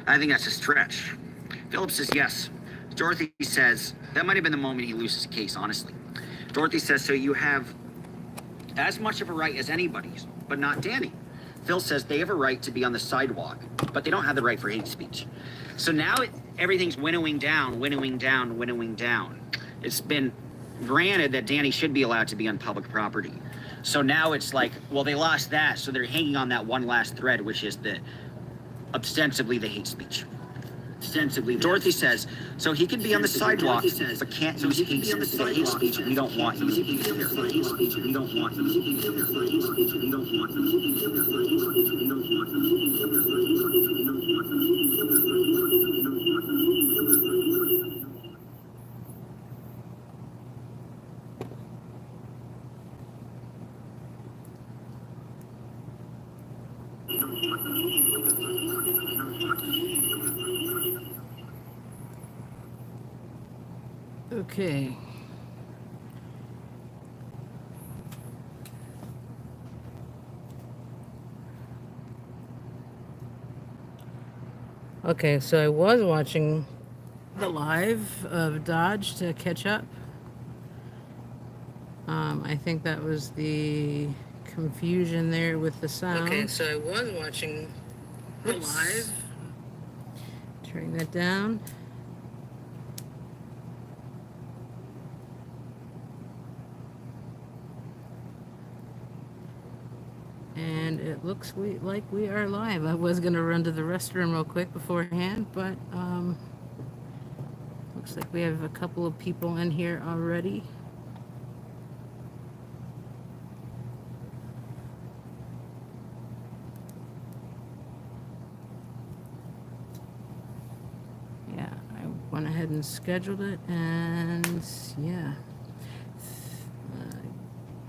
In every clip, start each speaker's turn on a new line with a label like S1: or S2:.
S1: I think that's a stretch. Philip says yes. Dorothy says, that might have been the moment he loses a case, honestly. Dorothy says, so you have as much of a right as anybody's, but not Danny. Phil says they have a right to be on the sidewalk, but they don't have the right for hate speech. So now everything's winnowing down, winnowing down, winnowing down. It's been granted that Danny should be allowed to be on public property. So now it's like, well, they lost that, so they're hanging on that one last thread, which is ostensibly the hate speech. Ostensibly, Dorothy says, so he can be on the sidewalk, but can't use the hate speech. We don't want him to be here. We don't want him to be here. We don't want him to be here. We don't want him to be here.
S2: Okay. Okay, so I was watching the live of Dodge to catch up. I think that was the confusion there with the sound.
S3: Okay, so I was watching the live.
S2: Turn that down. And it looks like we are live. I was going to run to the restroom real quick beforehand, but looks like we have a couple of people in here already. Yeah, I went ahead and scheduled it, and yeah.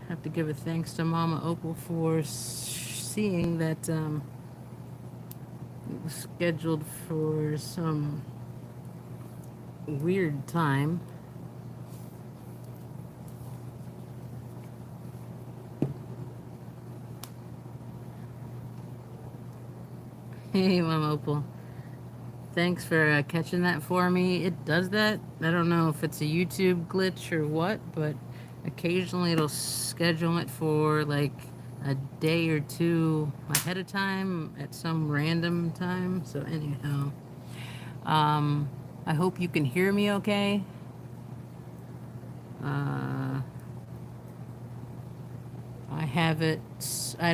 S2: Have to give a thanks to Mama Opal for seeing that it was scheduled for some weird time. Hey, Mama Opal. Thanks for catching that for me. It does that. I don't know if it's a YouTube glitch or what, but occasionally it'll schedule it for like a day or two ahead of time at some random time. So anyhow, I hope you can hear me okay. I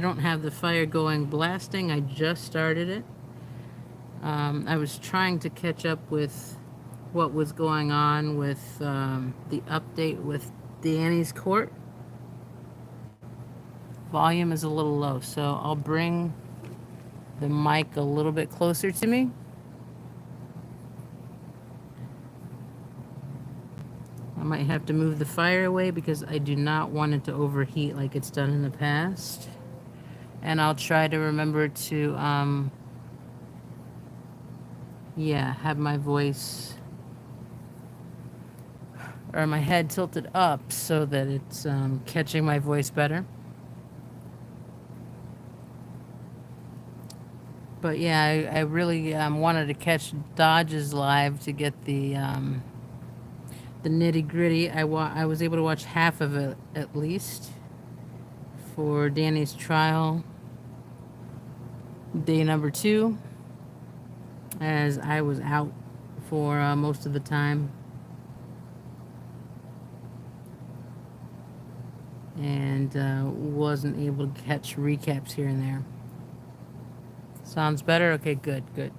S2: don't have the fire going blasting. I just started it. I was trying to catch up with what was going on with the update with Danny's court. Volume is a little low, so I'll bring the mic a little bit closer to me. I might have to move the fire away because I do not want it to overheat like it's done in the past. And I'll try to remember to, have my voice or my head tilted up so that it's catching my voice better. But yeah, I really wanted to catch Dodge's live to get the nitty gritty. I was able to watch half of it at least for Danny's trial, day number 2, as I was out for most of the time. And wasn't able to catch recaps here and there. Sounds better? Okay, good.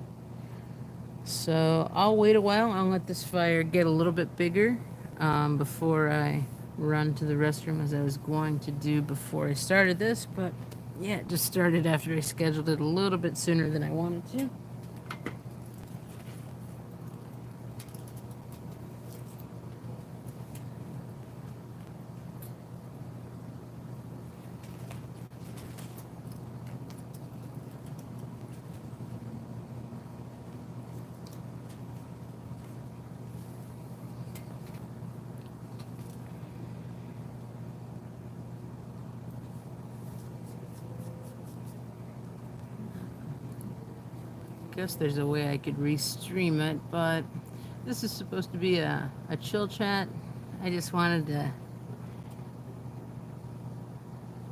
S2: So I'll wait a while. I'll let this fire get a little bit bigger before I run to the restroom, as I was going to do before I started this. But yeah, it just started after I scheduled it a little bit sooner than I wanted to. guess there's a way I could restream it, but this is supposed to be a chill chat. I just wanted to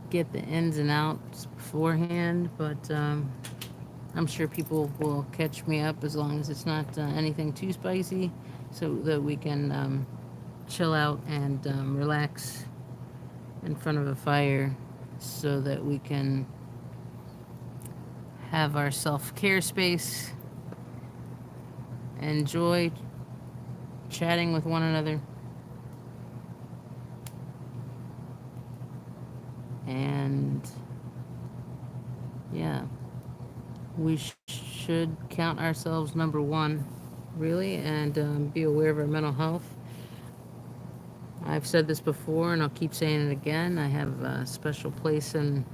S2: get the ins and outs beforehand, but I'm sure people will catch me up as long as it's not anything too spicy, so that we can chill out and relax in front of a fire, so that we can have our self-care space, enjoy chatting with one another, and yeah, we should count ourselves number one, really, and be aware of our mental health. I've said this before, and I'll keep saying it again. I have a special place in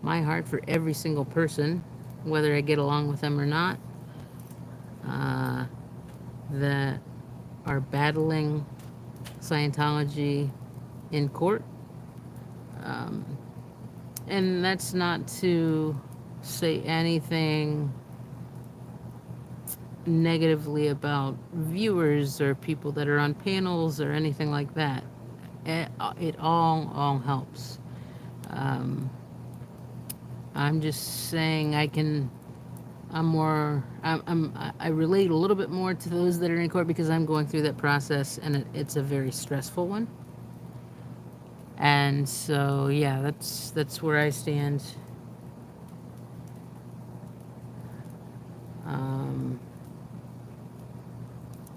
S2: my heart for every single person, whether I get along with them or not, that are battling Scientology in court. And that's not to say anything negatively about viewers or people that are on panels or anything like that. It all helps. I'm just saying I relate a little bit more to those that are in court because I'm going through that process, and it's a very stressful one. And so, yeah, that's where I stand.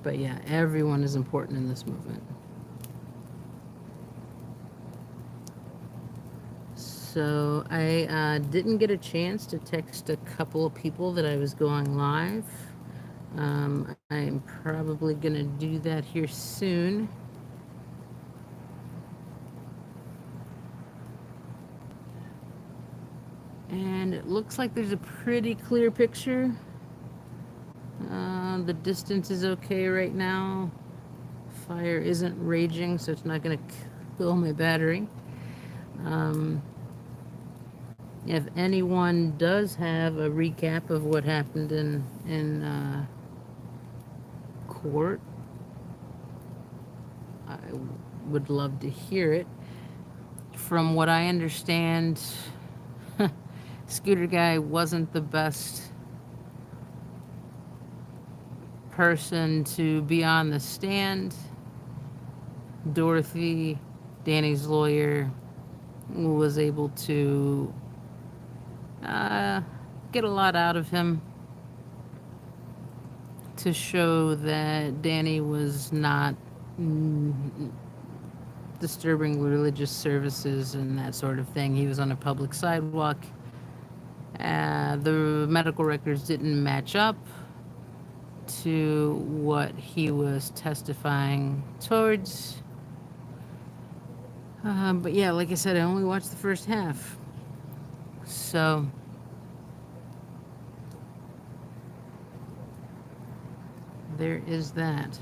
S2: But yeah, everyone is important in this movement. So I didn't get a chance to text a couple of people that I was going live. I'm probably gonna do that here soon. And it looks like there's a pretty clear picture. The distance is okay right now. Fire isn't raging, so it's not going to kill my battery. If anyone does have a recap of what happened in court, I would love to hear it. From what I understand, Scooter Guy wasn't the best person to be on the stand. Dorothy, Danny's lawyer, was able to get a lot out of him to show that Danny was not disturbing religious services and that sort of thing. He was on a public sidewalk. The medical records didn't match up to what he was testifying towards. But yeah, like I said, I only watched the first half. So there is that.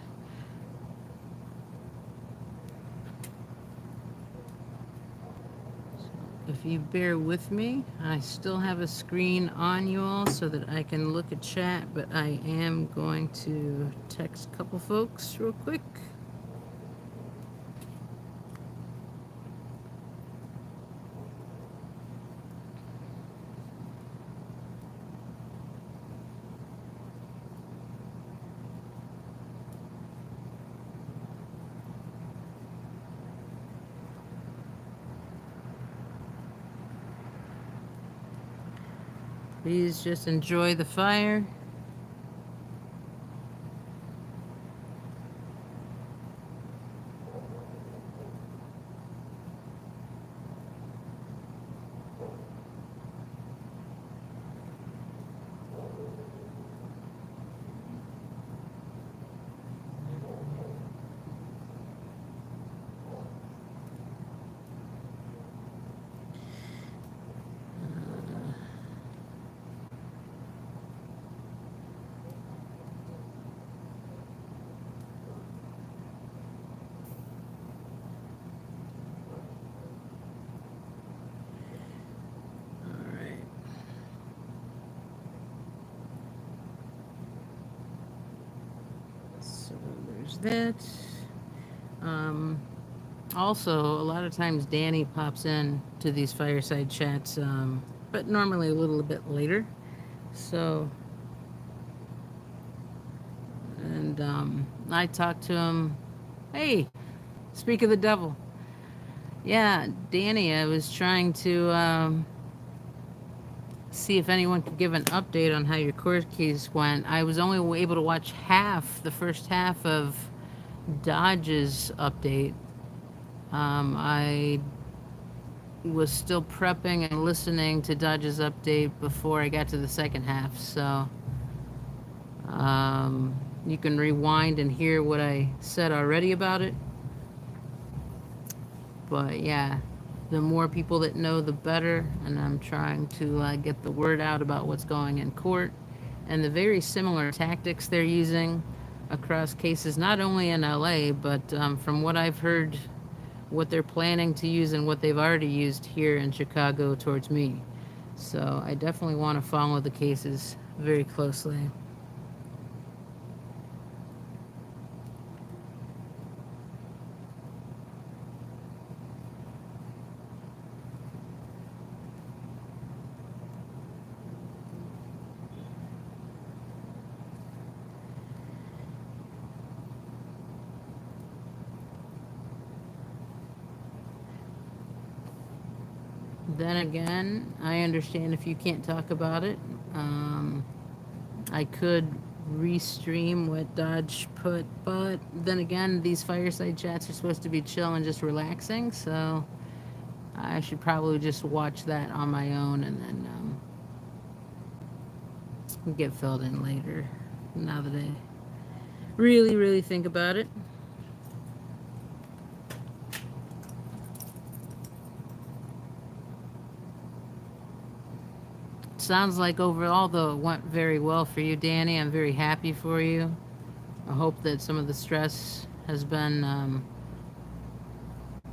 S2: If you bear with me, I still have a screen on you all so that I can look at chat, but I am going to text a couple folks real quick. Please just enjoy the fire. there's that. Also, a lot of times Danny pops in to these fireside chats, but normally a little bit later. So, and I talked to him. Hey, speak of the devil. Yeah, Danny, I was trying to see if anyone could give an update on how your court case went. I was only able to watch the first half of Dodge's update. I was still prepping and listening to Dodge's update before I got to the second half, so you can rewind and hear what I said already about it. But yeah, the more people that know, the better, and I'm trying to get the word out about what's going in court and the very similar tactics they're using across cases, not only in LA, but from what I've heard, what they're planning to use and what they've already used here in Chicago towards me. So I definitely want to follow the cases very closely. Then again, I understand if you can't talk about it. I could restream what Dodge put, but then again, these fireside chats are supposed to be chill and just relaxing, so I should probably just watch that on my own and then get filled in later, now that I really, really think about it. Sounds like overall, though, it went very well for you, Danny. I'm very happy for you. I hope that some of the stress has been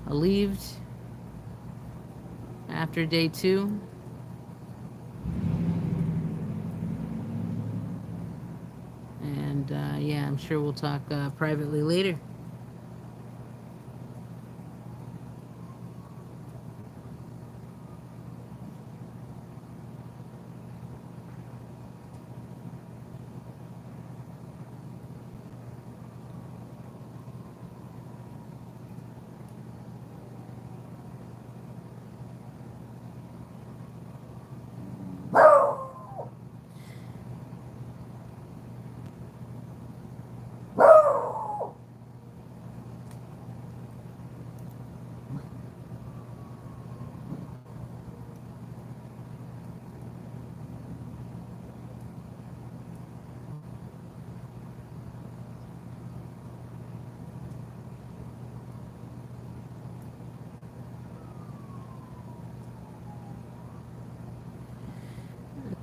S2: relieved after day 2. And yeah, I'm sure we'll talk privately later.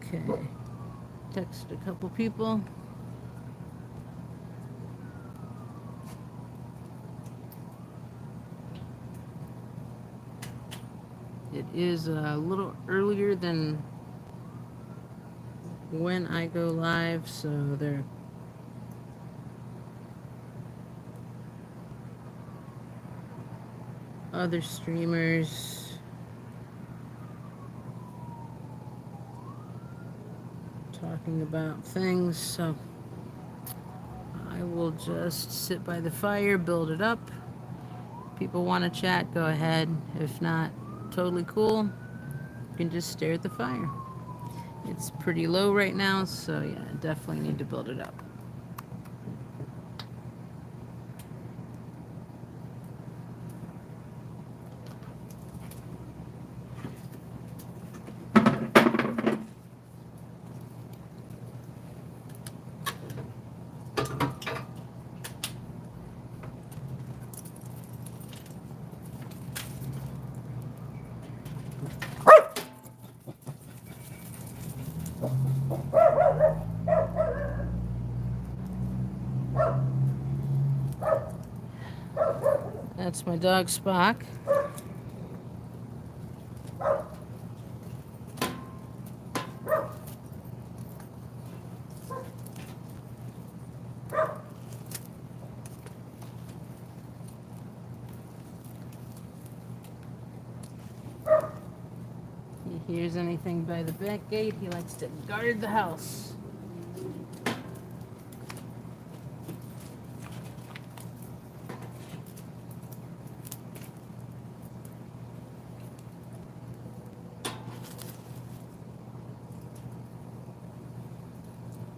S2: Okay. Text a couple people. It is a little earlier than when I go live, so there are other streamers talking about things, so I will just sit by the fire, build it up. People want to chat, go ahead. If not, totally cool. You can just stare at the fire. It's pretty low right now, so yeah, definitely need to build it up. That's my dog Spock. hears anything by the back gate, he likes to guard the house.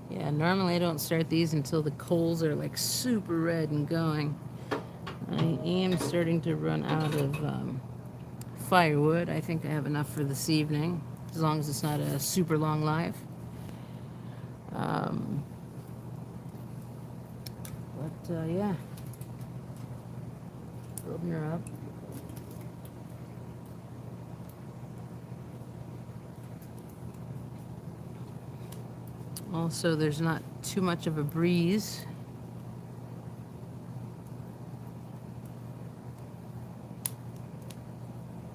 S2: Yeah, normally I don't start these until the coals are like super red and going. I am starting to run out of firewood. I think I have enough for this evening, as long as it's not a super long live. Yeah, building her up. Also, there's not too much of a breeze.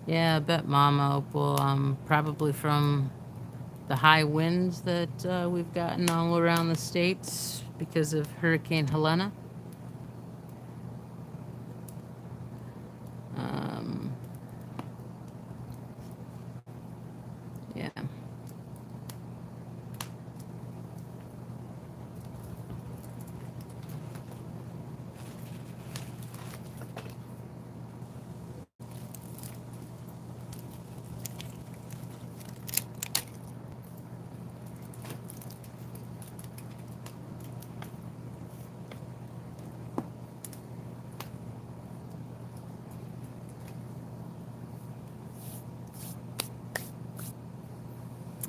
S2: Yeah, I bet Mama Opal, probably from the high winds that we've gotten all around the states because of Hurricane Helena. Yeah.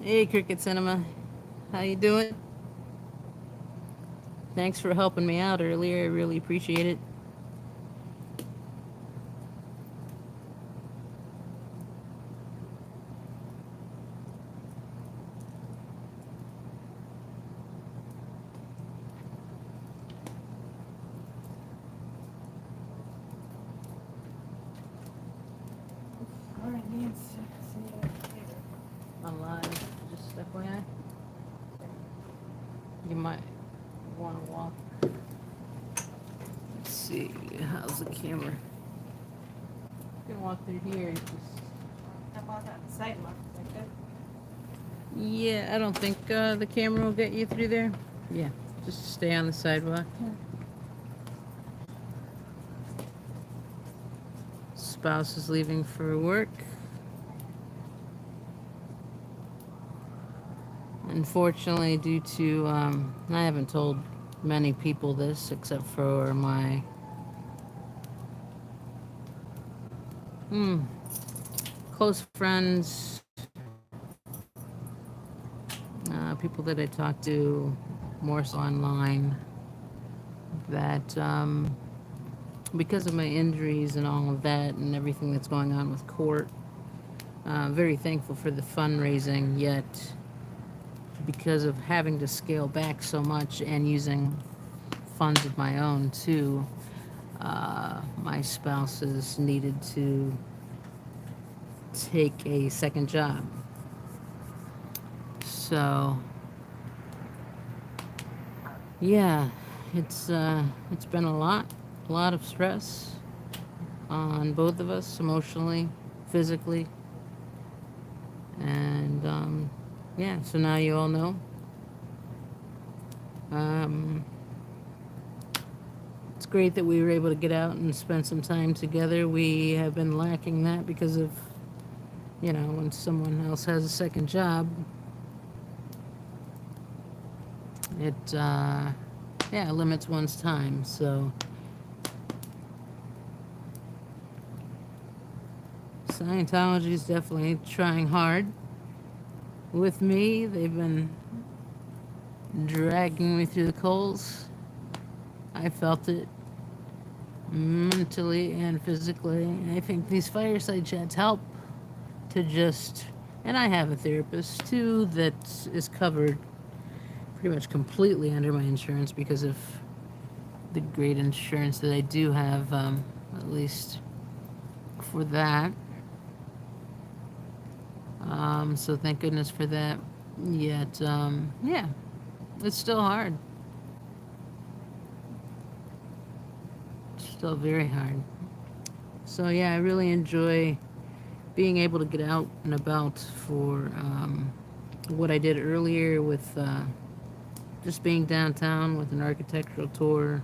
S2: Hey, Cricket Cinema. How you doing? Thanks for helping me out earlier. I really appreciate it. I'm live, just FYI. You might want to walk. Let's see, how's the camera? You can walk through here.
S4: How about that sidewalk? Like that?
S2: Yeah, I don't think the camera will get you through there. Yeah, just stay on the sidewalk. Spouse is leaving for work. Unfortunately, due to, I haven't told many people this except for my close friends, people that I talk to more so online, that because of my injuries and all of that and everything that's going on with court, I'm very thankful for the fundraising, yet because of having to scale back so much and using funds of my own too, my spouse has needed to take a second job. So yeah, it's been a lot of stress on both of us, emotionally, physically, and yeah, so now you all know. It's great that we were able to get out and spend some time together. We have been lacking that because of, when someone else has a second job, it limits one's time. So Scientology is definitely trying hard with me. They've been dragging me through the coals. I felt it mentally and physically. I think these fireside chats help to just, and I have a therapist too that is covered pretty much completely under my insurance because of the great insurance that I do have, at least for that. So thank goodness for that. Yet, yeah, it's still hard. Still very hard. So yeah, I really enjoy being able to get out and about for what I did earlier with just being downtown with an architectural tour.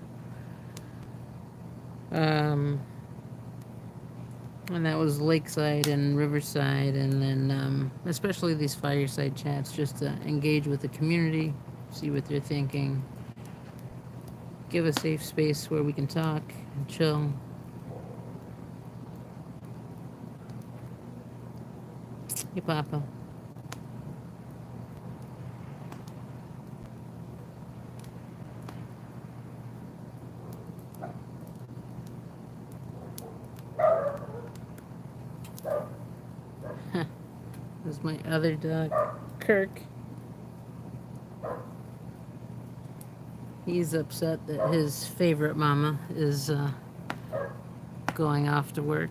S2: And that was Lakeside and Riverside, and then especially these fireside chats, just to engage with the community, see what they're thinking, give a safe space where we can talk and chill. Hey, Papa. This is my other dog, Kirk. He's upset that his favorite mama is going off to work.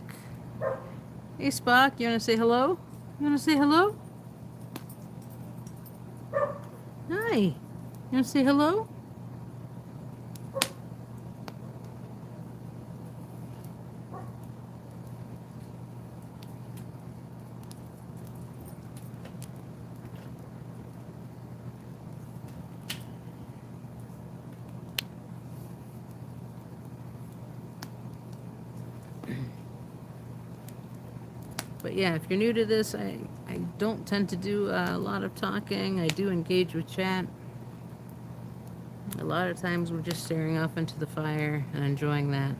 S2: Hey, Spock, you want to say hello? You want to say hello? Hi. You want to say hello? But yeah, if you're new to this, I don't tend to do a lot of talking. I do engage with chat. A lot of times we're just staring off into the fire and enjoying that.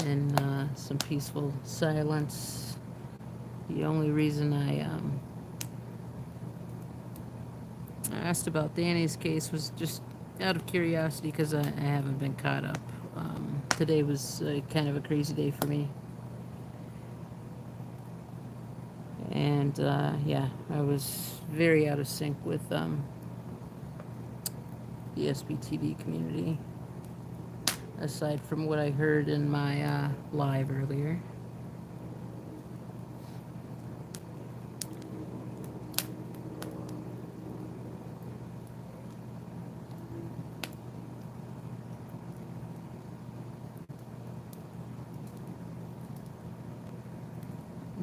S2: In some peaceful silence. The only reason I asked about Danny's case was just out of curiosity because I haven't been caught up. Today was kind of a crazy day for me. And yeah, I was very out of sync with the SBTV community, aside from what I heard in my live earlier.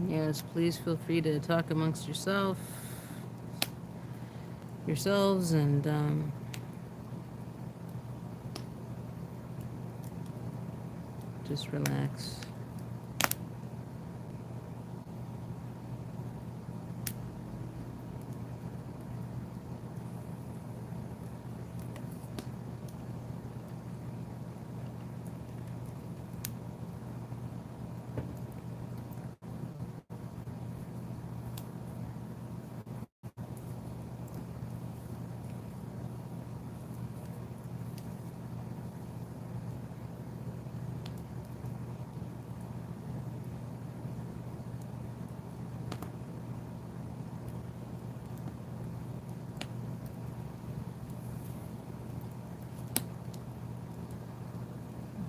S2: Yes, please feel free to talk amongst yourselves, and just relax.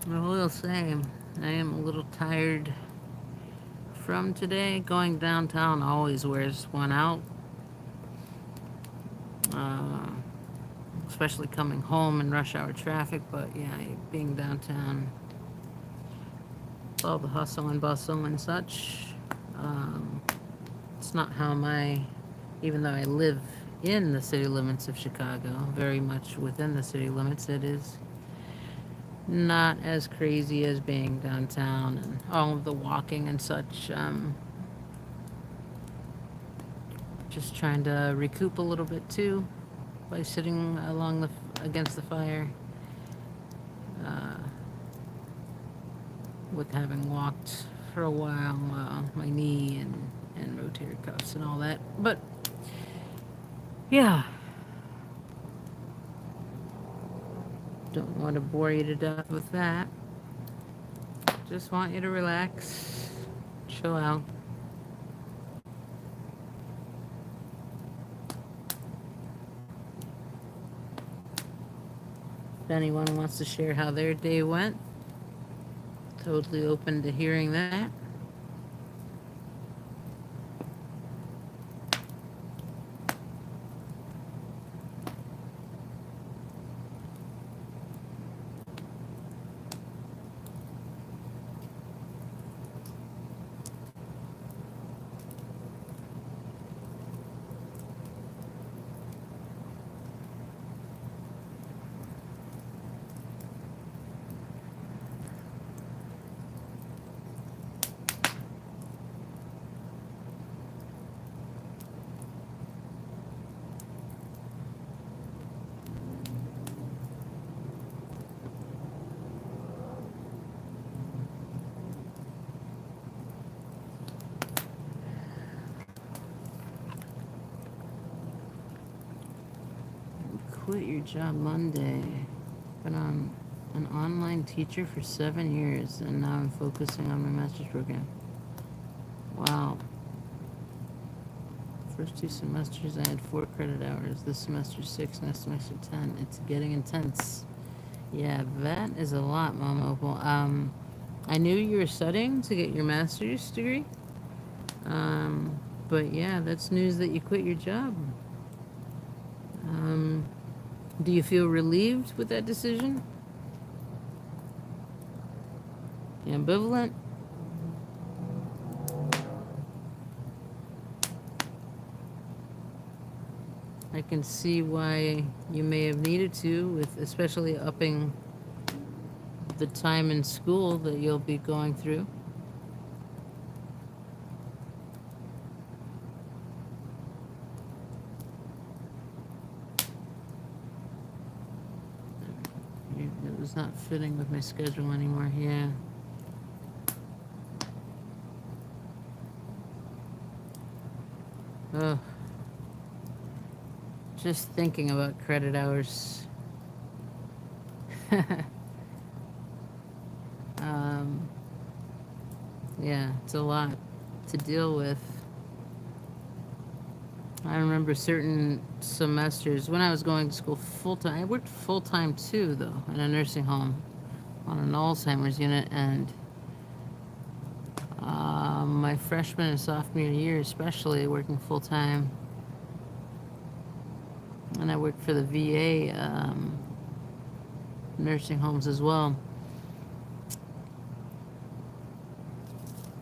S2: I will say, I am a little tired from today. Going downtown always wears one out. Especially coming home in rush hour traffic, but yeah, being downtown, all the hustle and bustle and such. It's not how even though I live in the city limits of Chicago, very much within the city limits, it is not as crazy as being downtown and all of the walking and such. Just trying to recoup a little bit too by sitting against the fire, with having walked for a while, my knee and rotator cuffs and all that. But yeah, don't want to bore you to death with that. Just want you to relax, chill out. If anyone wants to share how their day went, totally open to hearing that. quit your job Monday. Been on an online teacher for 7 years, and now I'm focusing on my master's program. Wow. First 2 semesters I had 4 credit hours. This semester 6, next semester 10. It's getting intense. Yeah, that is a lot, Mom Opal. I knew you were studying to get your master's degree. But yeah, that's news that you quit your job. Do you feel relieved with that decision? Ambivalent? I can see why you may have needed to, with especially upping the time in school that you'll be going through. It was not fitting with my schedule anymore, yeah. Ugh. Just thinking about credit hours. Yeah, it's a lot to deal with. I remember certain semesters when I was going to school full-time. I worked full-time too, though, in a nursing home on an Alzheimer's unit, and my freshman and sophomore year especially, working full-time. And I worked for the VA nursing homes as well.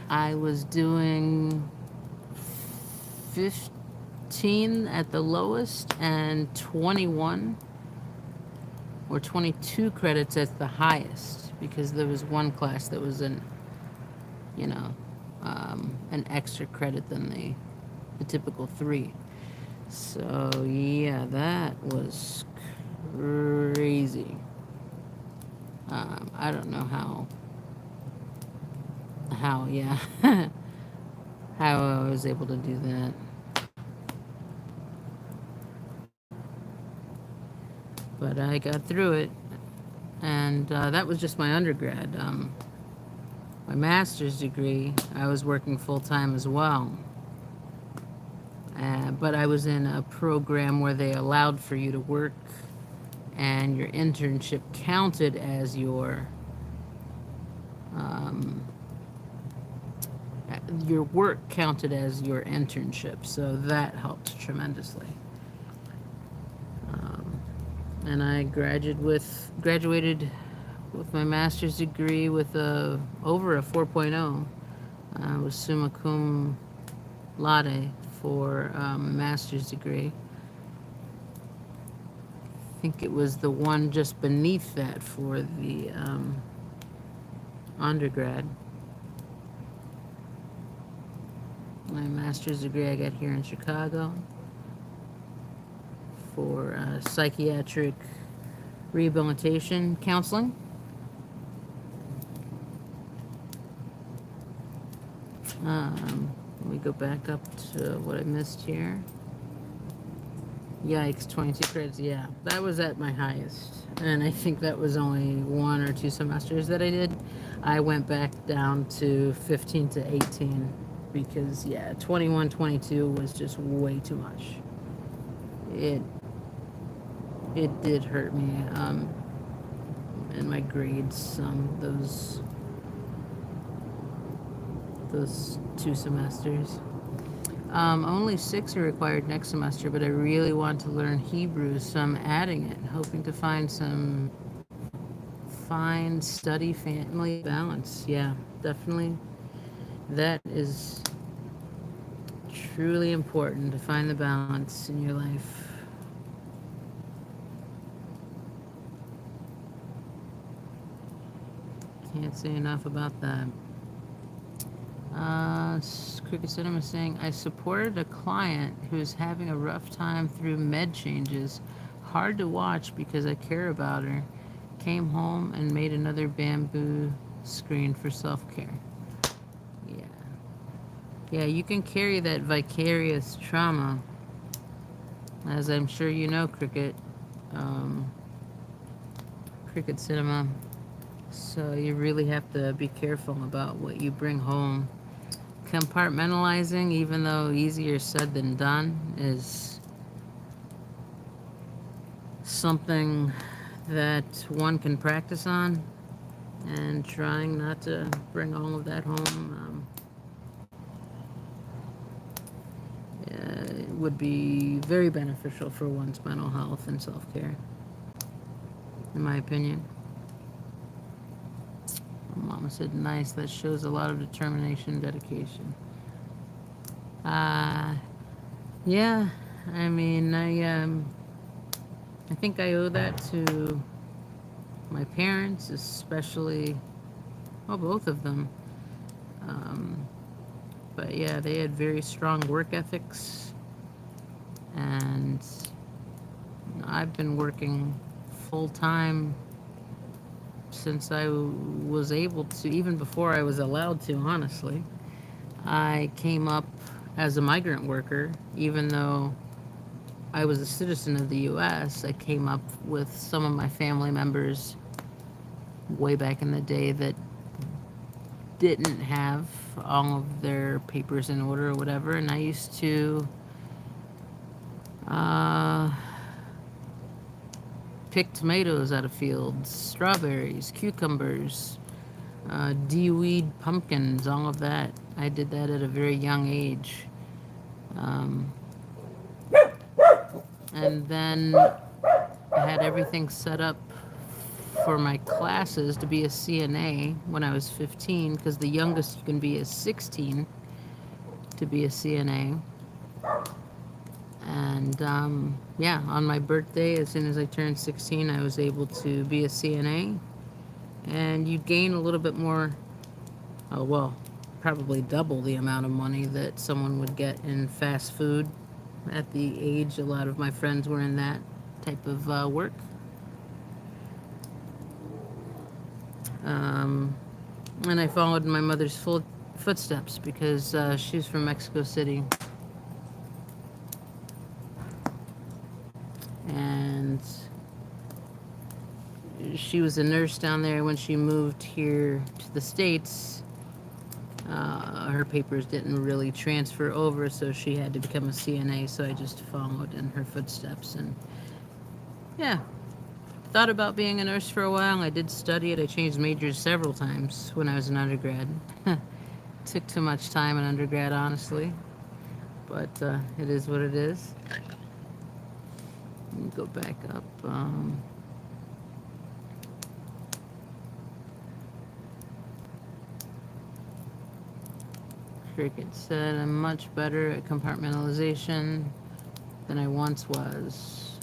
S2: I was doing 15 at the lowest and 21 or 22 credits at the highest, because there was one class that was an extra credit than the typical 3. So yeah, that was crazy. I don't know how yeah how I was able to do that. But I got through it, and that was just my undergrad. My master's degree, I was working full-time as well. But I was in a program where they allowed for you to work, and your internship counted as your work counted as your internship, so that helped tremendously. And I graduated with my master's degree with over a 4.0. I was summa cum laude for a master's degree. I think it was the one just beneath that for the undergrad. My master's degree I got here in Chicago for psychiatric rehabilitation counseling. Let me go back up to what I missed here. Yikes, 22 credits. Yeah, that was at my highest. And I think that was only 1 or 2 semesters that I did. I went back down to 15 to 18 because, yeah, 21, 22 was just way too much. It did hurt me in my grades, those 2 semesters. Only 6 are required next semester, but I really want to learn Hebrew, so I'm adding it, hoping to find some fine study-family balance. Yeah, definitely. That is truly important, to find the balance in your life. Can't say enough about that. Cricket Cinema saying, I supported a client who's having a rough time through med changes. Hard to watch because I care about her. Came home and made another bamboo screen for self-care. Yeah. Yeah, you can carry that vicarious trauma, as I'm sure you know, Cricket. Cricket Cinema. So you really have to be careful about what you bring home. Compartmentalizing, even though easier said than done, is something that one can practice on, and trying not to bring all of that home would be very beneficial for one's mental health and self-care, in my opinion. Mama said, nice, that shows a lot of determination and dedication. Yeah, I mean, I think I owe that to my parents, especially, well, both of them. But yeah, they had very strong work ethics, and I've been working full time since I was able to, even before I was allowed to, honestly. I came up as a migrant worker, even though I was a citizen of the US. I came up with some of my family members way back in the day that didn't have all of their papers in order or whatever, and I used to pick tomatoes out of fields, strawberries, cucumbers, de-weed pumpkins, all of that. I did that at a very young age. And then I had everything set up for my classes to be a CNA when I was 15, because the youngest you can be is 16 to be a CNA. And yeah, on my birthday, as soon as I turned 16, I was able to be a CNA. And you gain a little bit more, well, probably double the amount of money that someone would get in fast food at the age a lot of my friends were in that type of work. And I followed my mother's footsteps because she's from Mexico City. And she was a nurse down there. When she moved here to the States, her papers didn't really transfer over, so she had to become a CNA, so I just followed in her footsteps. And yeah, thought about being a nurse for a while. I did study it. I changed majors several times when I was an undergrad. Took too much time in undergrad, honestly, but it is what it is. Let me go back up. Cricket said, I'm much better at compartmentalization than I once was.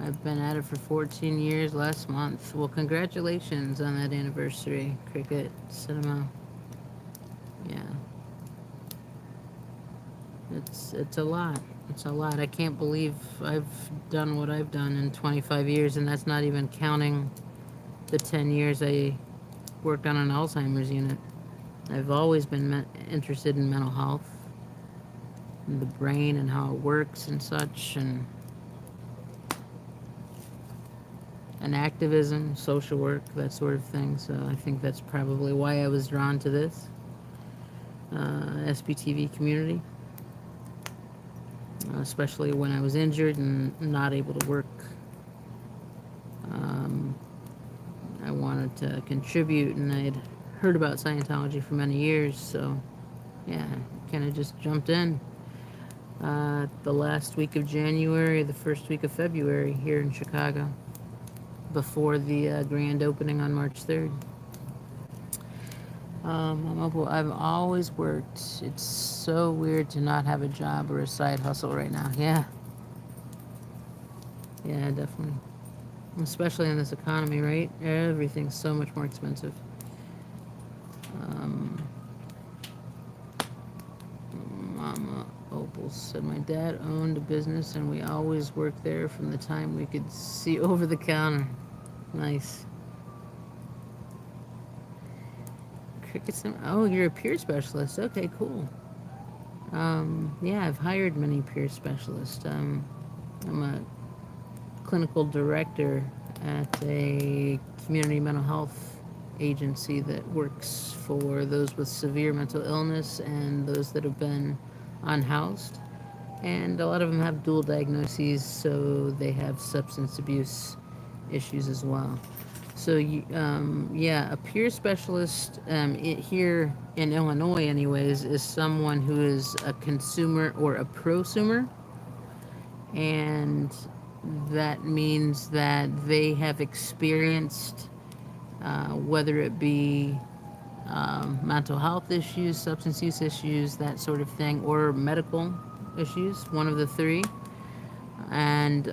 S2: I've been at it for 14 years last month. Well, congratulations on that anniversary, Cricket Cinema. Yeah. It's a lot. It's a lot. I can't believe I've done what I've done in 25 years, and that's not even counting the 10 years I worked on an Alzheimer's unit. I've always been interested in mental health and the brain and how it works and such, and activism, social work, that sort of thing. So I think that's probably why I was drawn to this SBTV community, especially when I was injured and not able to work. I wanted to contribute, and I'd heard about Scientology for many years, so yeah, kind of just jumped in. The last week of January, the first week of February here in Chicago, before the grand opening on March 3rd. I've always worked. It's so weird to not have a job or a side hustle right now. Yeah, definitely. Especially in this economy, right? Everything's so much more expensive. Mama Opal said, my dad owned a business and we always worked there from the time we could see over the counter. Nice. Oh, you're a peer specialist. Okay, cool. Yeah, I've hired many peer specialists. I'm a clinical director at a community mental health agency that works for those with severe mental illness and those that have been unhoused. And a lot of them have dual diagnoses, so they have substance abuse issues as well. So, yeah, a peer specialist here in Illinois, anyways, is someone who is a consumer or a prosumer. And that means that they have experienced, whether it be mental health issues, substance use issues, that sort of thing, or medical issues, one of the three, and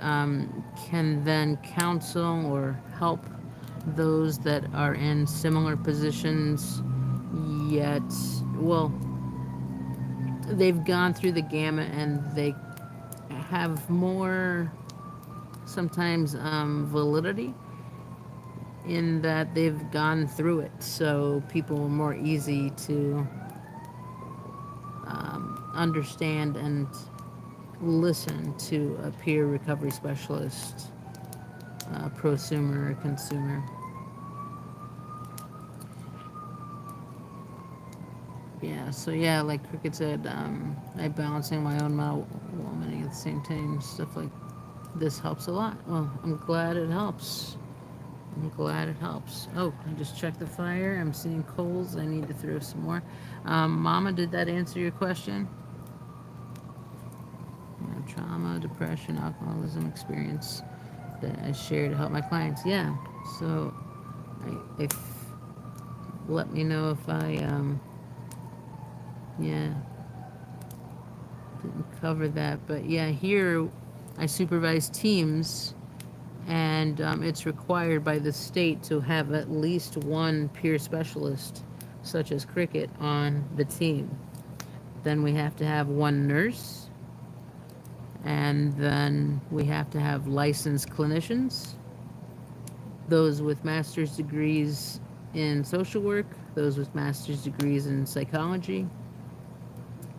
S2: can then counsel or help those that are in similar positions, yet, well, they've gone through the gamut and they have more sometimes validity in that they've gone through it, so people are more easy to understand and listen to a peer recovery specialist, prosumer, or consumer. Yeah, so yeah, like Cricket said, I'm balancing my own womaning at the same time. Stuff like this helps a lot. Well, I'm glad it helps. I'm glad it helps. Oh, I just checked the fire. I'm seeing coals. I need to throw some more. Mama, did that answer your question? Trauma, depression, alcoholism experience that I share to help my clients. Yeah. So, let me know if I, yeah, didn't cover that. But yeah, here I supervise teams, and it's required by the state to have at least one peer specialist, such as Cricket, on the team. Then we have to have one nurse, and then we have to have licensed clinicians, those with master's degrees in social work, those with master's degrees in psychology,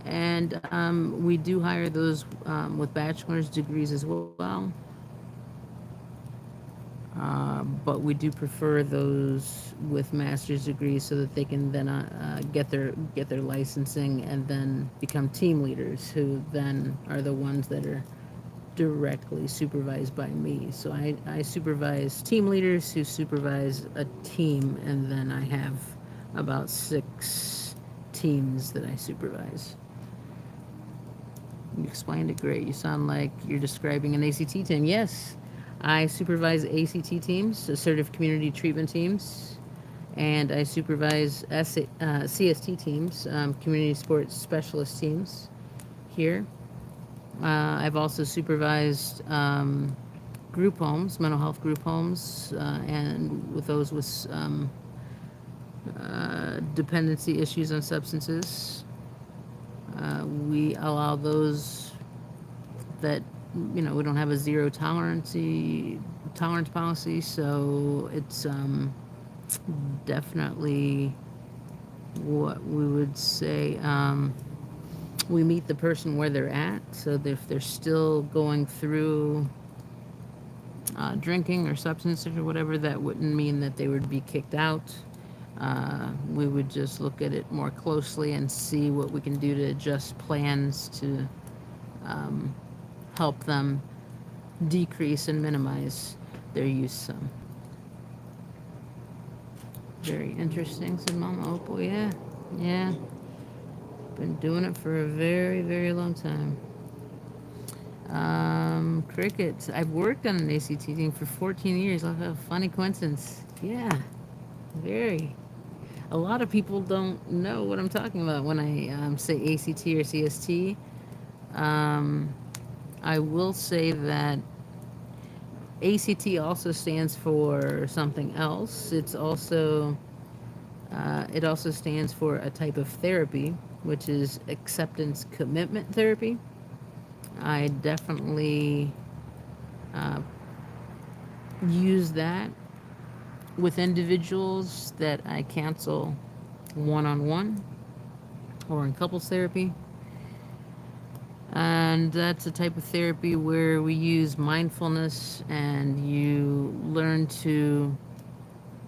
S2: and we do hire those with bachelor's degrees as well. But we do prefer those with master's degrees so that they can then get their licensing and then become team leaders, who then are the ones that are directly supervised by me. So I supervise team leaders who supervise a team, and then I have about 6 teams that I supervise. You explained it great. You sound like you're describing an ACT team. Yes. I supervise ACT teams, assertive community treatment teams, and I supervise CST teams, community sports specialist teams here. I've also supervised group homes, mental health group homes, and with those with dependency issues on substances. We allow those that, we don't have a zero tolerance policy, so it's definitely what we would say. We meet the person where they're at, so if they're still going through drinking or substances or whatever, that wouldn't mean that they would be kicked out. We would just look at it more closely and see what we can do to adjust plans to help them decrease and minimize their use some. Very interesting, said Mama Opal. Yeah. Been doing it for a very, very long time. Cricket. I've worked on an ACT team for 14 years. I'll have a funny coincidence. Yeah. Very. A lot of people don't know what I'm talking about when I say ACT or CST. I will say that ACT also stands for something else. It also stands for a type of therapy, which is acceptance commitment therapy. I definitely use that with individuals that I counsel one-on-one or in couples therapy. And that's a type of therapy where we use mindfulness and you learn to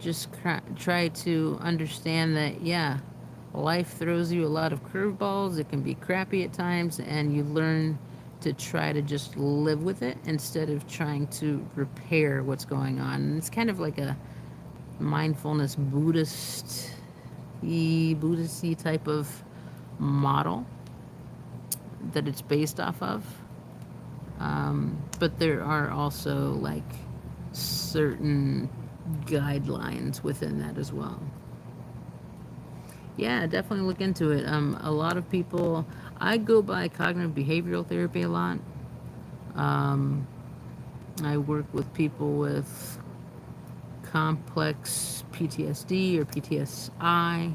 S2: just try to understand that, yeah, life throws you a lot of curveballs. It can be crappy at times, and you learn to try to just live with it instead of trying to repair what's going on. And it's kind of like a mindfulness Buddhist-y type of model that it's based off of. But there are also like certain guidelines within that as well. Yeah, definitely look into it. A lot of people, I go by cognitive behavioral therapy a lot. I work with people with complex PTSD or PTSI,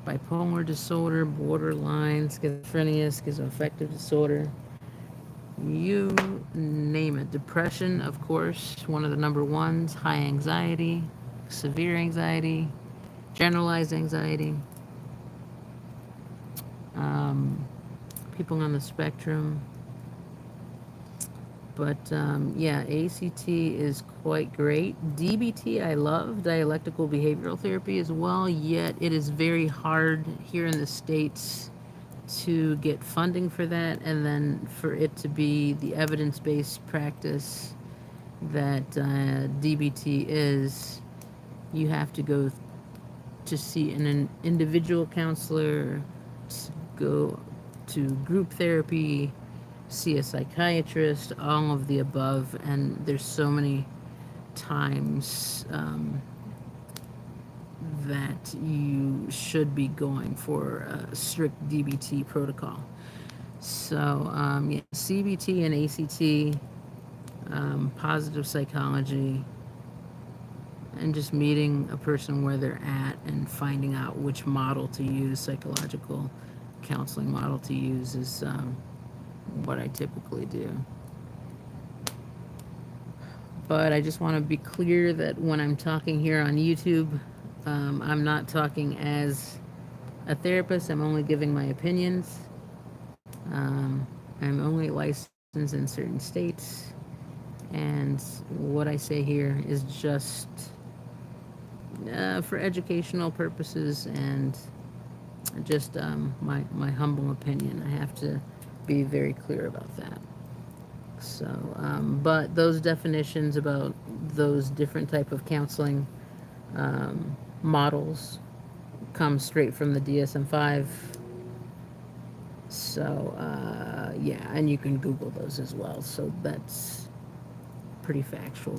S2: bipolar disorder, borderline, schizophrenia, schizoaffective disorder. You name it. Depression, of course, one of the number ones. High anxiety, severe anxiety, generalized anxiety. People on the spectrum. But yeah, ACT is quite great. DBT, I love, dialectical behavioral therapy as well, yet it is very hard here in the States to get funding for that, and then for it to be the evidence-based practice that DBT is, you have to go to see an individual counselor, to go to group therapy, see a psychiatrist, all of the above, and there's so many times that you should be going for a strict DBT protocol. So, yeah, CBT and ACT, positive psychology, and just meeting a person where they're at and finding out which model to use, psychological counseling model to use, is what I typically do. But I just want to be clear that when I'm talking here on YouTube, I'm not talking as a therapist. I'm only giving my opinions. I'm only licensed in certain states, and what I say here is just for educational purposes and just my humble opinion. I have to be very clear about that. So, but those definitions about those different type of counseling models come straight from the DSM-5. So, yeah, and you can Google those as well. So that's pretty factual.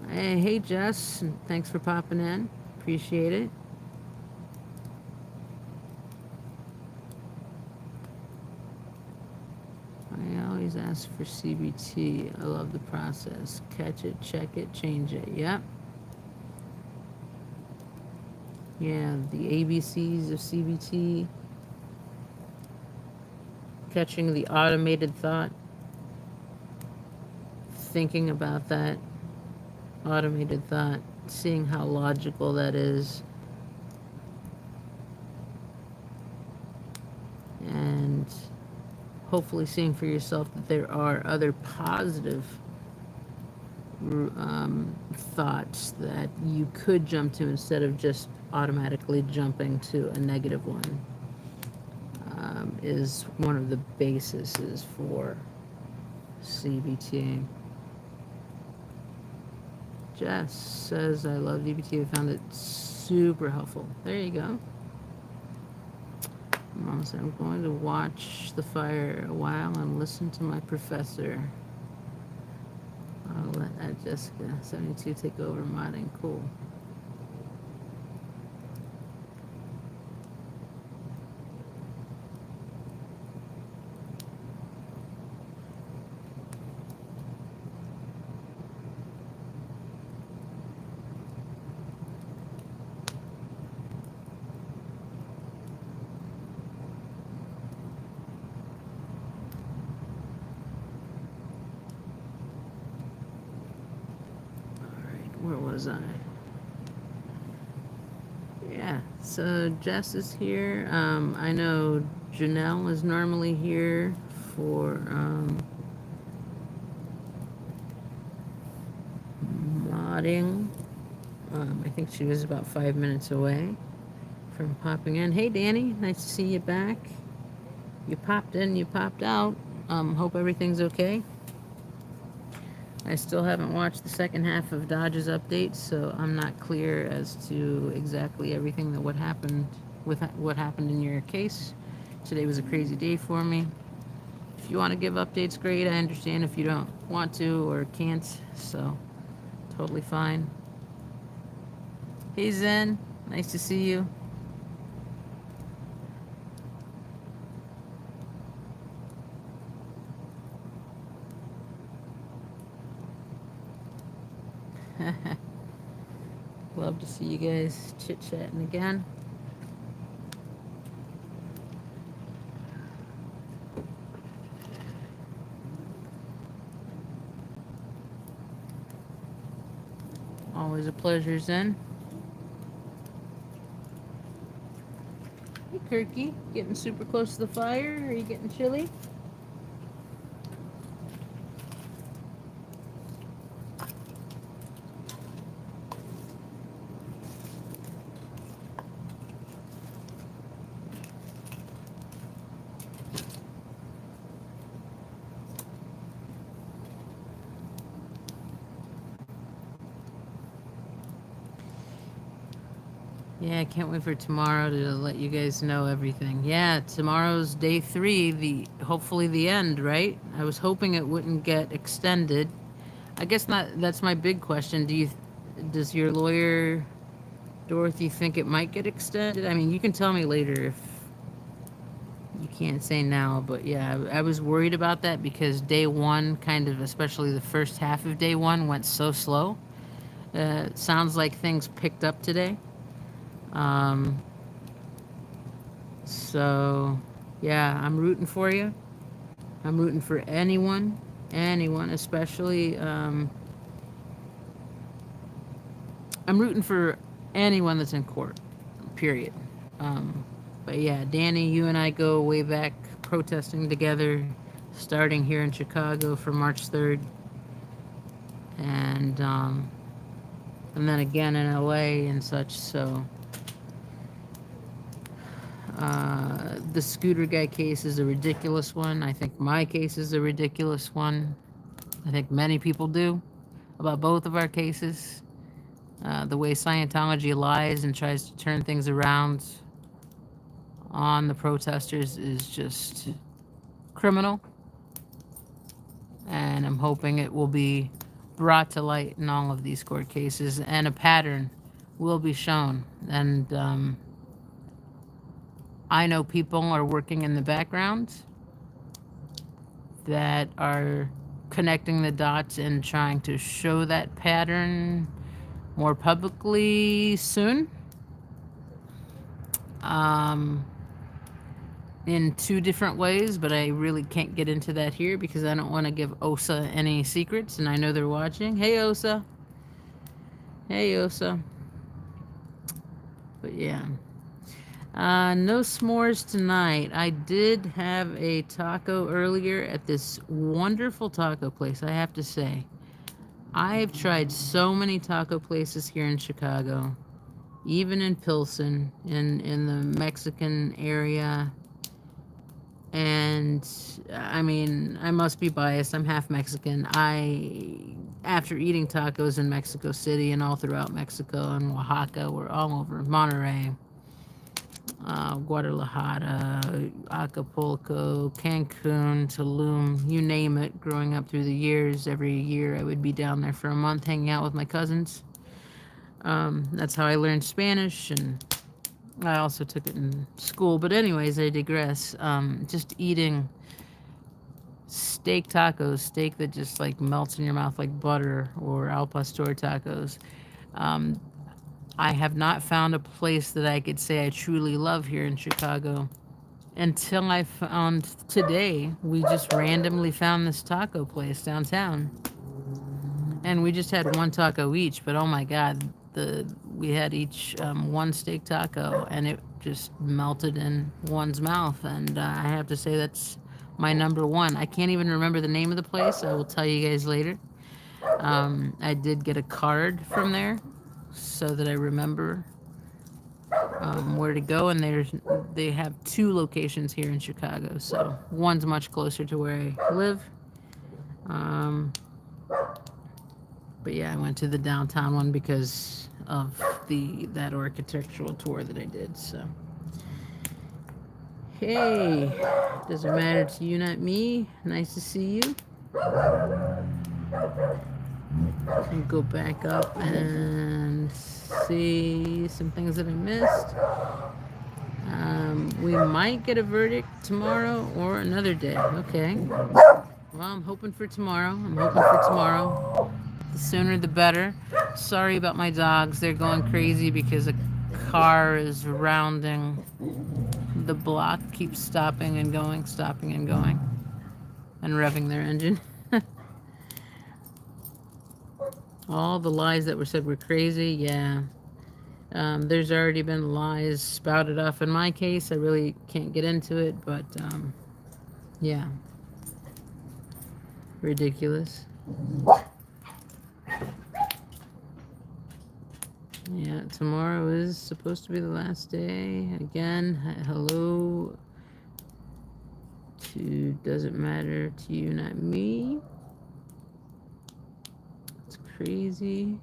S2: Hey, Jess, thanks for popping in. Appreciate it. I always ask for CBT. I love the process. Catch it, check it, change it. Yep. Yeah, the ABCs of CBT. Catching the automated thought. Thinking about that automated thought. Seeing how logical that is. And hopefully seeing for yourself that there are other positive thoughts that you could jump to instead of just automatically jumping to a negative one, is one of the bases for CBT. Jess says, I love DBT. I found it super helpful. There you go. Mom said, I'm going to watch the fire a while and listen to my professor. I'll let Jessica 72 take over modding. Cool. Where was I? Yeah, so Jess is here. I know Janelle is normally here for modding. I think she was about 5 minutes away from popping in. Hey, Danny, nice to see you back. You popped in, you popped out. Hope everything's okay. I still haven't watched the second half of Dodge's update, so I'm not clear as to exactly everything that what happened in your case. Today was a crazy day for me. If you want to give updates, great. I understand if you don't want to or can't, so totally fine. Hey Zen, nice to see you. Love to see you guys chit-chatting again. Always a pleasure, Zen. Hey, Kirky, getting super close to the fire? Are you getting chilly? Yeah, I can't wait for tomorrow to let you guys know everything. Yeah, tomorrow's day 3, hopefully the end, right? I was hoping it wouldn't get extended. I guess not. That's my big question. Does your lawyer, Dorothy, think it might get extended? I mean, you can tell me later if you can't say now, but yeah, I was worried about that because day 1, kind of, especially the first half of day 1, went so slow. Sounds like things picked up today. So, yeah, I'm rooting for you. I'm rooting for anyone, especially, I'm rooting for anyone that's in court, period. But yeah, Danny, you and I go way back protesting together, starting here in Chicago for March 3rd. And then again in LA and such, so... the scooter guy case is a ridiculous one. I think my case is a ridiculous one. I think many people do about both of our cases. The way Scientology lies and tries to turn things around on the protesters is just criminal. And I'm hoping it will be brought to light in all of these court cases and a pattern will be shown. And I know people are working in the background that are connecting the dots and trying to show that pattern more publicly soon. In 2 different ways, but I really can't get into that here because I don't want to give OSA any secrets, and I know they're watching. Hey, OSA. Hey, OSA. But yeah. No s'mores tonight. I did have a taco earlier at this wonderful taco place, I have to say. I've tried so many taco places here in Chicago, even in Pilsen, in the Mexican area. And I mean, I must be biased. I'm half Mexican. After eating tacos in Mexico City and all throughout Mexico and Oaxaca, we're all over Monterrey, Guadalajara, Acapulco, Cancun, Tulum, you name it. Growing up through the years, every year I would be down there for a month hanging out with my cousins. That's how I learned Spanish, and I also took it in school. But anyways, I digress. Just eating steak tacos, steak that just like melts in your mouth like butter, or al pastor tacos. I have not found a place that I could say I truly love here in Chicago until I found today. We just randomly found this taco place downtown, and we just had one taco each, but oh my god, we had each one steak taco, and it just melted in one's mouth. And I have to say that's my number one. I can't even remember the name of the place. I will tell you guys later. I did get a card from there so that I remember where to go, and they have 2 locations here in Chicago. So one's much closer to where I live. But yeah, I went to the downtown one because of that architectural tour that I did. So hey, doesn't matter to you, not me. Nice to see you. And go back up and see some things that I missed. We might get a verdict tomorrow or another day. Okay. Well, I'm hoping for tomorrow. The sooner the better. Sorry about my dogs. They're going crazy because a car is rounding the block, keeps stopping and going, and revving their engine. All the lies that were said were crazy. Yeah. There's already been lies spouted off in my case. I really can't get into it, but yeah. Ridiculous. Yeah, tomorrow is supposed to be the last day. Again, hello to doesn't matter to you, not me. It's crazy.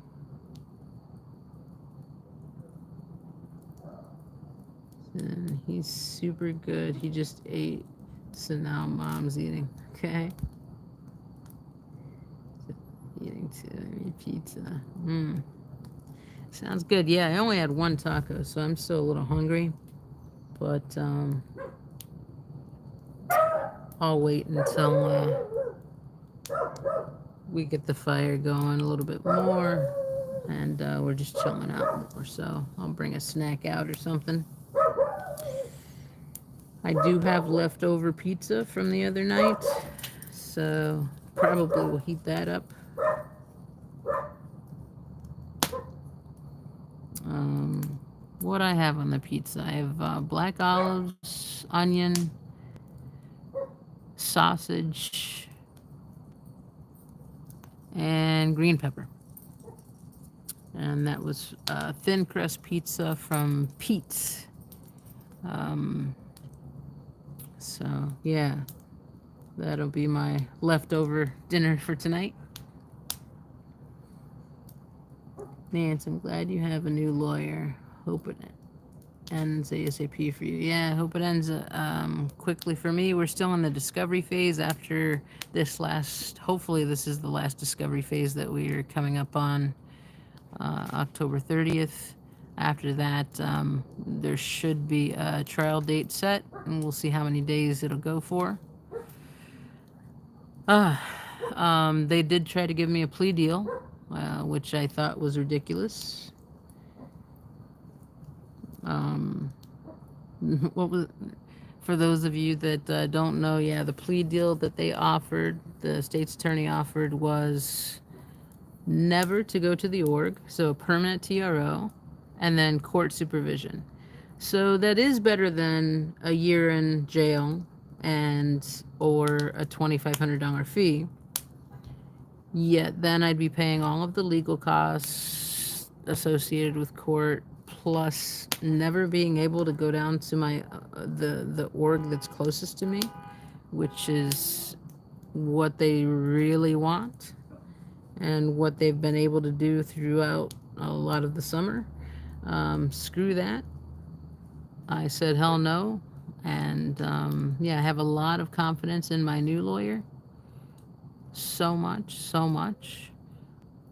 S2: And he's super good. He just ate, so now mom's eating. Okay. Eating pizza. Sounds good. Yeah, I only had 1 taco, so I'm still a little hungry. But I'll wait until we get the fire going a little bit more, and we're just chilling out more. So I'll bring a snack out or something. I do have leftover pizza from the other night, so probably will heat that up. What I have on the pizza, I have black olives, onion, sausage, and green pepper. And that was thin crust pizza from Pete's. So yeah, that'll be my leftover dinner for tonight. Nance, I'm glad you have a new lawyer. Hope it ends ASAP for you. Yeah, hope it ends quickly for me. We're still in the discovery phase after this hopefully this is the last discovery phase that we are coming up on October 30th. After that, there should be a trial date set, and we'll see how many days it'll go for. They did try to give me a plea deal, which I thought was ridiculous. What was, for those of you that don't know, yeah, the plea deal that they offered, the state's attorney offered, was never to go to the org, so permanent TRO, and then court supervision. So that is better than a year in jail or a $2,500 fee. Yet then I'd be paying all of the legal costs associated with court, plus never being able to go down to my the org that's closest to me, which is what they really want and what they've been able to do throughout a lot of the summer. Screw that. I said hell no. And yeah, I have a lot of confidence in my new lawyer. So much.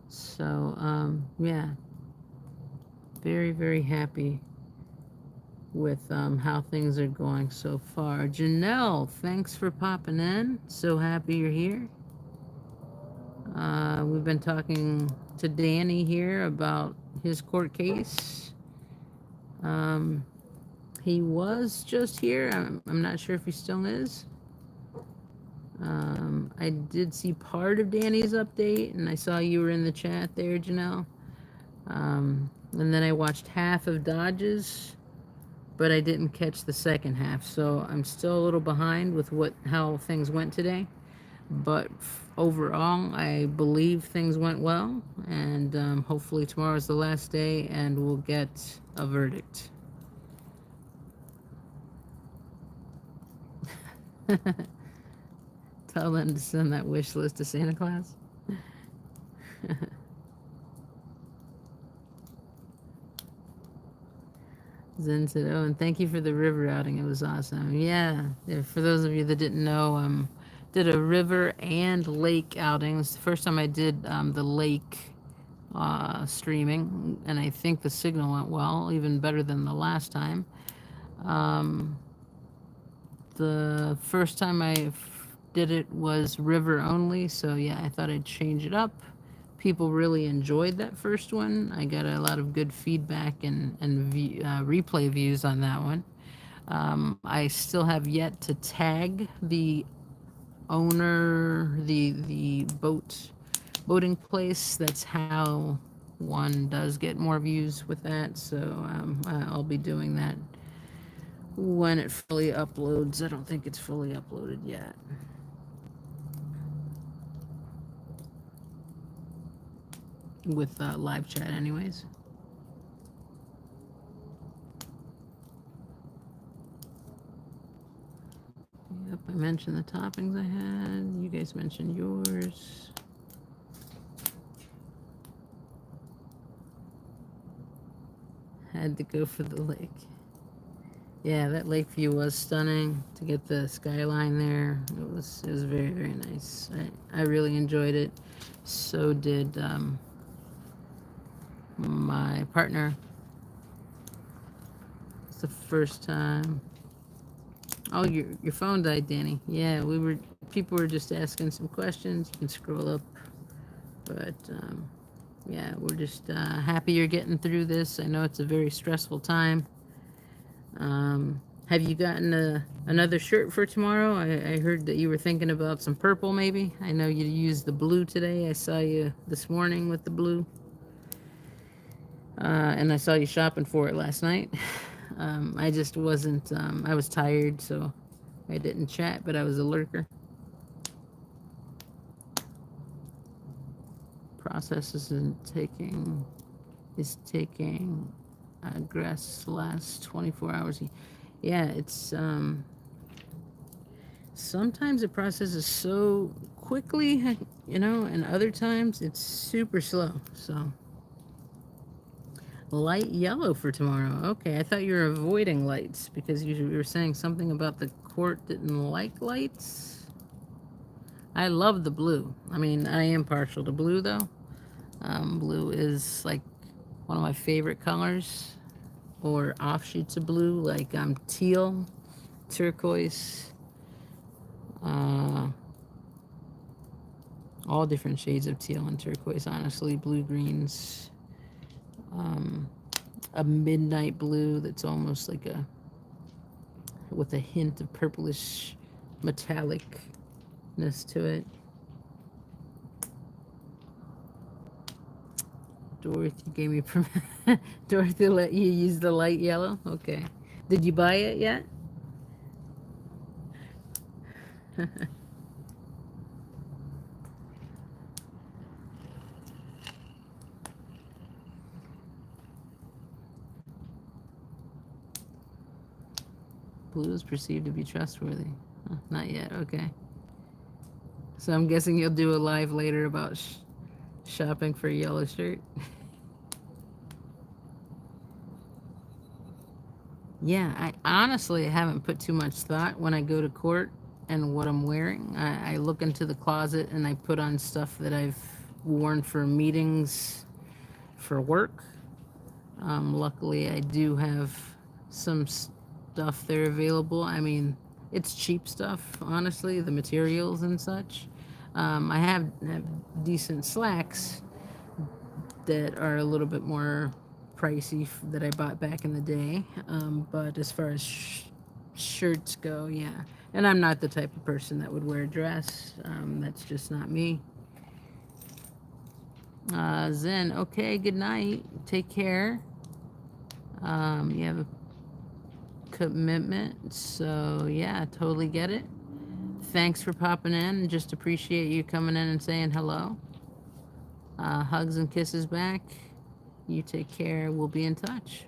S2: So yeah, very, very happy with how things are going so far. Janelle, thanks for popping in. So happy you're here. We've been talking to Danny here about his court case. He was just here. I'm not sure if he still is. I did see part of Danny's update, and I saw you were in the chat there, Janelle. And then I watched half of Dodges, but I didn't catch the second half. So I'm still a little behind with how things went today. But overall, I believe things went well. And hopefully tomorrow's the last day and we'll get a verdict. Tell them to send that wish list to Santa Claus. Zen said, "Oh, and thank you for the river outing. It was awesome." Yeah, for those of you that didn't know, did a river and lake outing. It's the first time I did the lake streaming, and I think the signal went well, even better than the last time. The first time I did it was river only, so yeah, I thought I'd change it up. People really enjoyed that first one. I got a lot of good feedback and replay views on that one. I still have yet to tag the owner, the boating place. That's how one does get more views with that. So I'll be doing that when it fully uploads. I don't think it's fully uploaded yet. With live chat anyways. Yep, I mentioned the toppings I had. You guys mentioned yours. Had to go for the lake. Yeah, that lake view was stunning. To get the skyline there, it was very, very nice. I really enjoyed it. So did my partner. It's the first time. Oh, your phone died, Danny. Yeah, people were just asking some questions. You can scroll up, but yeah, we're just happy you're getting through this. I know it's a very stressful time. Have you gotten another shirt for tomorrow? I heard that you were thinking about some purple, maybe. I know you used the blue today. I saw you this morning with the blue. And I saw you shopping for it last night. I just wasn't, I was tired, so I didn't chat, but I was a lurker. Process is taking grass last 24 hours. Yeah, it's, sometimes it processes so quickly, and other times it's super slow, so. Light yellow for tomorrow. Okay, I thought you were avoiding lights because you were saying something about the court didn't like lights. I love the blue. I mean, I am partial to blue though. Blue is like one of my favorite colors, or offshoots of blue, like teal, turquoise, all different shades of teal and turquoise, honestly, blue greens. A midnight blue that's almost like with a hint of purplish metallicness to it. Dorothy gave me permission. Dorothy let you use the light yellow? Okay. Did you buy it yet? Blue is perceived to be trustworthy. Not yet, okay. So I'm guessing you'll do a live later about shopping for a yellow shirt. Yeah, I honestly haven't put too much thought when I go to court and what I'm wearing. I look into the closet and I put on stuff that I've worn for meetings for work. Luckily, I do have some stuff there available. I mean, it's cheap stuff, honestly, the materials and such. I have decent slacks that are a little bit more pricey that I bought back in the day. But as far as shirts go, yeah. And I'm not the type of person that would wear a dress. That's just not me. Zen, okay, good night. Take care. You have a commitment, so yeah, totally get it. Thanks for popping in. Just appreciate you coming in and saying hello. Hugs and kisses back. You take care. We'll be in touch.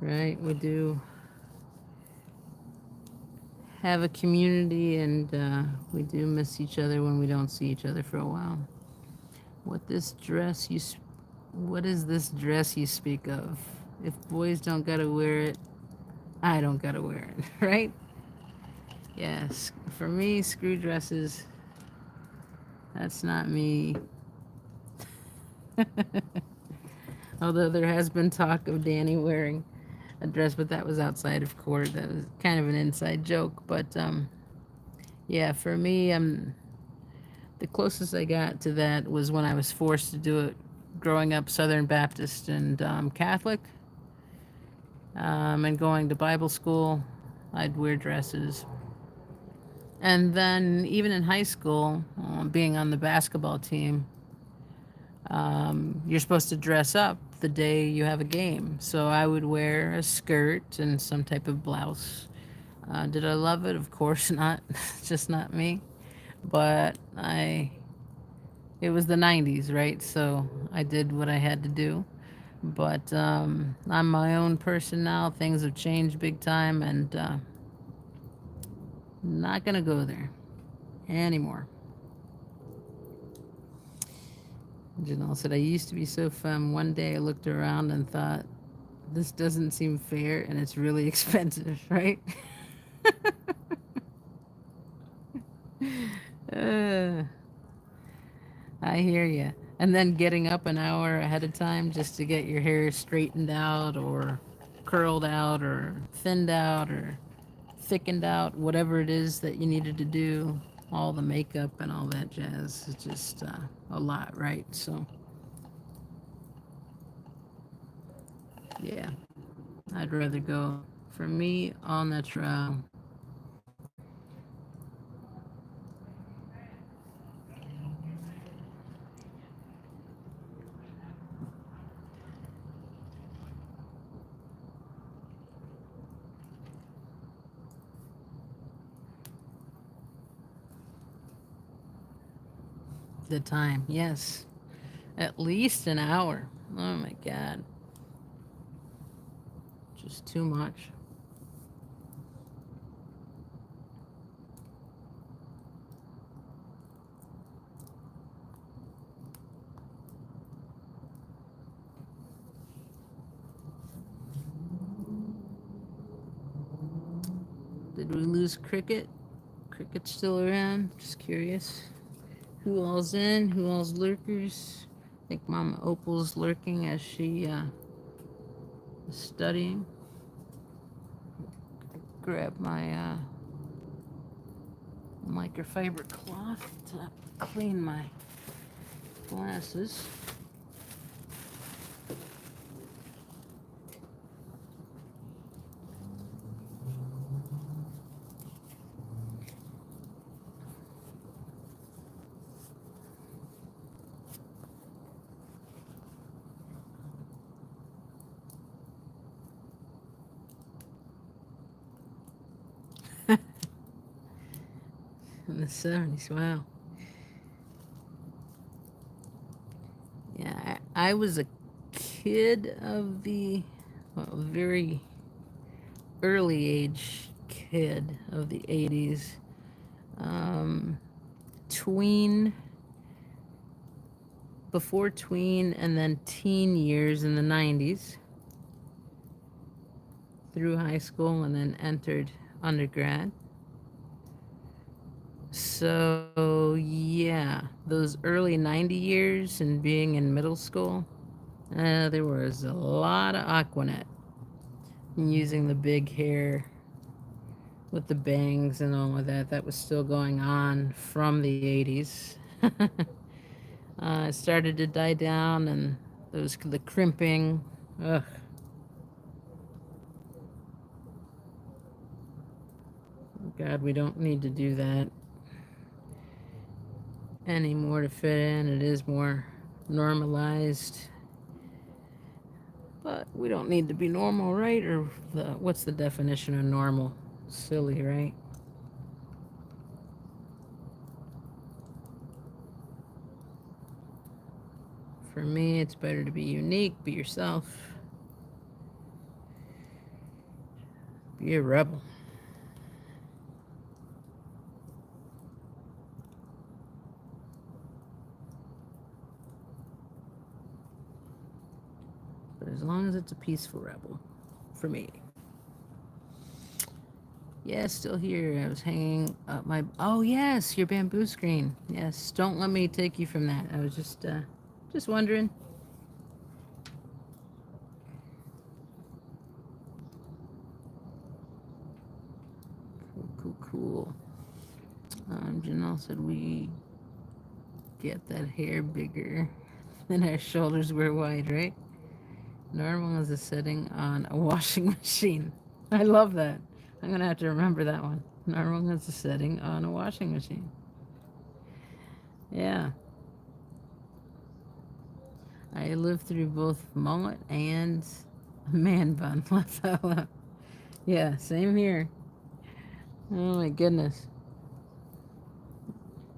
S2: Right, we do have a community, and we do miss each other when we don't see each other for a while. What is this dress you speak of? If boys don't gotta wear it, I don't gotta wear it, right? Yes, for me, screw dresses. That's not me. Although there has been talk of Danny wearing a dress, but that was outside of court. That was kind of an inside joke. But yeah, for me, the closest I got to that was when I was forced to do it growing up Southern Baptist and Catholic, and going to Bible school. I'd wear dresses. And then even in high school, being on the basketball team, you're supposed to dress up the day you have a game. So I would wear a skirt and some type of blouse. Did I love it? Of course not. It's just not me. But it was the 90s, right? So I did what I had to do. But I'm my own person now. Things have changed big time, and not going to go there anymore. Janelle said, I used to be so femme. One day I looked around and thought, this doesn't seem fair, and it's really expensive, right? I hear you. And then getting up an hour ahead of time just to get your hair straightened out or curled out or thinned out or thickened out, whatever it is that you needed to do, all the makeup and all that jazz. It's just a lot, right? So, yeah, I'd rather go, for me, all natural. The time, yes. At least an hour. Oh my God. Just too much. Did we lose Cricket? Cricket's still around? Just curious. Who all's in? Who all's lurkers? I think Mama Opal's lurking as she is studying. Grab my microfiber cloth to clean my glasses. In the 70s, wow. Yeah, I was a kid of the, well, very early age kid of the 80s. Tween, before tween, and then teen years in the 90s. Through high school and then entered undergrad. So, yeah, those early 90 years and being in middle school, there was a lot of Aquanet and using the big hair with the bangs and all of that. That was still going on from the 80s. It started to die down, and the crimping. Ugh. God, we don't need to do that anymore to fit in. It is more normalized. But we don't need to be normal, right? Or what's the definition of normal? Silly, right? For me, it's better to be unique, be yourself, be a rebel. But as long as it's a peaceful rebel, for me. Yeah, still here. I was hanging up my. Oh yes, your bamboo screen. Yes, don't let me take you from that. I was just wondering. Cool. Janelle said we get that hair bigger than our shoulders were wide, right? Normal is a setting on a washing machine. I love that. I'm gonna have to remember that one. Normal is a setting on a washing machine. Yeah. I lived through both mullet and man bun. Laugh out loud. Yeah, same here. Oh my goodness.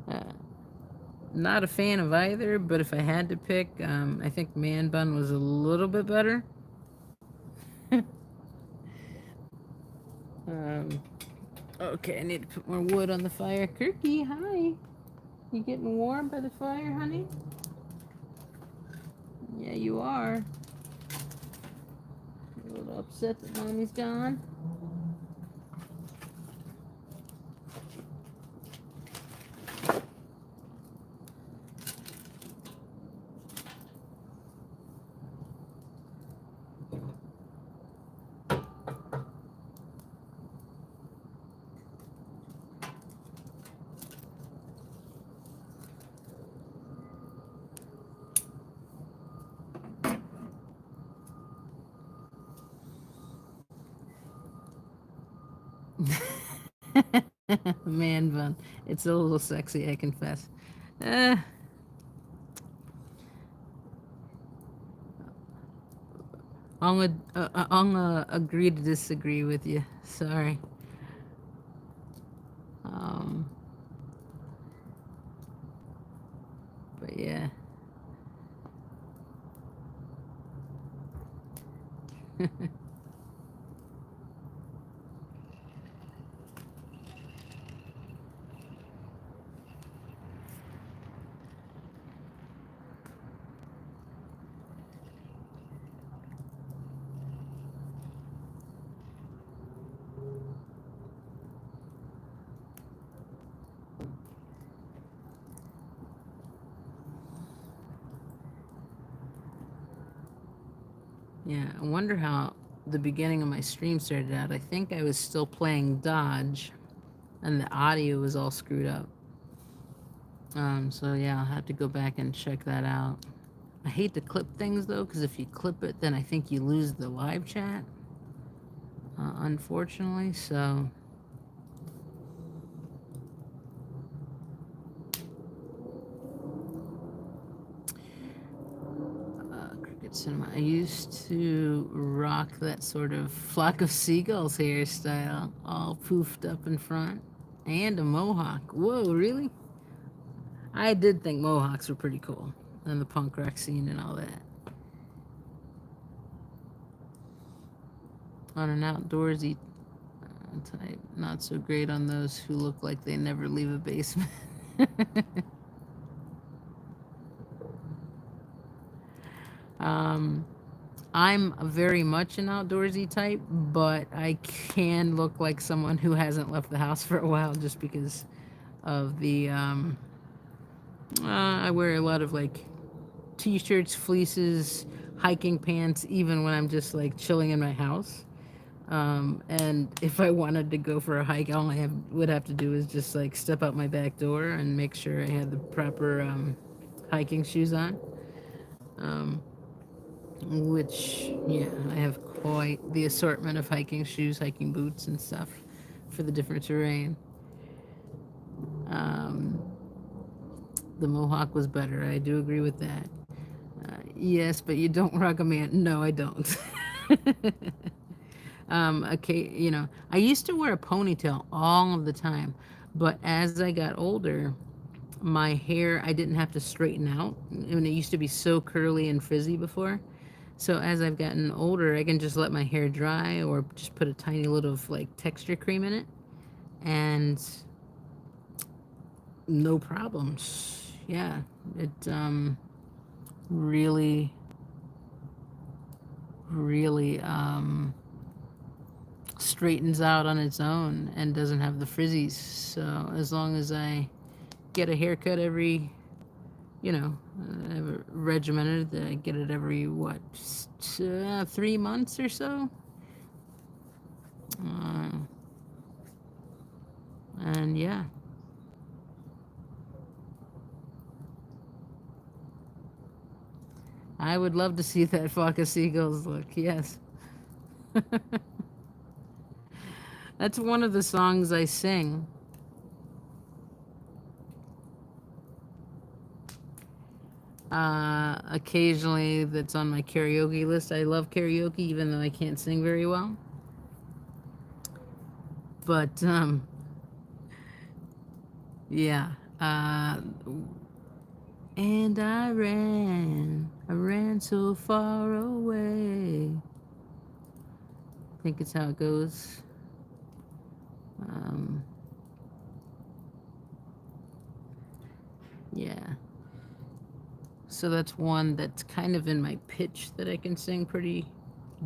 S2: Uh, Not a fan of either, but if I had to pick, I think man bun was a little bit better. um, okay, I need to put more wood on the fire. Kirky, hi. You getting warm by the fire, honey? Yeah, you are. You're a little upset that mommy's gone. Man bun. It's a little sexy, I confess. I'm gonna agree to disagree with you. Sorry. Um, but yeah. Yeah, I wonder how the beginning of my stream started out. I think I was still playing Dodge, and the audio was all screwed up. So yeah, I'll have to go back and check that out. I hate to clip things though, because if you clip it, then I think you lose the live chat. Unfortunately, so. Cricket Cinema. I used to rock that sort of flock of seagulls hairstyle, all poofed up in front, and a mohawk. Whoa, really? I did think mohawks were pretty cool, and the punk rock scene and all that. On an outdoorsy type, not so great on those who look like they never leave a basement. I'm very much an outdoorsy type, but I can look like someone who hasn't left the house for a while just because of the I wear a lot of like t-shirts, fleeces, hiking pants, even when I'm just like chilling in my house. And if I wanted to go for a hike, all would have to do is just like step out my back door and make sure I had the proper hiking shoes on. Um, which, yeah, I have quite the assortment of hiking shoes, hiking boots, and stuff for the different terrain. Um, the Mohawk was better. I do agree with that. Yes, but you don't rock a man. No, I don't. Okay, I used to wear a ponytail all of the time, but as I got older, my hair I didn't have to straighten out. And it used to be so curly and frizzy before. So as I've gotten older, I can just let my hair dry or just put a tiny little of like texture cream in it, and no problems. Yeah, it really, really straightens out on its own and doesn't have the frizzies. So as long as I get a haircut every, regimented, I get it every 3 months or so. Uh, and yeah. I would love to see that flock of seagulls look, yes. That's one of the songs I sing. Occasionally, that's on my karaoke list. I love karaoke, even though I can't sing very well. But, yeah. And I ran so far away. I think it's how it goes. Yeah. So that's one that's kind of in my pitch that I can sing pretty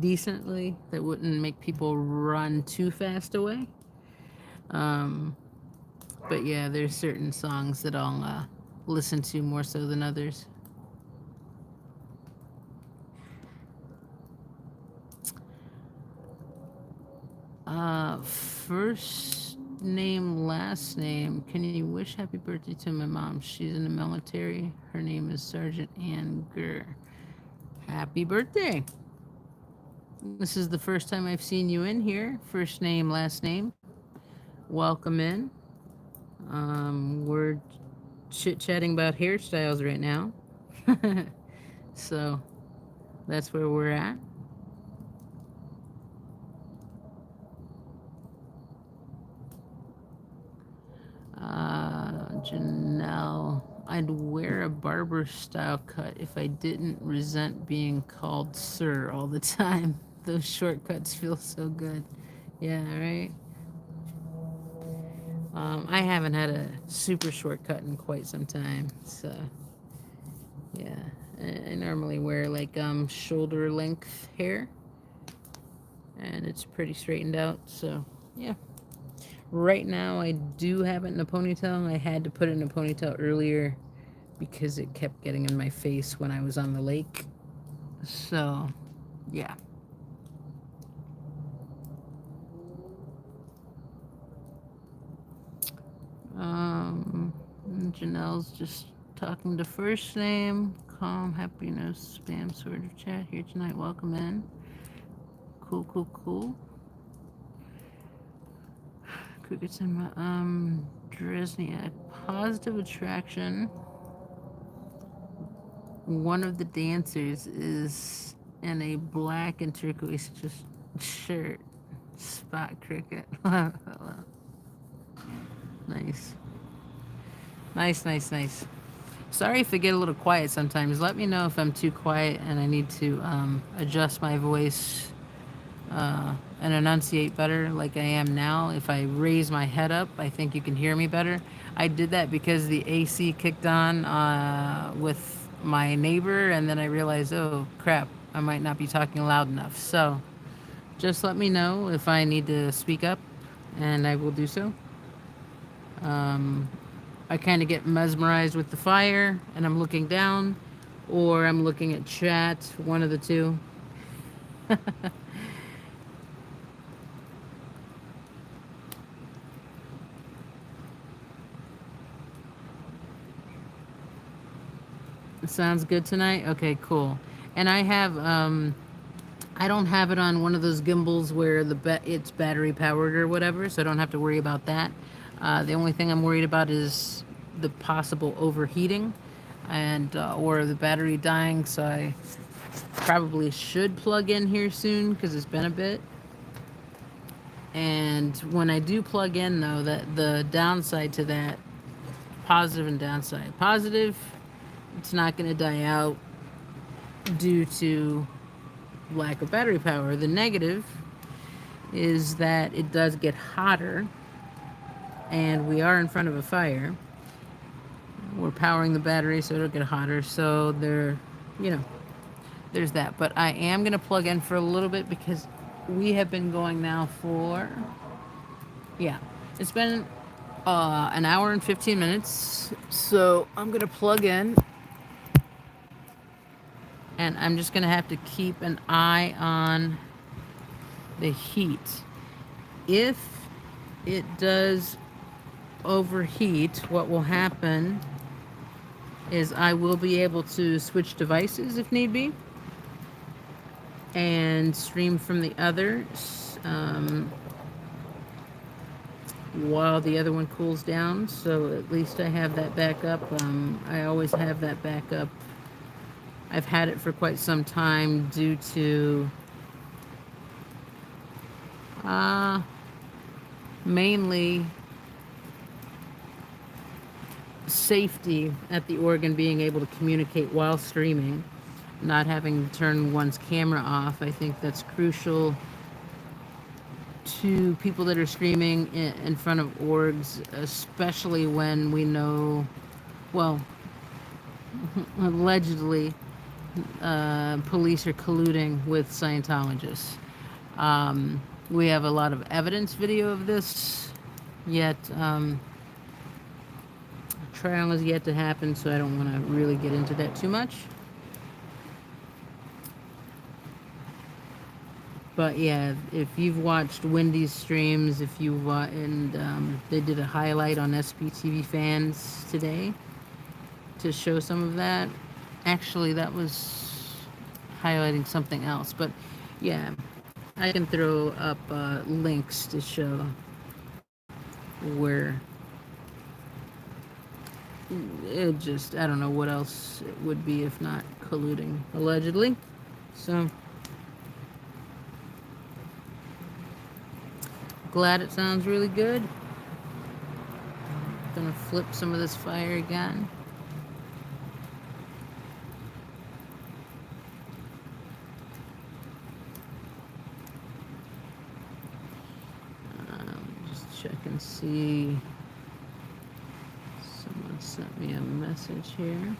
S2: decently, that wouldn't make people run too fast away. But yeah, there's certain songs that I'll listen to more so than others. First name, last name. Can you wish happy birthday to my mom? She's in the military. Her name is Sergeant Ann Gurr. Happy birthday. This is the first time I've seen you in here. First name, last name. Welcome in. We're chit-chatting about hairstyles right now. So that's where we're at. Janelle, I'd wear a barber style cut if I didn't resent being called sir all the time. Those shortcuts feel so good. Yeah, right? I haven't had a super shortcut in quite some time, so yeah. I normally wear like shoulder length hair, and it's pretty straightened out, so yeah. Right now, I do have it in a ponytail. I had to put it in a ponytail earlier because it kept getting in my face when I was on the lake. So, yeah. Janelle's just talking to first name. Calm, happiness, spam sort of chat here tonight. Welcome in. Cool, cool, cool. Crickets and Dresniak. Positive attraction. One of the dancers is in a black and turquoise shirt. Spot cricket. Nice. Nice. Sorry if I get a little quiet sometimes. Let me know if I'm too quiet and I need to adjust my voice and enunciate better like I am now. If I raise my head up, I think you can hear me better. I did that because the AC kicked on with my neighbor, and then I realized, oh crap, I might not be talking loud enough. So just let me know if I need to speak up, and I will do so. I kind of get mesmerized with the fire, and I'm looking down, or I'm looking at chat, one of the two. Sounds good tonight? Okay, cool. And I have I don't have it on one of those gimbals where it's battery powered or whatever, so I don't have to worry about that. The only thing I'm worried about is the possible overheating and or the battery dying, so I probably should plug in here soon because it's been a bit. And when I do plug in though, that the downside to that, positive and downside. Positive, it's not going to die out due to lack of battery power. The negative is that it does get hotter, and we are in front of a fire. We're powering the battery so it'll get hotter, so you know, there's that. But I am going to plug in for a little bit because we have been going now for, yeah, it's been an hour and 15 minutes. So I'm going to plug in, and I'm just going to have to keep an eye on the heat. If it does overheat, what will happen is I will be able to switch devices if need be and stream from the others while the other one cools down, so at least I have that backup. I always have that backup. I've had it for quite some time due to mainly safety at the organ, being able to communicate while streaming, not having to turn one's camera off. I think that's crucial to people that are streaming in front of orgs, especially when we know, well, allegedly, police are colluding with Scientologists. We have a lot of evidence video of this, yet trial is yet to happen, so I don't want to really get into that too much. But yeah, if you've watched Wendy's streams, if you and they did a highlight on SPTV fans today to show some of that. Actually, that was highlighting something else. But yeah, I can throw up links to show where it just, I don't know what else it would be if not colluding, allegedly. So glad it sounds really good. Gonna flip some of this fire again. Just check and see. Someone sent me a message here.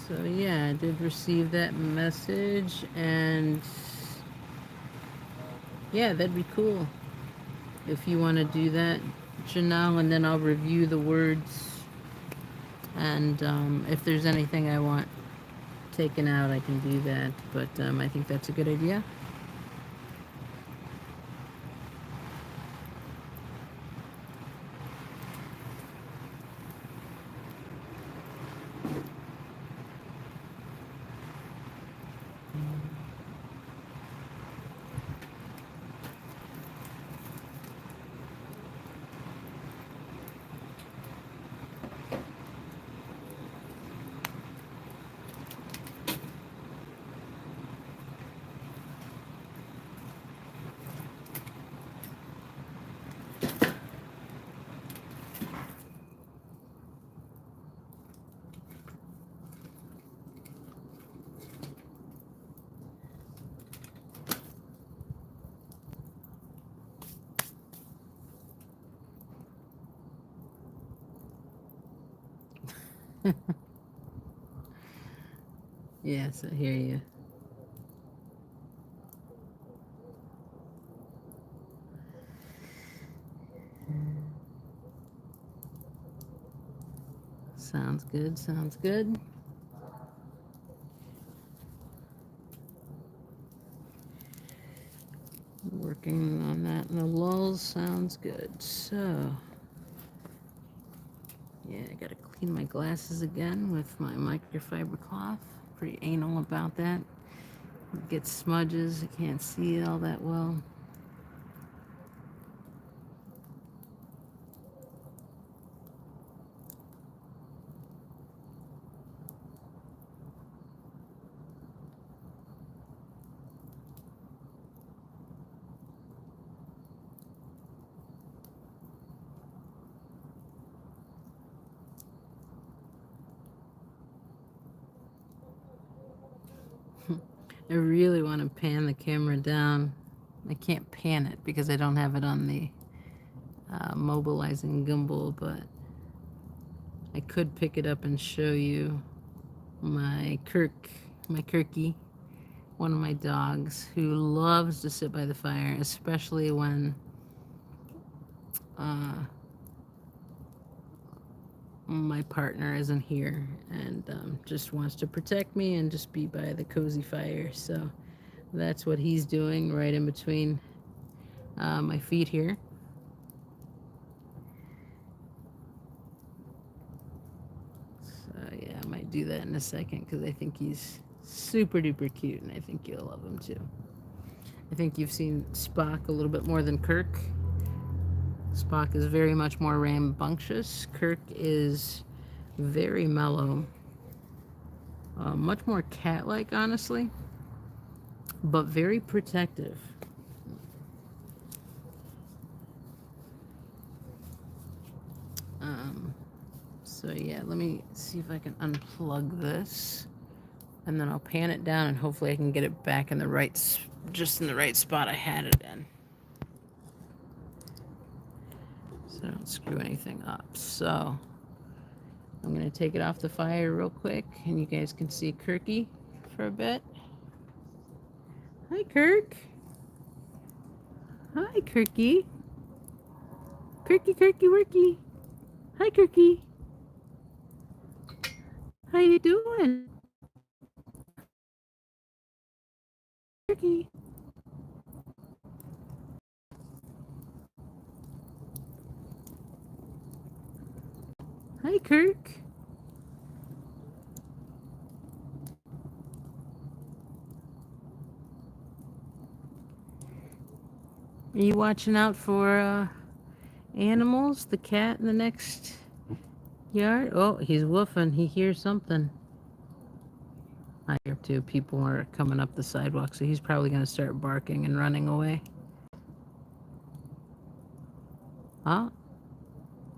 S2: So yeah, I did receive that message, and yeah, that'd be cool if you want to do that, Janelle, and then I'll review the words, and if there's anything I want taken out, I can do that, but I think that's a good idea. Yes, I hear you. Sounds good. Sounds good. Working on that in the lulls. Sounds good. So, yeah, I gotta clean my glasses again with my microfiber cloth. Pretty anal about that. Get smudges. I can't see all that well. I really want to pan the camera down. I can't pan it because I don't have it on the mobilizing gimbal, but I could pick it up and show you my Kirky, one of my dogs who loves to sit by the fire, especially when my partner isn't here and just wants to protect me and just be by the cozy fire. So that's what he's doing right in between my feet here. So yeah, I might do that in a second because I think he's super duper cute and I think you'll love him too. I think you've seen Spock a little bit more than Kirk. Spock is very much more rambunctious. Kirk is very mellow. Much more cat-like, honestly, but very protective. So yeah, let me see if I can unplug this, and then I'll pan it down, and hopefully I can get it back in the right, just in the right spot I had it in. So I don't screw anything up. So I'm gonna take it off the fire real quick, and you guys can see Kirky for a bit. Hi, Kirk. Hi, Kirky. Kirky, Kirky, Worky. Hi, Kirky. How you doing? Kirky. Hi, Kirk. Are you watching out for animals? The cat in the next yard? Oh, he's woofing. He hears something. I hear too. People are coming up the sidewalk, so he's probably going to start barking and running away. Oh,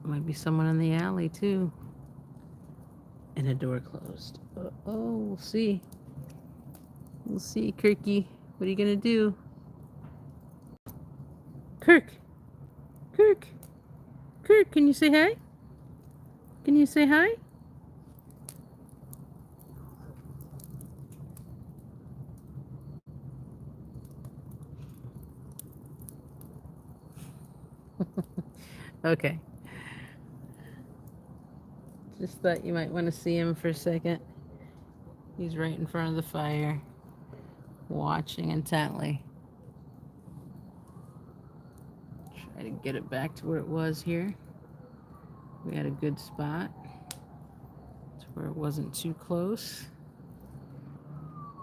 S2: might be someone in the alley too. And a door closed. Oh, we'll see. We'll see, Kirky. What are you going to do? Kirk! Kirk! Kirk, can you say hi? Can you say hi? Okay. Just thought you might want to see him for a second. He's right in front of the fire, watching intently. Try to get it back to where it was here. We had a good spot. To where it wasn't too close.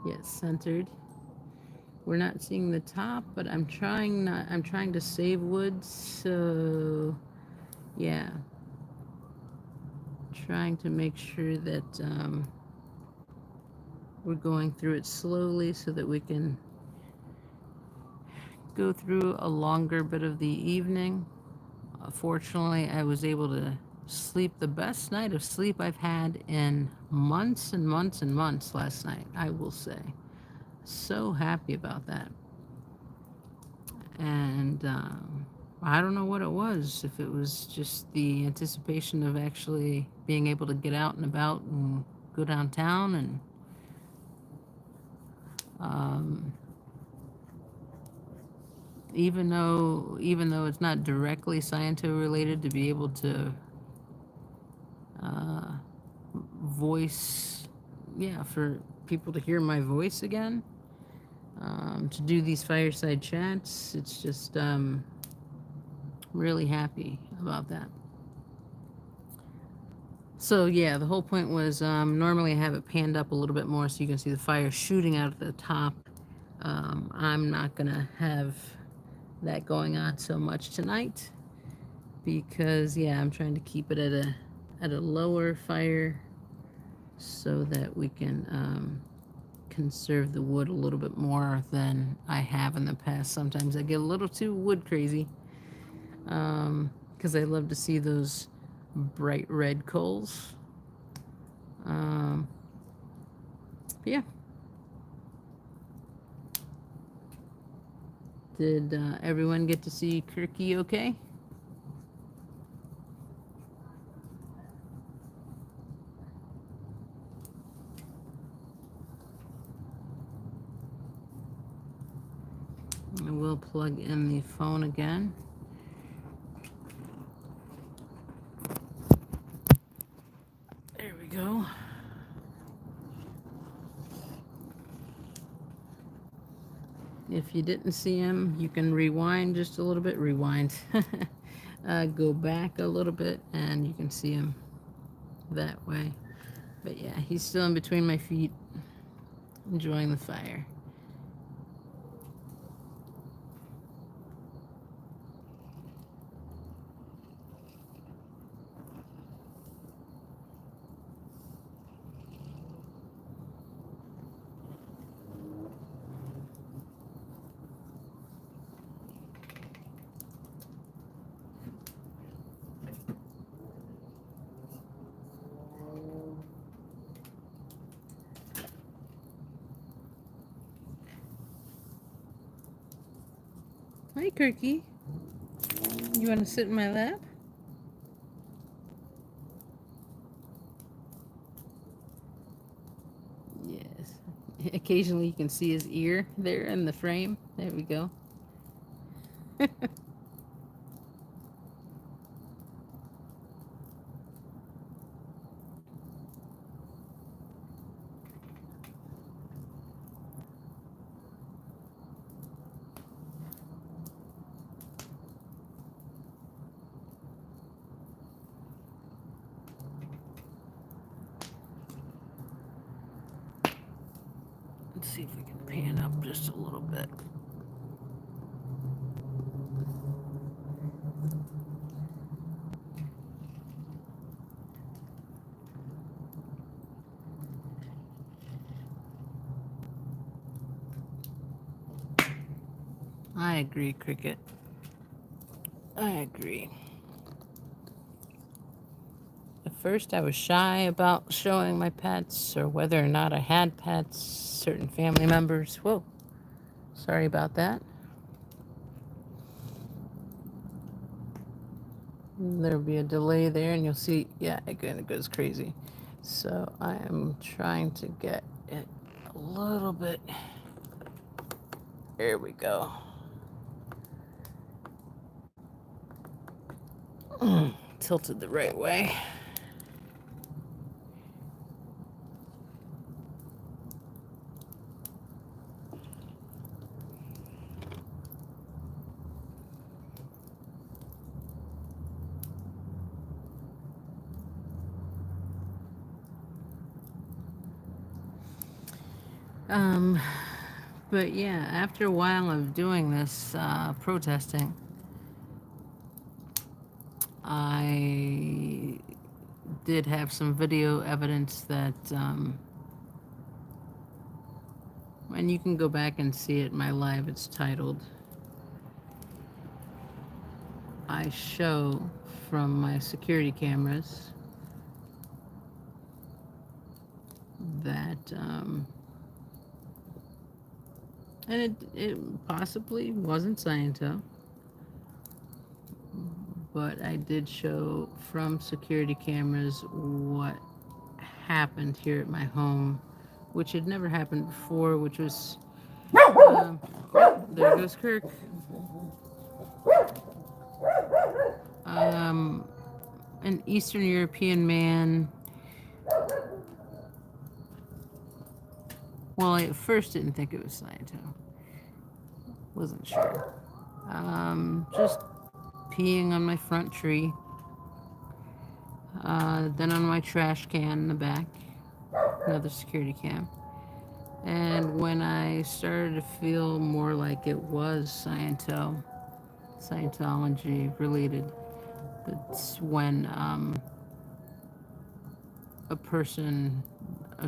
S2: Yet centered. We're not seeing the top, but I'm trying to save wood, so yeah. Trying to make sure that we're going through it slowly so that we can go through a longer bit of the evening. Fortunately, I was able to sleep the best night of sleep I've had in months and months and months last night, I will say. So happy about that. And I don't know what it was, if it was just the anticipation of actually being able to get out and about and go downtown and even though it's not directly Sciento related, to be able to voice, for people to hear my voice again, to do these fireside chats. It's just really happy about that. So yeah, the whole point was normally I have it panned up a little bit more so you can see the fire shooting out at the top. I'm not gonna have that going on so much tonight because I'm trying to keep it at a lower fire so that we can conserve the wood a little bit more than I have in the past. Sometimes I get a little too wood crazy because I love to see those bright red coals. Yeah. Did everyone get to see Kirky okay? I will plug in the phone again. There we go. If you didn't see him, you can rewind just a little bit. Rewind. Go back a little bit and you can see him that way. But yeah, he's still in between my feet, enjoying the fire. Hi, Kirky. You want to sit in my lap? Yes. Occasionally you can see his ear there in the frame. There we go. Let's see if we can pan up just a little bit. I agree, Cricket. I agree. At first, I was shy about showing my pets or whether or not I had pets, certain family members. Whoa, sorry about that. There'll be a delay there, and you'll see, again, it goes crazy. So I am trying to get it a little bit. There we go. Tilted the right way. But yeah, after a while of doing this protesting, I did have some video evidence that, and you can go back and see it in my live, it's titled, I show from my security cameras that, and it possibly wasn't Scientology, but I did show from security cameras what happened here at my home, which had never happened before, which was, there goes Kirk. An Eastern European man Well, I at first didn't think it was Scientology. Wasn't sure. Just peeing on my front tree. Then on my trash can in the back. Another security cam. And when I started to feel more like it was Scientology related, that's when a person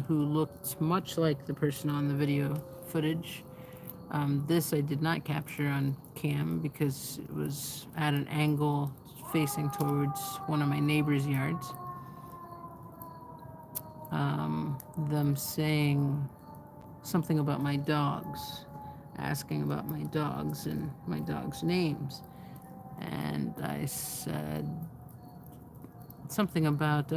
S2: who looked much like the person on the video footage. This I did not capture on cam because it was at an angle facing towards one of my neighbor's yards. Them saying something about my dogs, asking about my dogs and my dogs' names. And I said something about,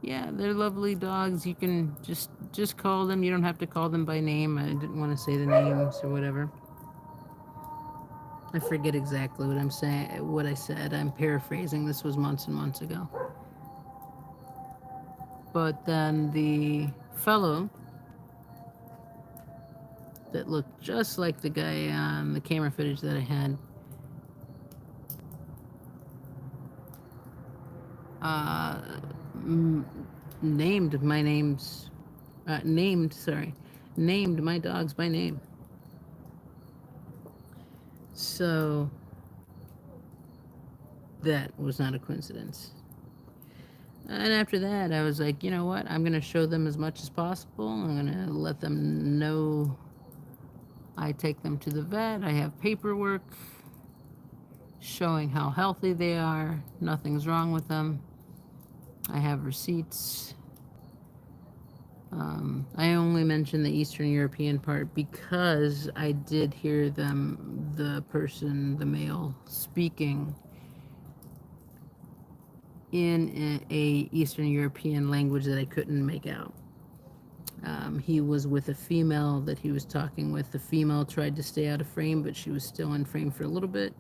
S2: yeah, they're lovely dogs. You can just call them. You don't have to call them by name. I didn't want to say the names or whatever. I forget exactly what I'm saying, what I said. I'm paraphrasing. This was months and months ago. But then the fellow that looked just like the guy on the camera footage that I had named my dogs by name. So that was not a coincidence. And after that, I was like, you know what? I'm going to show them as much as possible. I'm going to let them know I take them to the vet. I have paperwork showing how healthy they are. Nothing's wrong with them. I have receipts. I only mentioned the Eastern European part because I did hear the male, speaking in a Eastern European language that I couldn't make out. He was with a female that he was talking with. The female tried to stay out of frame, but she was still in frame for a little bit.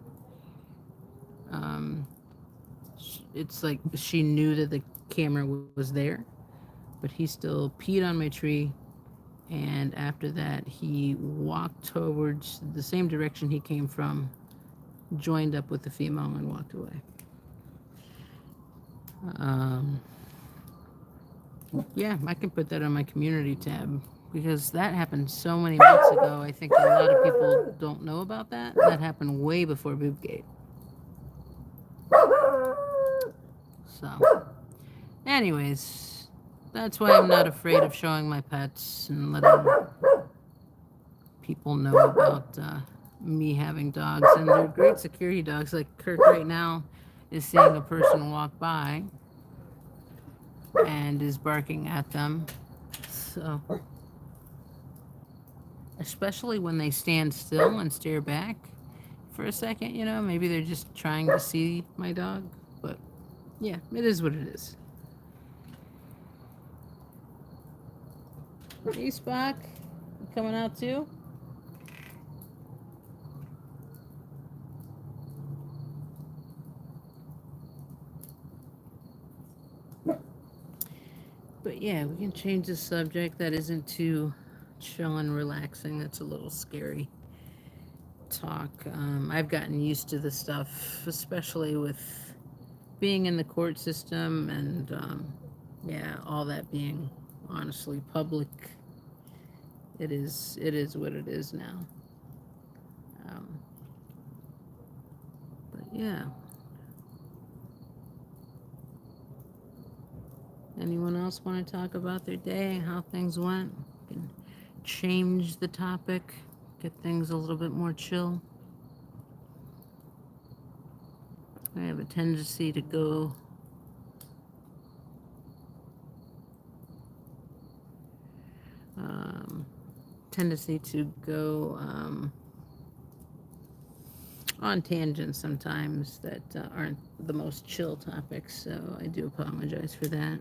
S2: It's like she knew that the camera was there, but he still peed on my tree. And after that, he walked towards the same direction he came from, joined up with the female, and walked away. Yeah, I can put that on my community tab because that happened so many months ago. I think a lot of people don't know about that. That happened way before Boobgate. So, anyways, that's why I'm not afraid of showing my pets and letting people know about me having dogs. And they're great security dogs. Like Kirk right now is seeing a person walk by and is barking at them. So, especially when they stand still and stare back for a second, maybe they're just trying to see my dog. But yeah, it is what it is. Hey, Spock, you coming out too? But yeah, we can change the subject. That isn't too chill and relaxing. That's a little scary talk. I've gotten used to this stuff, especially with being in the court system and all that being honestly public. It is what it is now. But yeah. Anyone else want to talk about their day, how things went? We can change the topic, get things a little bit more chill. I have a tendency to go on tangents sometimes that aren't the most chill topics, so I do apologize for that.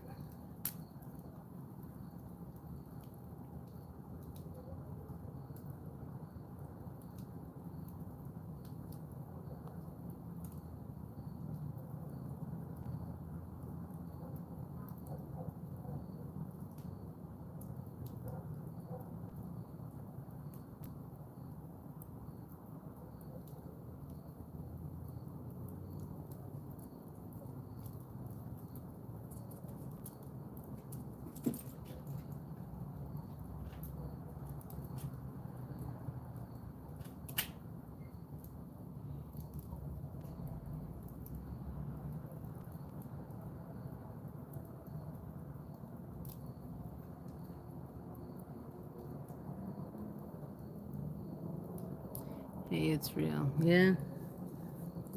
S2: Hey, it's real. Yeah.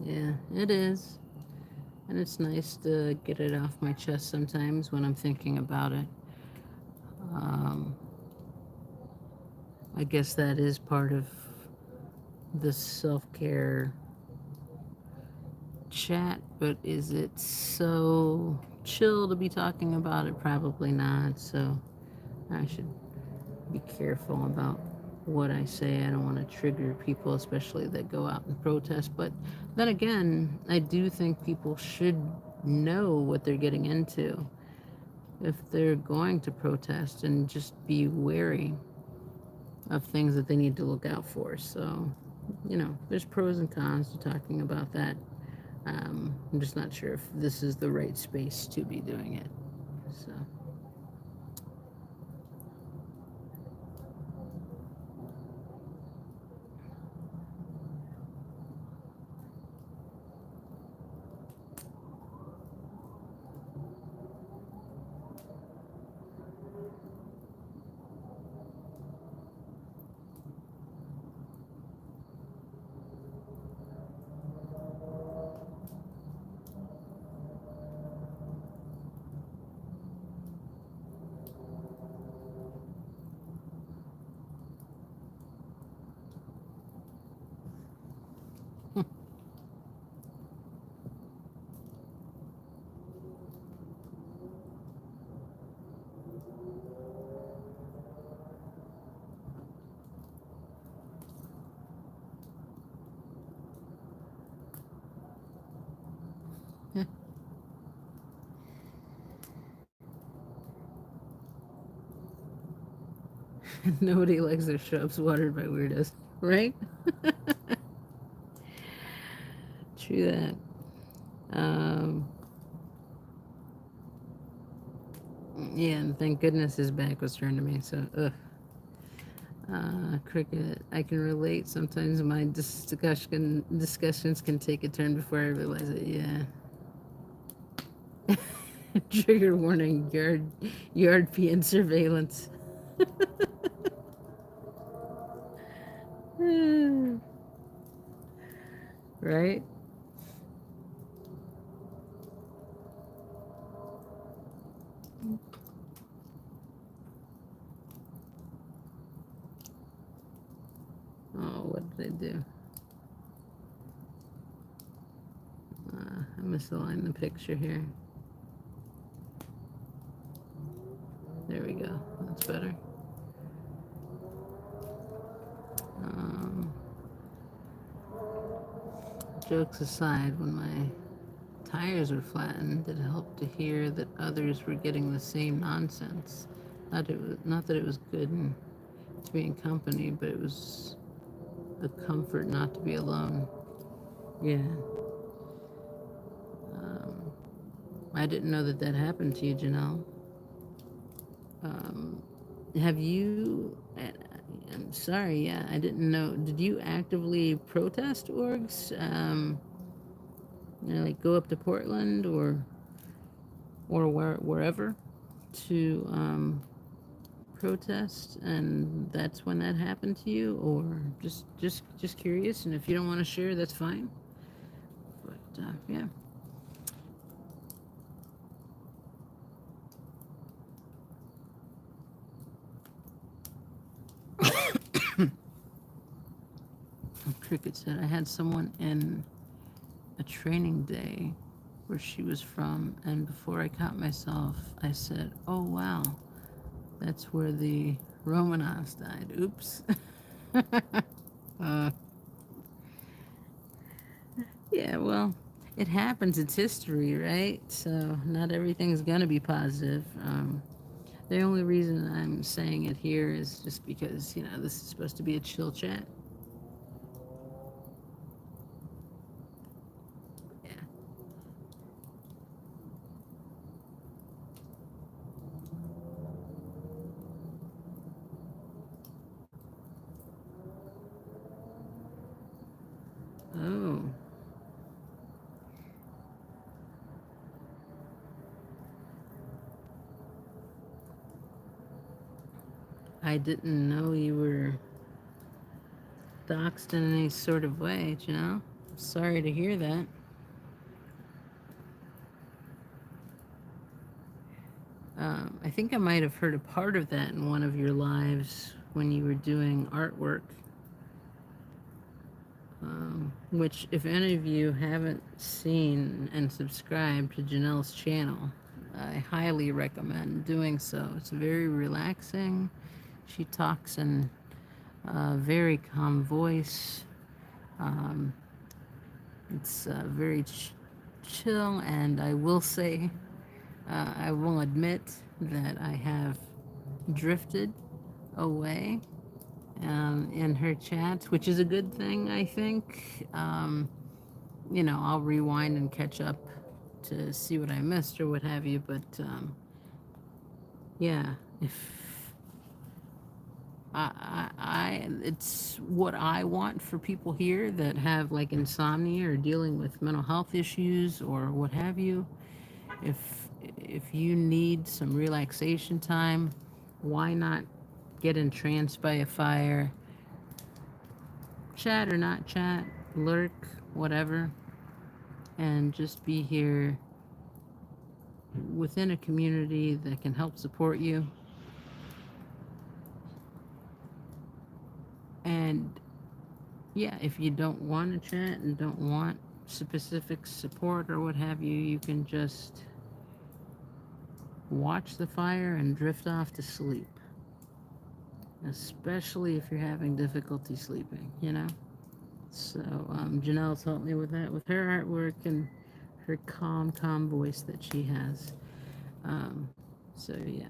S2: Yeah, it is. And it's nice to get it off my chest sometimes when I'm thinking about it. Um, I guess that is part of the self care chat, but is it so chill to be talking about it? Probably not. So I should be careful about what I say. I don't want to trigger people, especially that go out and protest. But then again, I do think people should know what they're getting into if they're going to protest and just be wary of things that they need to look out for. So, there's pros and cons to talking about that. I'm just not sure if this is the right space to be doing it. So. Nobody likes their shrubs watered by weirdos, right? True that. Um, yeah, and thank goodness his back was turned to me. So, ugh. Cricket. I can relate. Sometimes my discussions can take a turn before I realize it. Yeah. Trigger warning. Yard pee surveillance. Right? Oh, what did I do? I misaligned the picture here. There we go. That's better. Um, Jokes aside, when my tires were flattened, it helped to hear that others were getting the same nonsense. Not that it was good to be in company, but it was a comfort not to be alone. Yeah. Um, I didn't know that happened to you, Janelle. Um, have you? I'm sorry. Yeah, I didn't know. Did you actively protest orgs? Like go up to Portland or wherever to protest, and that's when that happened to you, or just curious. And if you don't want to share, that's fine. But yeah. Cricket said I had someone in a training day where she was from, and before I caught myself, I said, "Oh wow, that's where the Romanovs died." Oops. uh, yeah, well, it happens. It's history, right? So not everything's gonna be positive. The only reason I'm saying it here is just because this is supposed to be a chill chat. Yeah. Oh. I didn't know you were doxxed in any sort of way, Janelle. Sorry to hear that. I think I might have heard a part of that in one of your lives when you were doing artwork. Which, if any of you haven't seen and subscribed to Janelle's channel, I highly recommend doing so. It's very relaxing. She talks in a very calm voice. It's very chill, and I will say, I will admit that I have drifted away in her chats, which is a good thing, I think. I'll rewind and catch up to see what I missed or what have you, but yeah, if it's what I want for people here that have like insomnia or dealing with mental health issues or what have you. If you need some relaxation time, why not get entranced by a fire, chat or not chat, lurk, whatever, and just be here within a community that can help support you. And yeah, if you don't want to chat and don't want specific support or what have you, you can just watch the fire and drift off to sleep. Especially if you're having difficulty sleeping, So Janelle's helped me with that, with her artwork and her calm voice that she has. So yeah.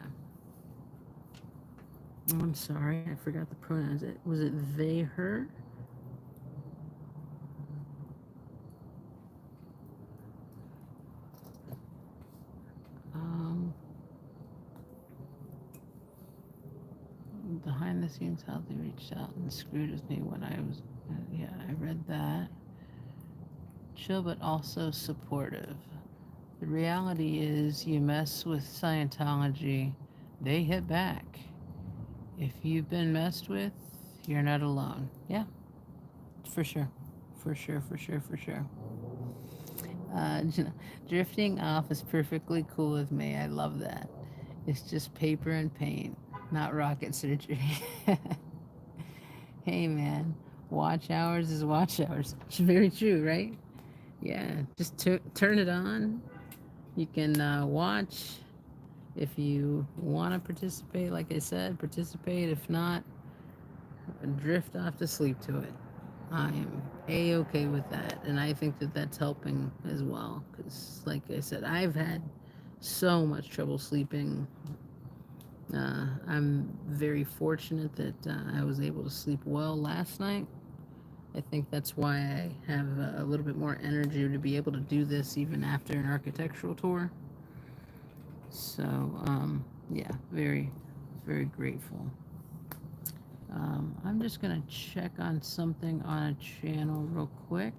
S2: Oh, I'm sorry, I forgot the pronouns. Was it they, her? Behind the scenes, how they reached out and screwed with me when I was, yeah, I read that. Chill, but also supportive. The reality is, you mess with Scientology, they hit back. If you've been messed with, you're not alone. Yeah, for sure. For sure. Drifting off is perfectly cool with me. I love that. It's just paper and paint, not rocket surgery. Hey, man, watch hours is watch hours. It's very true, right? Yeah, just turn it on. You can watch. If you want to participate, like I said, participate. If not, drift off to sleep to it. I am A-okay with that, and I think that that's helping as well, because like I said, I've had so much trouble sleeping. I'm very fortunate that I was able to sleep well last night. I think that's why I have a little bit more energy to be able to do this even after an architectural tour. So, yeah, very, very grateful. I'm just going to check on something on a channel real quick.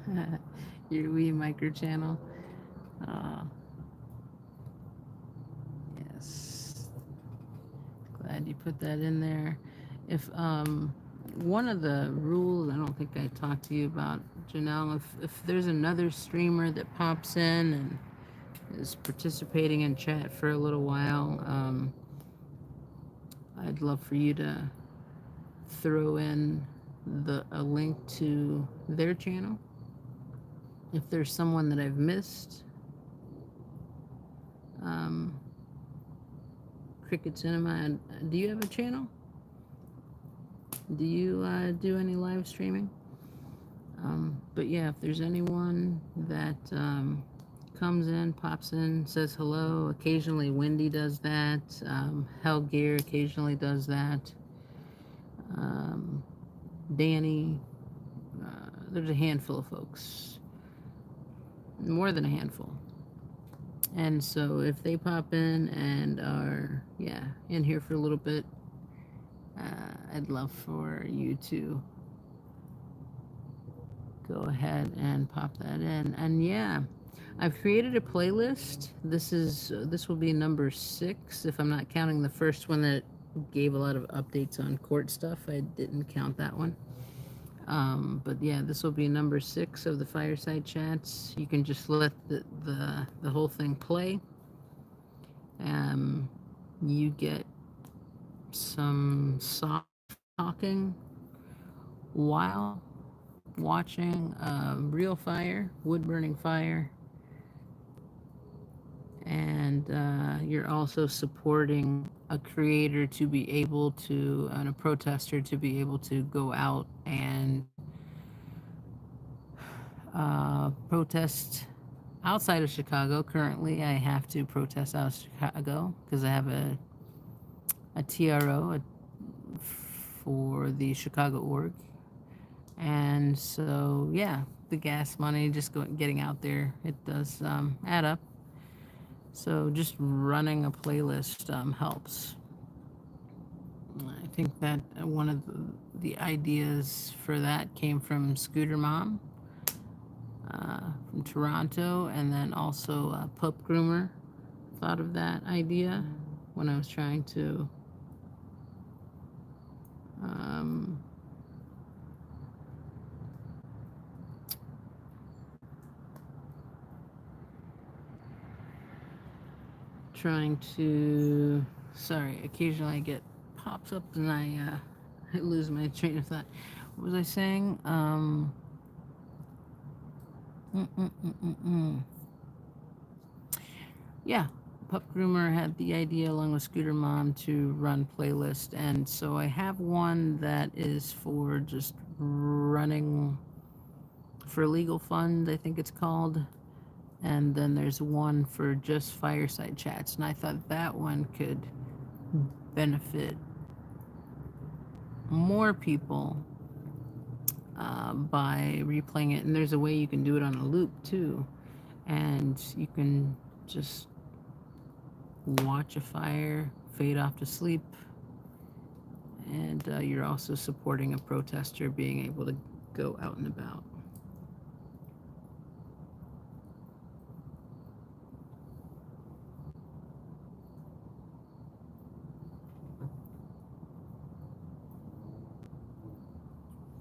S2: Yeah. Your wee micro channel. Yes. Glad you put that in there. If one of the rules I don't think I talked to you about, Janelle, if there's another streamer that pops in and is participating in chat for a little while, I'd love for you to throw in a link to their channel. If there's someone that I've missed, Cricket Cinema, do you have a channel? Do you do any live streaming? But yeah, if there's anyone that comes in, pops in, says hello, occasionally Wendy does that, Hell Gear occasionally does that, Danny, there's a handful of folks, more than a handful. And so if they pop in and are, in here for a little bit, I'd love for you to go ahead and pop that in. And yeah, I've created a playlist. This will be number 6, if I'm not counting the first one that gave a lot of updates on court stuff. I didn't count that one. But yeah, this will be number 6 of the fireside chats. You can just let the whole thing play. You get some soft talking while watching real fire, wood burning fire, and you're also supporting a creator to be able to, and a protester to be able to go out and protest outside of Chicago. Currently, I have to protest out of Chicago because I have a TRO for the Chicago org. And so, yeah, the gas money, just getting out there, it does add up. So just running a playlist helps. I think that one of the ideas for that came from Scooter Mom from Toronto, and then also Pup Groomer thought of that idea when I was trying to sorry, occasionally I get pops up and I lose my train of thought. What was I saying? Yeah, Pup Groomer had the idea along with Scooter Mom to run playlist, and so I have one that is for just running for legal fund, I think it's called. And then there's one for just fireside chats, and I thought that one could benefit more people by replaying it. And there's a way you can do it on a loop too, and you can just watch a fire fade off to sleep, and you're also supporting a protester being able to go out and about.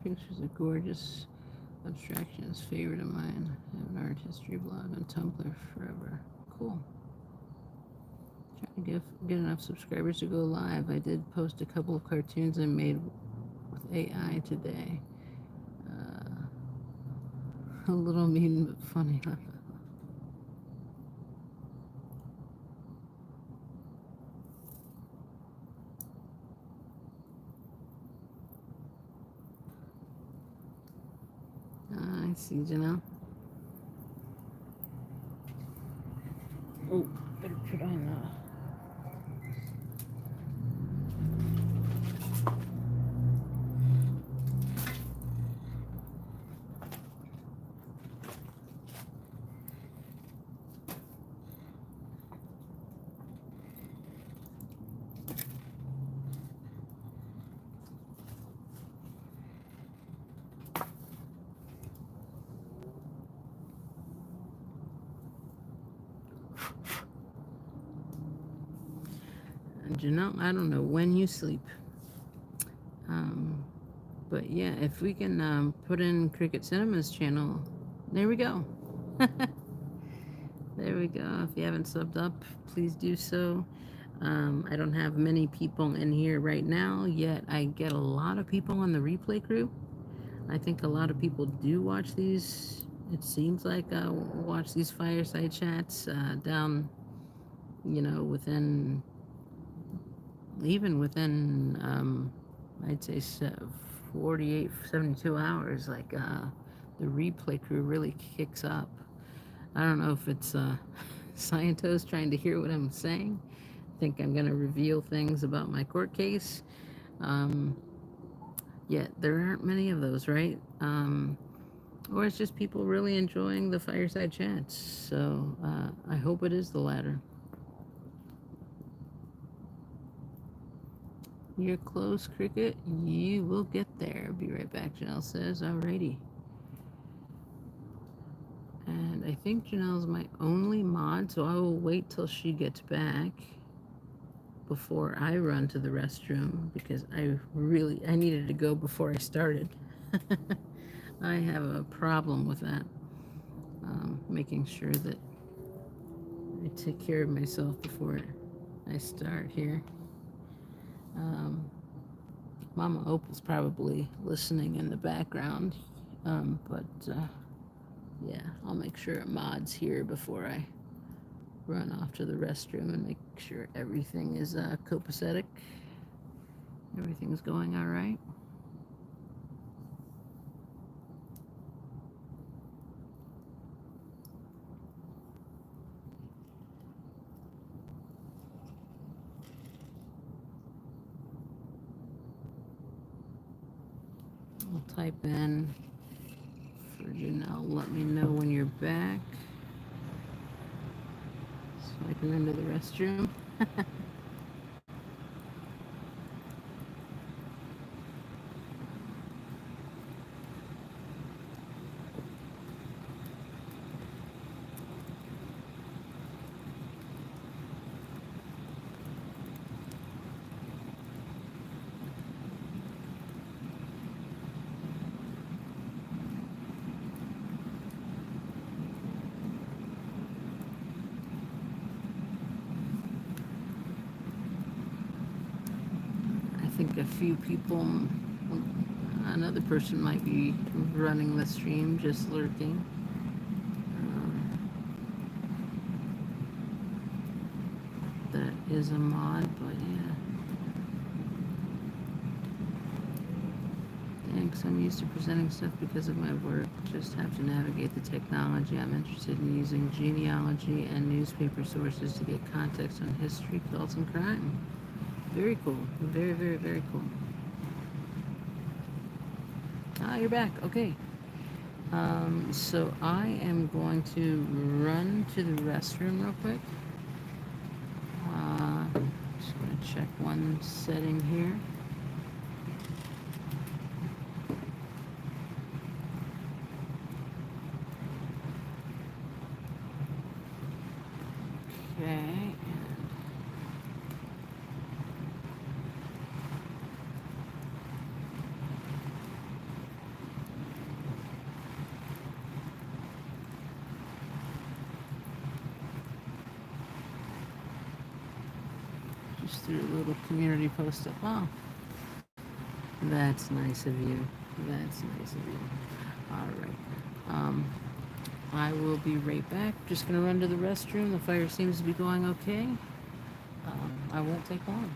S2: Pictures are gorgeous. Abstraction is favorite of mine. I have an art history blog on Tumblr forever. Cool. Trying to get enough subscribers to go live. I did post a couple of cartoons I made with AI today. A little mean but funny. I see, Janelle. Oh, better put on Janelle, I don't know when you sleep. But yeah, if we can put in Cricket Cinema's channel, there we go. There we go. If you haven't subbed up, please do so. I don't have many people in here right now, yet I get a lot of people on the replay crew. I think a lot of people do watch these. It seems like watch these fireside chats down, within even within I'd say 48, 72 hours. Like the replay crew really kicks up. I don't know if it's Scientos trying to hear what I'm saying. I think I'm going to reveal things about my court case. Yet there aren't many of those, right? Or it's just people really enjoying the fireside chats. So I hope it is the latter. You're close, Cricket. You will get there. Be right back, Janelle says. Alrighty. And I think Janelle's my only mod, so I will wait till she gets back before I run to the restroom because I needed to go before I started. I have a problem with that. Making sure that I take care of myself before I start here. Mama Opal's probably listening in the background, but yeah, I'll make sure it mods here before I run off to the restroom and make sure everything is copacetic. Everything's going all right. I'll type in for Janelle, let me know when you're back so I can enter the restroom. I think a few people, another person might be running the stream, just lurking. That is a mod, but yeah. Thanks, I'm used to presenting stuff because of my work. Just have to navigate the technology. I'm interested in using genealogy and newspaper sources to get context on history, cults, and crime. Very cool. Very, very, very cool. Ah, you're back. Okay. So I am going to run to the restroom real quick. Just going to check one setting here. Okay. Just threw a little community post up. Oh, that's nice of you. That's nice of you. All right. I will be right back. Just gonna run to the restroom. The fire seems to be going okay. I won't take long.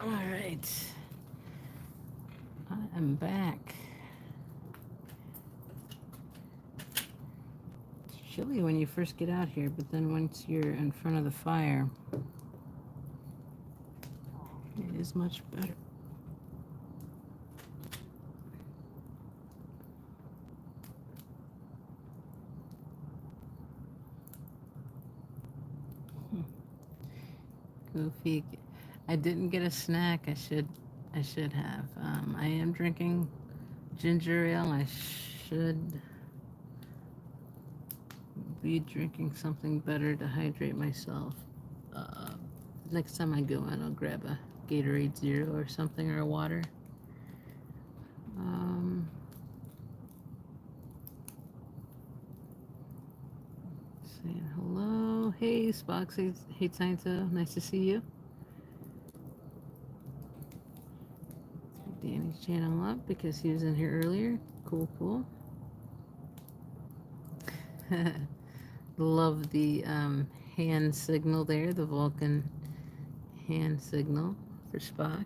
S2: All right. I am back. It's chilly when you first get out here, but then once you're in front of the fire, it is much better. Goofy. I didn't get a snack. I should have. I am drinking ginger ale. I should be drinking something better to hydrate myself. Next time I go in, I'll grab a Gatorade Zero or something, or a water. Saying hello. Hey, Spock. Hey, Sciento. Nice to see you. Danny's channel up because he was in here earlier. Cool, cool. Love the hand signal there, the Vulcan hand signal for Spock.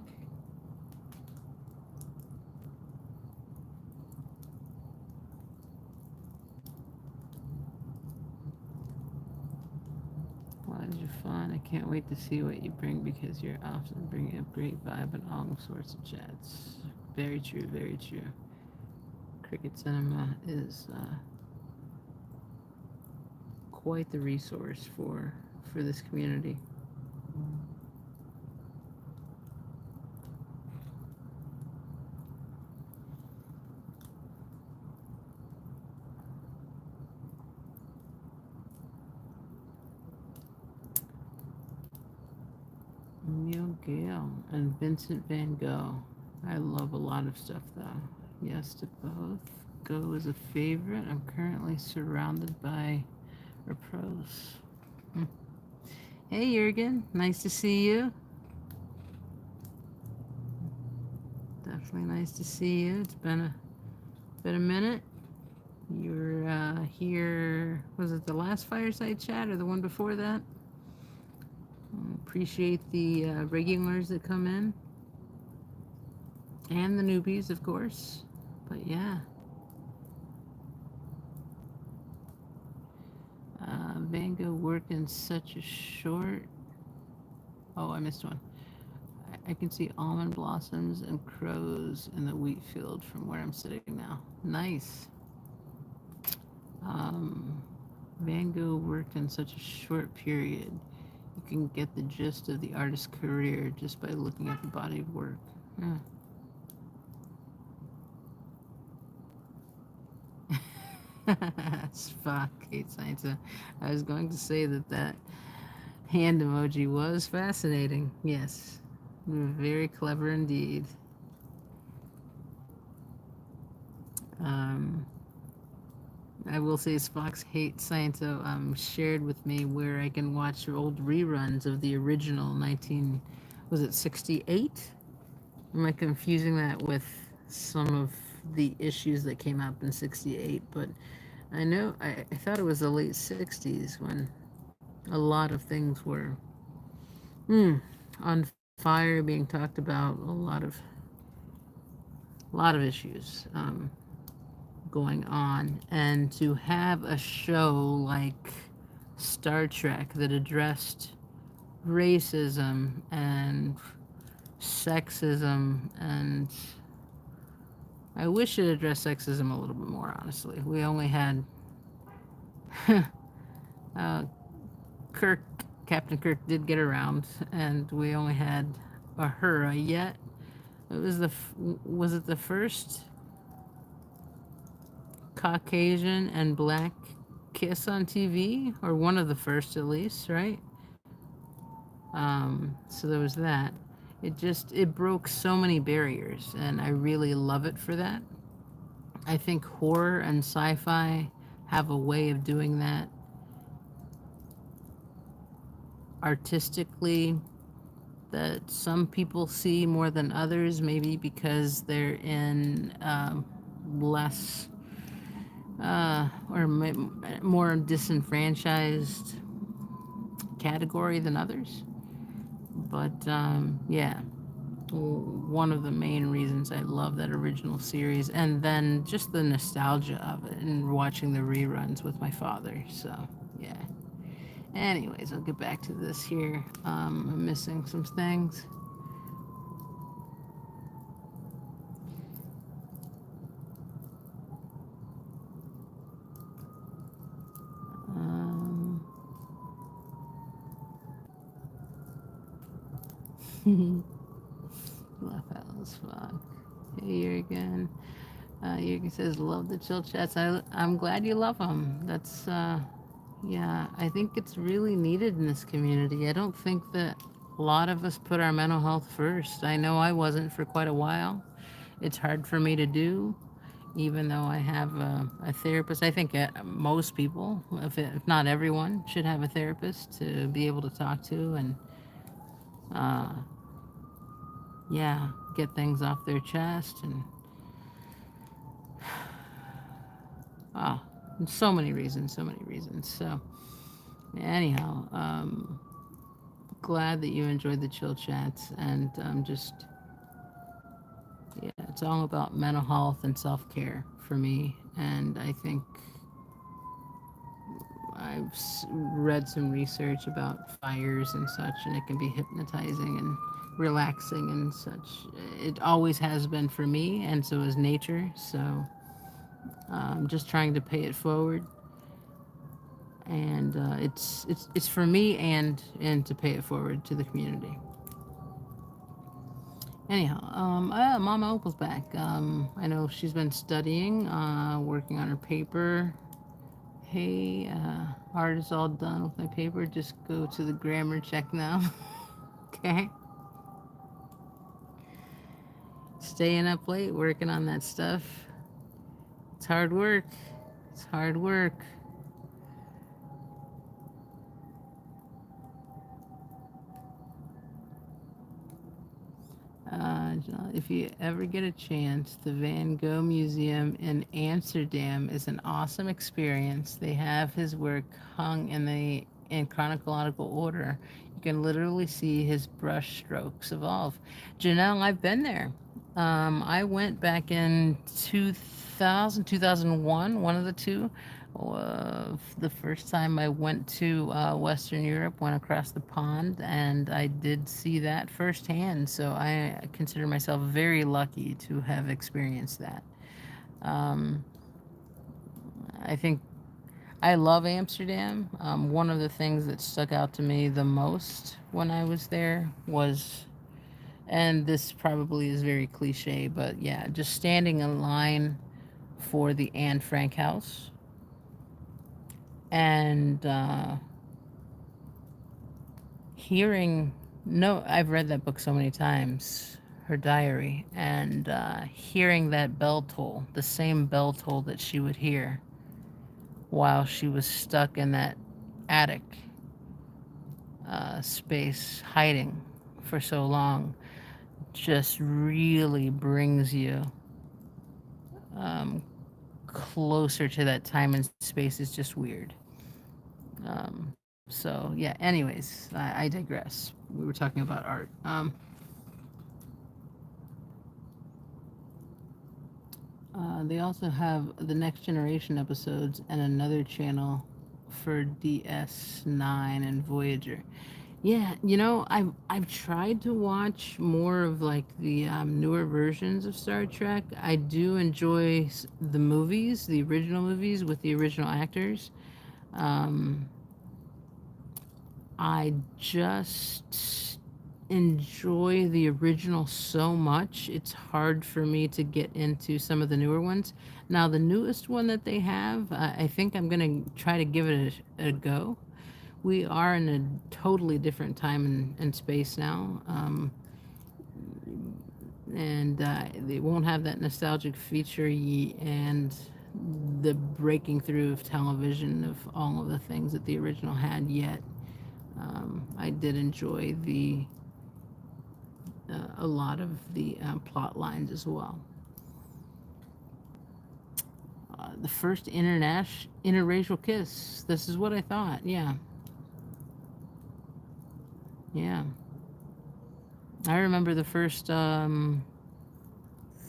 S2: Why is your fun? I can't wait to see what you bring because you're often bringing a great vibe in all sorts of chats. Very true, very true. Cricket Cinema is quite the resource for this community. Neil Gale and Vincent van Gogh. I love a lot of stuff though. Yes to both. Go is a favorite. I'm currently surrounded by repros. Hey Jurgen, nice to see you. Definitely nice to see you. It's been a minute. You were here, was it the last fireside chat or the one before that? Appreciate the regulars that come in. And the newbies, of course. But yeah. Van Gogh worked in such a short... Oh, I missed one. I can see almond blossoms and crows in the wheat field from where I'm sitting now. Nice. Van Gogh worked in such a short period. You can get the gist of the artist's career just by looking at the body of work. Yeah. Spock, Kate Science. I was going to say that hand emoji was fascinating. Yes. Very clever indeed. I will say Spock's Hate Science shared with me where I can watch old reruns of the original 68? Am I confusing that with some of the issues that came up in 68? But I know, I thought it was the late 60s when a lot of things were on fire, being talked about, a lot of issues going on. And to have a show like Star Trek that addressed racism and sexism, and I wish it addressed sexism a little bit more, honestly. We only had Captain Kirk did get around, and we only had Uhura yet. It was was it the first Caucasian and black kiss on TV, or one of the first at least, right? So there was that. It broke so many barriers, and I really love it for that. I think horror and sci-fi have a way of doing that artistically that some people see more than others, maybe because they're in less or more disenfranchised category than others. But yeah, one of the main reasons I love that original series, and then just the nostalgia of it and watching the reruns with my father. So, yeah. Anyways, I'll get back to this here. I'm missing some things. Um, laugh out as fuck. Hey, Jurgen. Jurgen says, love the chill chats. I'm glad you love them. That's, yeah, I think it's really needed in this community. I don't think that a lot of us put our mental health first. I know I wasn't for quite a while. It's hard for me to do, even though I have a therapist. I think most people, if not everyone, should have a therapist to be able to talk to and, yeah, get things off their chest. And oh, so many reasons, so many reasons. So, anyhow, glad that you enjoyed the chill chats, and just, yeah, it's all about mental health and self-care for me. And I think I've read some research about fires and such, and it can be hypnotizing and relaxing and such. It always has been for me, and so is nature. So I'm just trying to pay it forward, and it's for me and to pay it forward to the community. Anyhow, Mama Opal's back. I know she's been studying, working on her paper. Hey, art is all done with my paper. Just go to the grammar check now. Okay. Staying up late, working on that stuff. It's hard work. It's hard work. If you ever get a chance, the Van Gogh Museum in Amsterdam is an awesome experience. They have his work hung in chronological order. You can literally see his brush strokes evolve. Janelle, I've been there. I went back in 2000, 2001, one of the two. The first time I went to Western Europe, went across the pond, and I did see that firsthand. So I consider myself very lucky to have experienced that. Um, I think I love Amsterdam. One of the things that stuck out to me the most when I was there was, and this probably is very cliche, but yeah, just standing in line for the Anne Frank house. And hearing, no, I've read that book so many times, her diary, and hearing that bell toll, the same bell toll that she would hear while she was stuck in that attic space hiding for so long, just really brings you closer to that time and space. Is just weird. So yeah, anyways, I digress. We were talking about art. They also have the Next Generation episodes and another channel for DS9 and Voyager. Yeah, I've tried to watch more of like the newer versions of Star Trek. I do enjoy the movies, the original movies with the original actors. I just enjoy the original so much. It's hard for me to get into some of the newer ones. Now, the newest one that they have, I think I'm going to try to give it a go. We are in a totally different time and space now. And they won't have that nostalgic feature and the breaking through of television of all of the things that the original had yet. I did enjoy a lot of the plot lines as well. The first interracial kiss. This is what I thought. Yeah. Yeah. I remember the first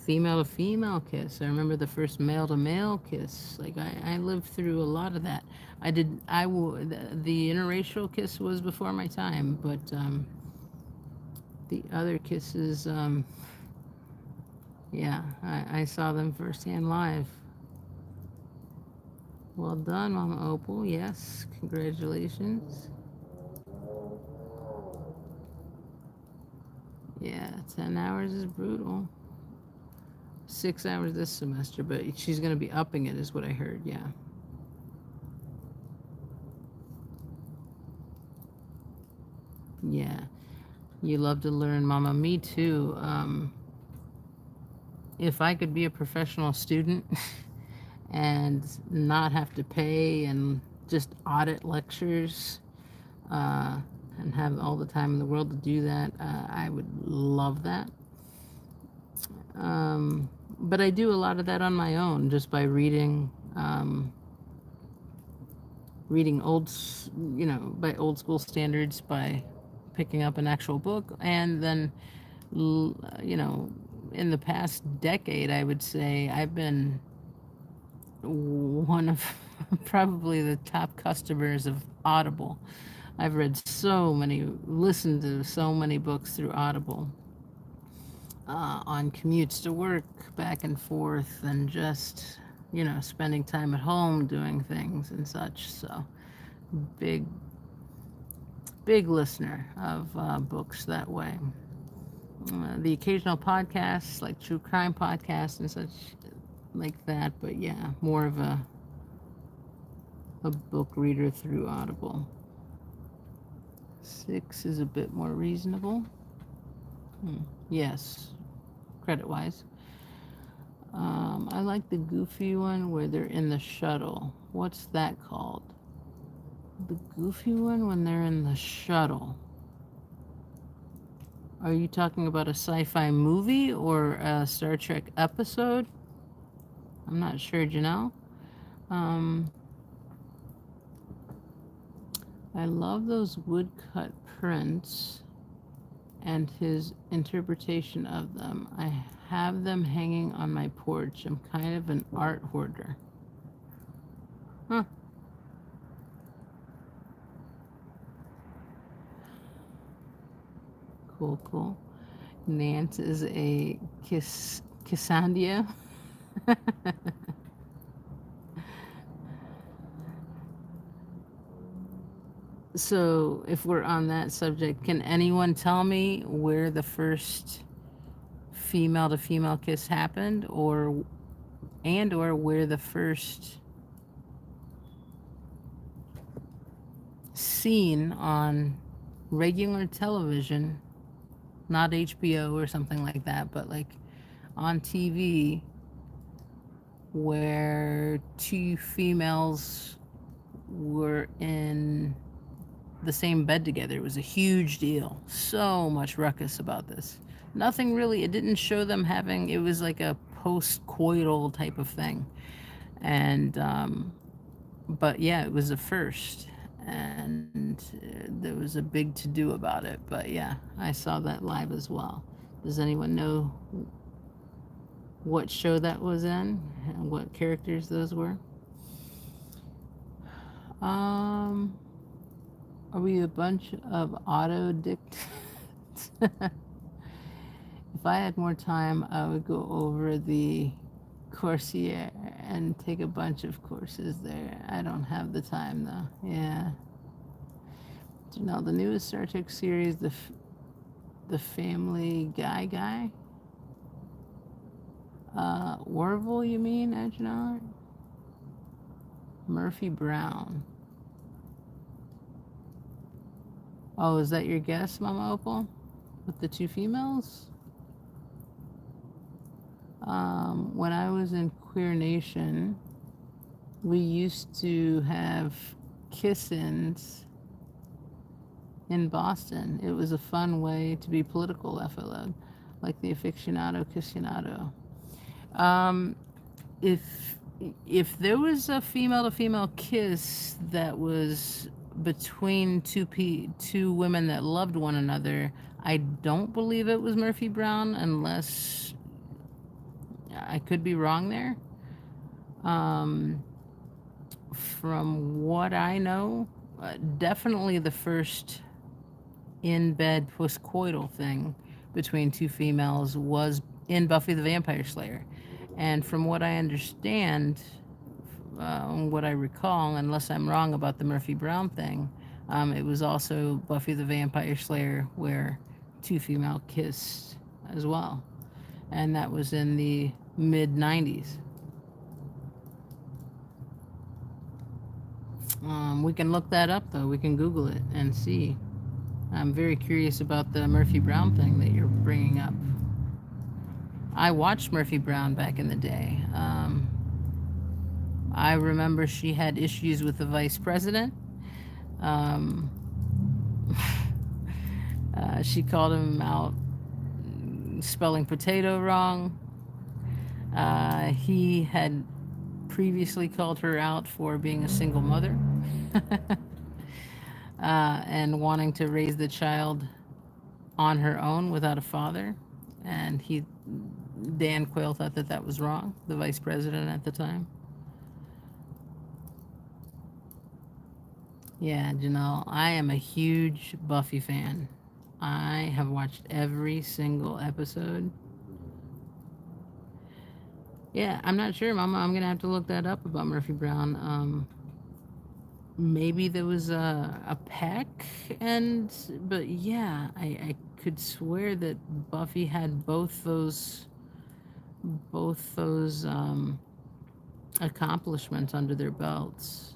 S2: female to female kiss. I remember the first male to male kiss. Like I lived through a lot of that. The interracial kiss was before my time, but the other kisses, yeah, I saw them firsthand live. Well done, Mama Opal. Yes, congratulations. Yeah, 10 hours is brutal. 6 hours this semester, but she's going to be upping it, is what I heard. Yeah. Yeah. You love to learn, Mama. Me too. If I could be a professional student and not have to pay and just audit lectures and have all the time in the world to do that, I would love that. But I do a lot of that on my own just by reading by old school standards, by picking up an actual book. And then, in the past decade, I would say I've been one of probably the top customers of Audible. I've listened to so many books through Audible. On commutes to work, back and forth, and just, spending time at home doing things and such. So, big, big listener of books that way. The occasional podcasts, like true crime podcasts and such like that, but yeah, more of a book reader through Audible. 6 is a bit more reasonable. Yes, credit-wise. I like the goofy one where they're in the shuttle. What's that called? The goofy one when they're in the shuttle. Are you talking about a sci-fi movie or a Star Trek episode? I'm not sure, Janelle. I love those woodcut prints and his interpretation of them. I have them hanging on my porch. I'm kind of an art hoarder. Huh. Cool. Nance is a Kissandia. So, if we're on that subject, can anyone tell me where the first female to female kiss happened, or where the first scene on regular television, not HBO or something like that, but like on TV, where two females were in the same bed together? It was a huge deal. So much ruckus about this. Nothing really, it didn't show them having, it was like a post-coital type of thing. And, but yeah, it was a first. And there was a big to-do about it. But yeah, I saw that live as well. Does anyone know what show that was in and what characters those were? Are we a bunch of auto-dict? If I had more time, I would go over the Coursera and take a bunch of courses there. I don't have the time, though. Yeah. The newest Star Trek series, the Family Guy? Orville, you mean, Edgenard? Murphy Brown. Oh, is that your guess, Mama Opal? With the two females? When I was in Queer Nation, we used to have kiss-ins in Boston. It was a fun way to be political, I feel like the aficionado, kissionado. If there was a female-to-female kiss that was between two women that loved one another. I don't believe it was Murphy Brown, unless I could be wrong there. From what I know, definitely the first in-bed postcoital thing between two females was in Buffy the Vampire Slayer. And from what I understand, what I recall, unless I'm wrong about the Murphy Brown thing, it was also Buffy the Vampire Slayer where two female kissed as well. And that was in the mid 90s. We can look that up though. We can Google it and see. I'm very curious about the Murphy Brown thing that you're bringing up. I watched Murphy Brown back in the day. I remember she had issues with the vice president. She called him out spelling potato wrong. He had previously called her out for being a single mother and wanting to raise the child on her own without a father. And Dan Quayle thought that that was wrong, the vice president at the time. Yeah, Janelle, I am a huge Buffy fan. I have watched every single episode. Yeah, I'm not sure, Mama. I'm going to have to look that up about Murphy Brown. Maybe there was a peck, but yeah, I could swear that Buffy had both those accomplishments under their belts.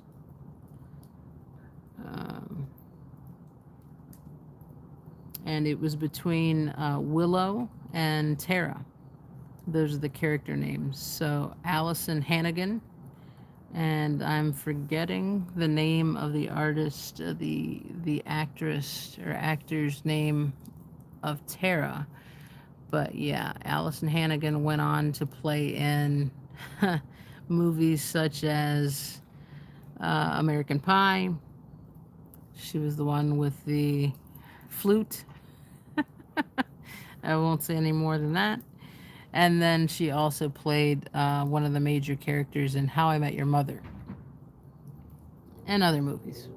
S2: And it was between Willow and Tara. Those are the character names. So Allison Hannigan, and I'm forgetting the name of the artist, the actress or actor's name of Tara. But yeah, Allison Hannigan went on to play in movies such as American Pie. She was the one with the flute. I won't say any more than that. And then she also played one of the major characters in How I Met Your Mother and other movies.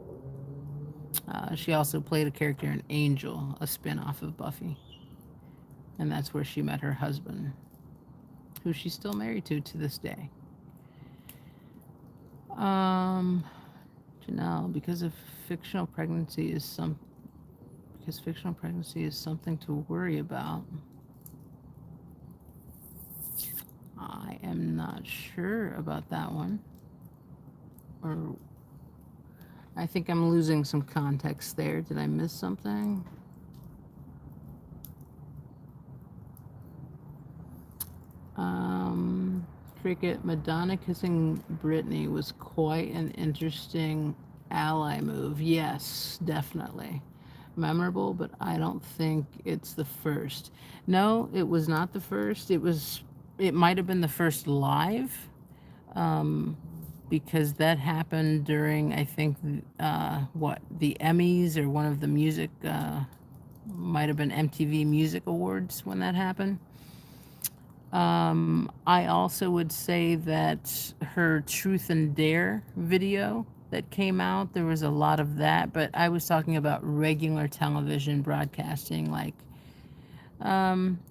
S2: She also played a character in Angel, a spin-off of Buffy. And that's where she met her husband, who she's still married to this day. Janelle, because fictional pregnancy is something to worry about. I am not sure about that one. Or I think I'm losing some context there. Did I miss something? Cricket, Madonna kissing Britney was quite an interesting ally move. Yes, definitely. Memorable, but I don't think it's the first. No, it was not the first. It might have been the first live, because that happened during, I think, the Emmys or one of the music, might have been MTV Music Awards when that happened. I also would say that her Truth and Dare video that came out, there was a lot of that, but I was talking about regular television broadcasting, like,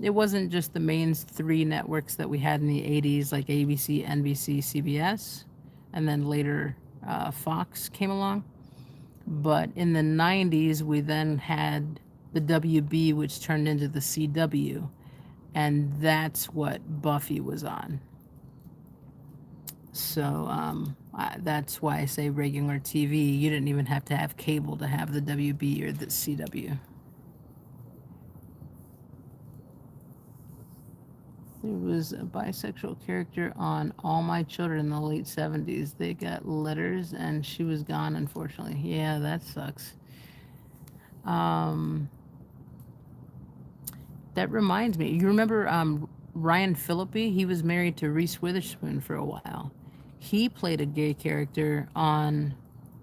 S2: it wasn't just the main three networks that we had in the 80s, like ABC, NBC, CBS, and then later Fox came along. But in the 90s, we then had the WB, which turned into the CW, and that's what Buffy was on. So that's why I say regular TV. You didn't even have to have cable to have the WB or the CW. There was a bisexual character on All My Children in the late 70s. They got letters and she was gone, unfortunately. Yeah, that sucks. That reminds me. You remember Ryan Phillippe? He was married to Reese Witherspoon for a while. He played a gay character on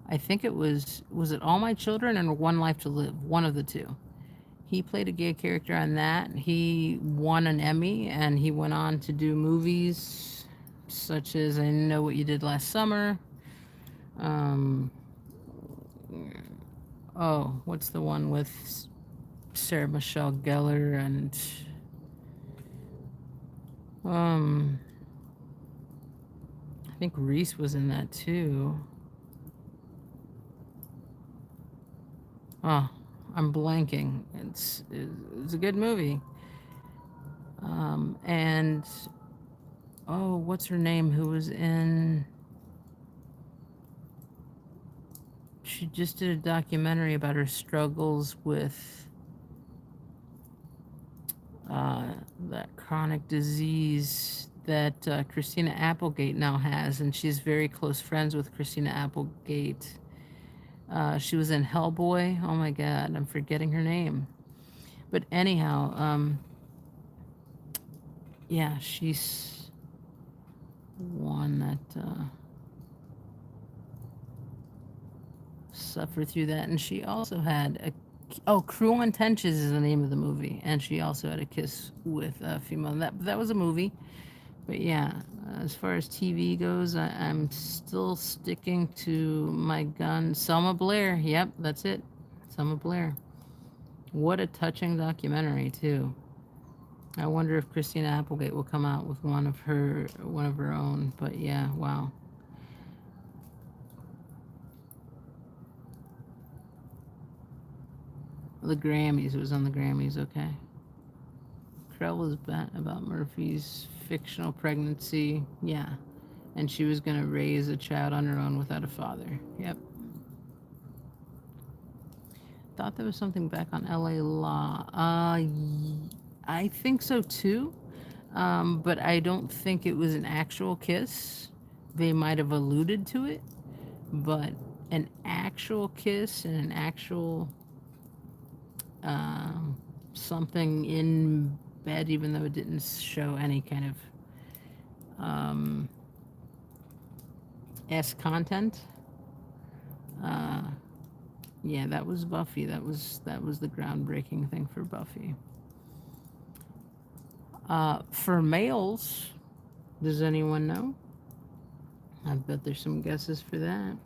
S2: I think it was it All My Children and One Life to Live? One of the two. He played a gay character on that. He won an Emmy, and he went on to do movies such as I Know What You Did Last Summer. Um, oh, what's the one with Sarah Michelle Gellar and um, I think Reese was in that too. Oh, I'm blanking. It's a good movie. And oh, what's her name? Who was in? She just did a documentary about her struggles with that chronic disease that Christina Applegate now has, and she's very close friends with Christina Applegate. She was in Hellboy. Oh my God, I'm forgetting her name. But anyhow, yeah, she's one that suffered through that, and she also had a Cruel Intentions is the name of the movie, and she also had a kiss with a female. That was a movie, but yeah, as far as TV goes, I'm still sticking to my gun. Selma Blair. Yep, that's it. Selma Blair. What a touching documentary too. I wonder if Christina Applegate will come out with one of her own. But yeah, wow. The Grammys. It was on the Grammys. Okay. Krell was about Murphy's fictional pregnancy. Yeah. And she was going to raise a child on her own without a father. Yep. Thought there was something back on LA Law. I think so too. But I don't think it was an actual kiss. They might have alluded to it, but an actual kiss and an actual something in bed, even though it didn't show any kind of S content. Yeah, that was Buffy. That was the groundbreaking thing for Buffy. For males, does anyone know? I bet there's some guesses for that.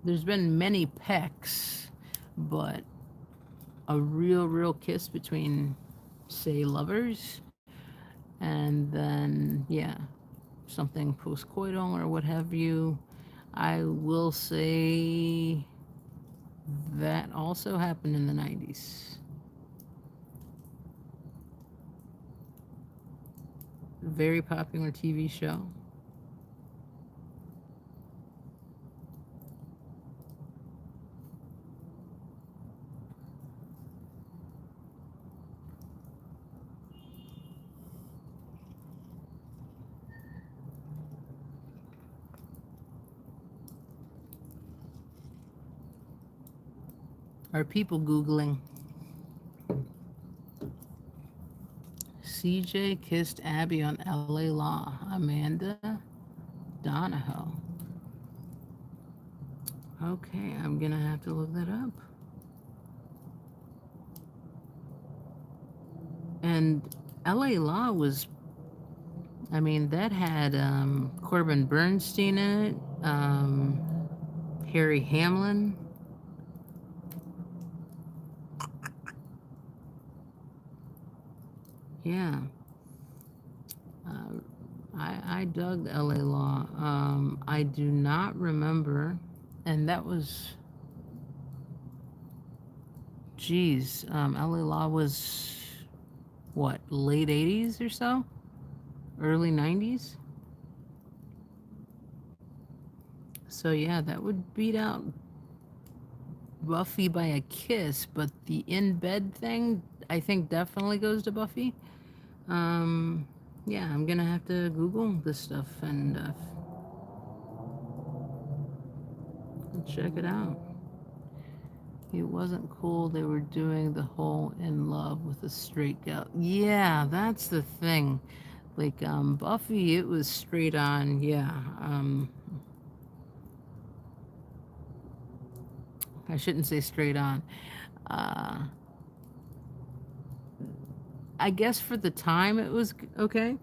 S2: There's been many pecks, but a real kiss between, say, lovers, and then, yeah, something postcoital or what have you. I will say that also happened in the 90s. Very popular TV show. Are people Googling? CJ kissed Abby on LA Law. Amanda Donahoe. Okay, I'm gonna have to look that up. And LA Law was, I mean, that had Corbin Bernstein in it, Harry Hamlin. Yeah. I dug LA Law. I do not remember, and that was, geez, LA Law was, what, late 80s or so? Early 90s? So yeah, that would beat out Buffy by a kiss, but the in-bed thing, I think definitely goes to Buffy. Yeah, I'm gonna have to Google this stuff and check it out. It wasn't cool they were doing the whole in love with a straight gal. Yeah, that's the thing. Like Buffy, it was straight on. Yeah. I shouldn't say straight on. Uh, I guess for the time it was okay.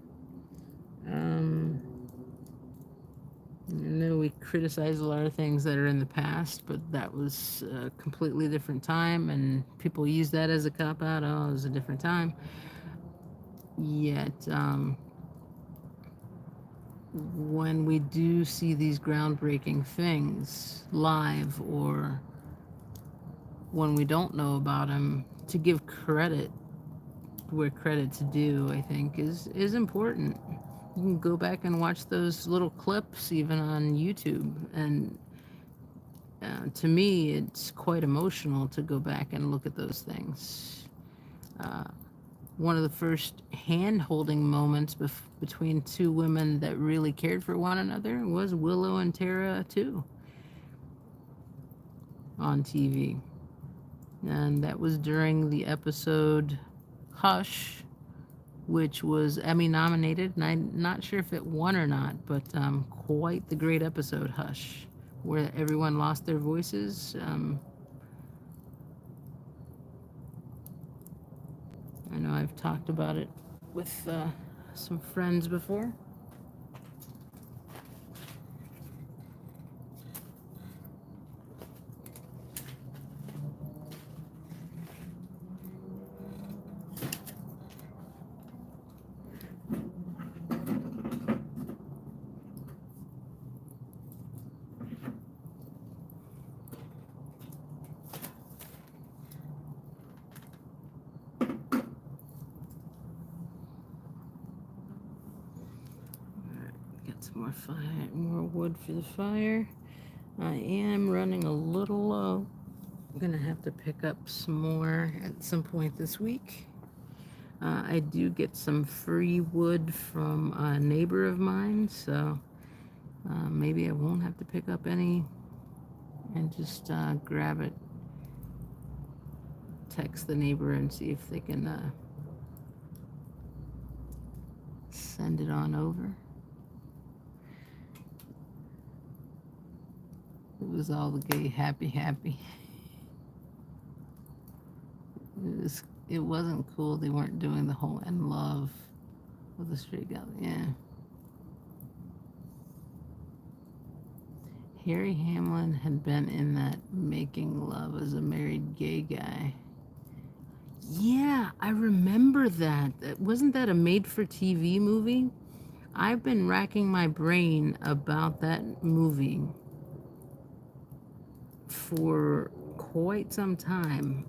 S2: Um, I know we criticize a lot of things that are in the past, but that was a completely different time, and people use that as a cop out. Oh, it was a different time. Yet, when we do see these groundbreaking things live, or when we don't know about them, to give credit where credit's due, I think is important. You can go back and watch those little clips even on YouTube, and to me, it's quite emotional to go back and look at those things. Uh, One of the first hand-holding moments between two women that really cared for one another was Willow and Tara too on TV, and that was during the episode Hush, which was Emmy nominated, and I'm not sure if it won or not, but quite the great episode, Hush, where everyone lost their voices. I know I've talked about it with some friends before. Got some more fire, more wood for the fire. I am running a little low. I'm gonna have to pick up some more at some point this week. I do get some free wood from a neighbor of mine, so maybe I won't have to pick up any and just grab it. Text the neighbor and see if they can send it on over. It was all the gay happy. It wasn't cool. They weren't doing the whole "in love" with a straight guy. Yeah. Harry Hamlin had been in that Making Love as a Married Gay Guy. Yeah, I remember that. Wasn't that a made-for-TV movie? I've been racking my brain about that movie for quite some time.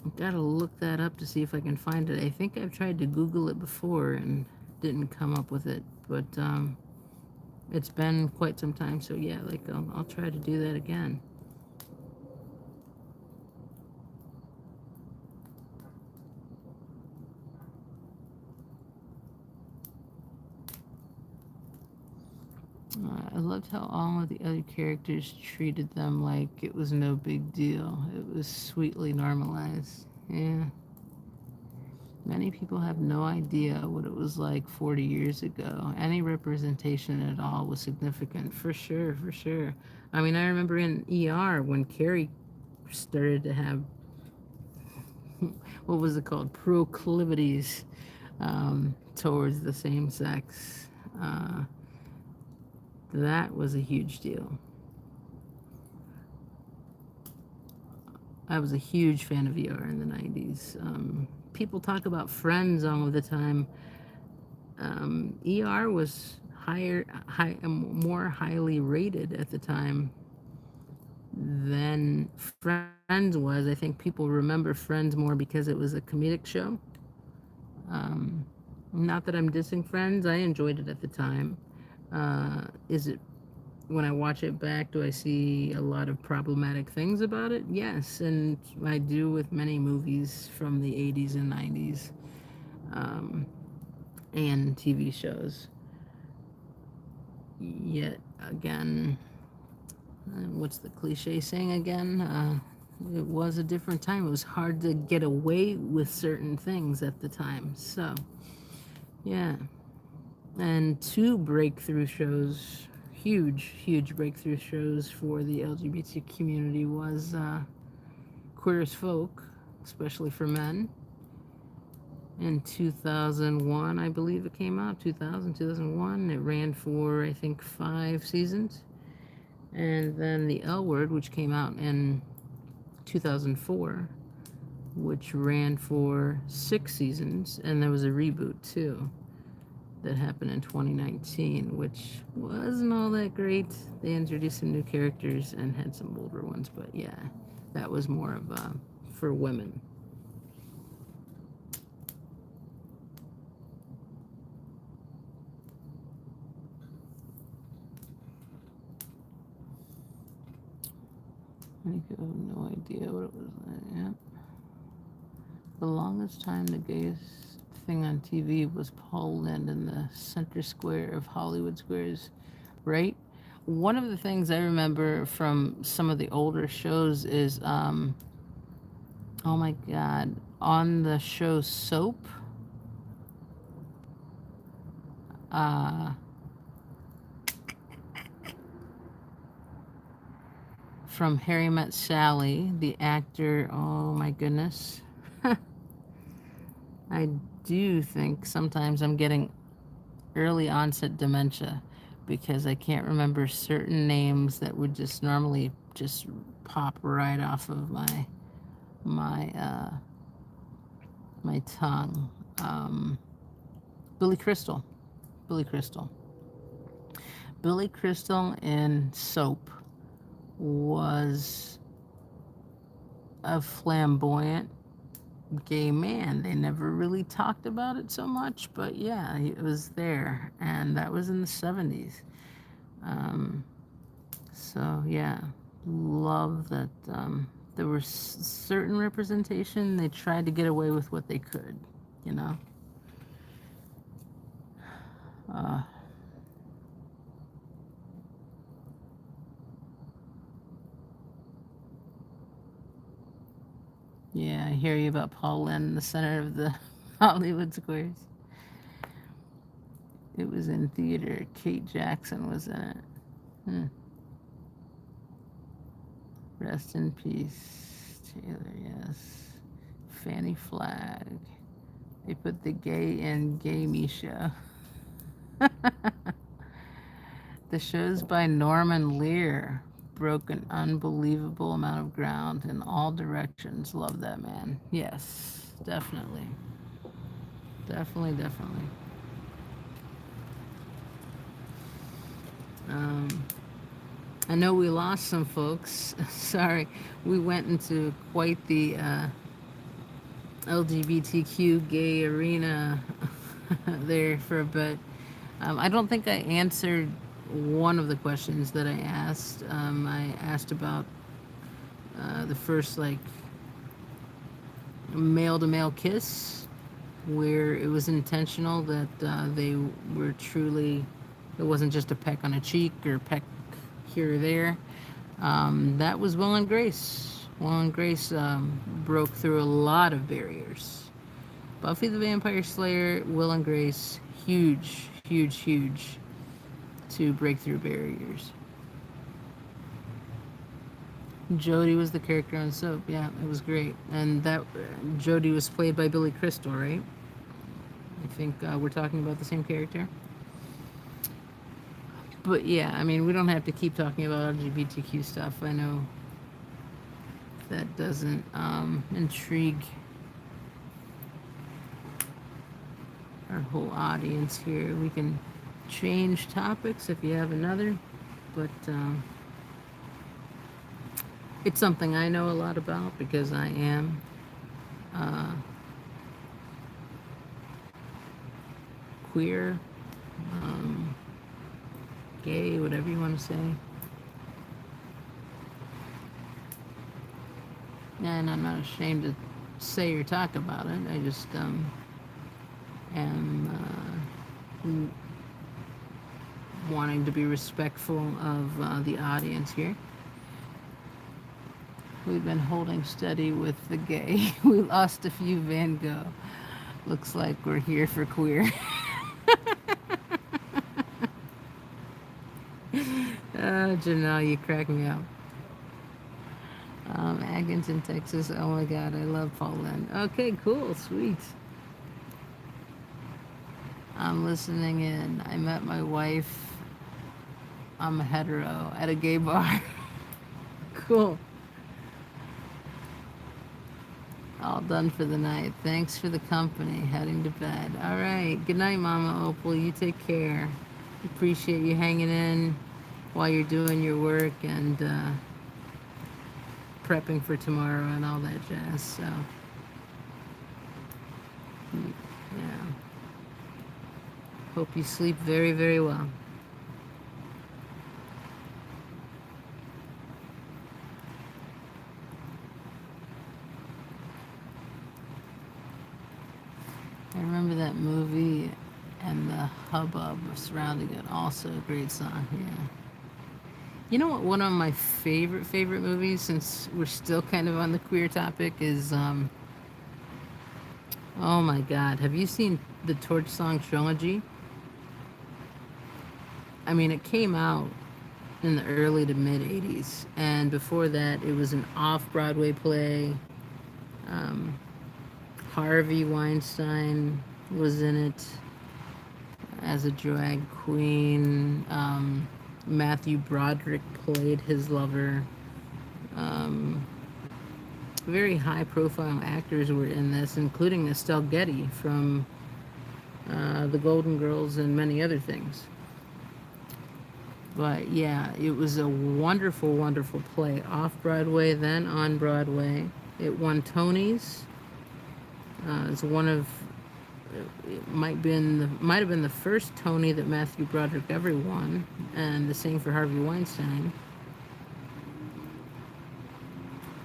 S2: I've got to look that up to see if I can find it. I think I've tried to Google it before and didn't come up with it, but it's been quite some time. So yeah, like I'll try to do that again. I loved how all of the other characters treated them like it was no big deal. It was sweetly normalized. Yeah. Many people have no idea what it was like 40 years ago. Any representation at all was significant, for sure, for sure. I mean, I remember in ER when Carrie started to have, what was it called, proclivities towards the same sex. That was a huge deal. I was a huge fan of ER in the 90s. People talk about Friends all of the time. ER was more highly rated at the time than Friends was. I think people remember Friends more because it was a comedic show. Not that I'm dissing Friends, I enjoyed it at the time. Is it, when I watch it back, do I see a lot of problematic things about it? Yes, and I do with many movies from the 80s and 90s and TV shows. Yet again, what's the cliche saying again? it was a different time. It was hard to get away with certain things at the time. So, yeah. And two breakthrough shows, huge breakthrough shows for the LGBT community was Queer as Folk, especially for men. In 2001, I believe it came out, 2001. It ran for, I think, 5 seasons. And then The L Word, which came out in 2004, which ran for 6 seasons. And there was a reboot, too, that happened in 2019, which wasn't all that great. They introduced some new characters and had some older ones, but yeah, that was more of for women. I have no idea what it was. Yeah. The longest time the gayest thing on TV was Paul Lynde in the center square of Hollywood Squares, right? One of the things I remember from some of the older shows is, oh my God, on the show Soap, from Harry Met Sally, the actor, oh my goodness. I do think sometimes I'm getting early onset dementia because I can't remember certain names that would just normally just pop right off of my tongue. Billy Crystal. Billy Crystal. Billy Crystal in Soap was a flamboyant gay man. They never really talked about it so much, but yeah, it was there, and that was in the 70s. So yeah, love that there was certain representation. They tried to get away with what they could, you know. Yeah, I hear you about Paul Lynde in the center of the Hollywood Squares. It was in theater. Kate Jackson was in it. Rest in peace, Taylor, yes. Fanny Flagg. They put the gay in Gay Misha. The shows by Norman Lear broke an unbelievable amount of ground in all directions. Love that man. Yes, definitely. Definitely. I know we lost some folks. Sorry, we went into quite the LGBTQ gay arena there for a bit. I don't think I answered one of the questions that I asked. I asked about the first, like, male-to-male kiss, where it was intentional, that they were truly, it wasn't just a peck on a cheek or peck here or there. That was Will and Grace. Will and Grace broke through a lot of barriers. Buffy the Vampire Slayer, Will and Grace, huge to break through barriers. Jodie was the character on Soap. Yeah, it was great. And that Jodie was played by Billy Crystal, right? I think we're talking about the same character. But yeah, I mean, we don't have to keep talking about LGBTQ stuff. I know that doesn't intrigue our whole audience here. We can change topics if you have another, but it's something I know a lot about because I am queer, gay, whatever you want to say. And I'm not ashamed to say or talk about it. I just am wanting to be respectful of the audience here. We've been holding steady with the gay. We lost a few Van Gogh. Looks like we're here for queer. Janelle, you crack me up. Atkinson, Texas. Oh my God, I love Paul Lynn. Okay, cool, sweet. I'm listening in. I met my wife. I'm a hetero at a gay bar. Cool. All done for the night. Thanks for the company. Heading to bed. All right. Good night, Mama Opal. You take care. Appreciate you hanging in while you're doing your work and prepping for tomorrow and all that jazz. So, yeah. Hope you sleep very, very well. I remember that movie and the hubbub surrounding it. Also a great song, yeah. You know what? One of my favorite movies, since we're still kind of on the queer topic, is oh my God, have you seen the Torch Song trilogy? I mean, it came out in the early to mid '80s, and before that, it was an off-Broadway play. Um, Harvey Weinstein was in it as a drag queen. Matthew Broderick played his lover. Very high-profile actors were in this, including Estelle Getty from The Golden Girls and many other things. But yeah, it was a wonderful, wonderful play. Off-Broadway, then on Broadway. It won Tonys. It's one of it might have been the first Tony that Matthew Broderick ever won, and the same for Harvey Weinstein.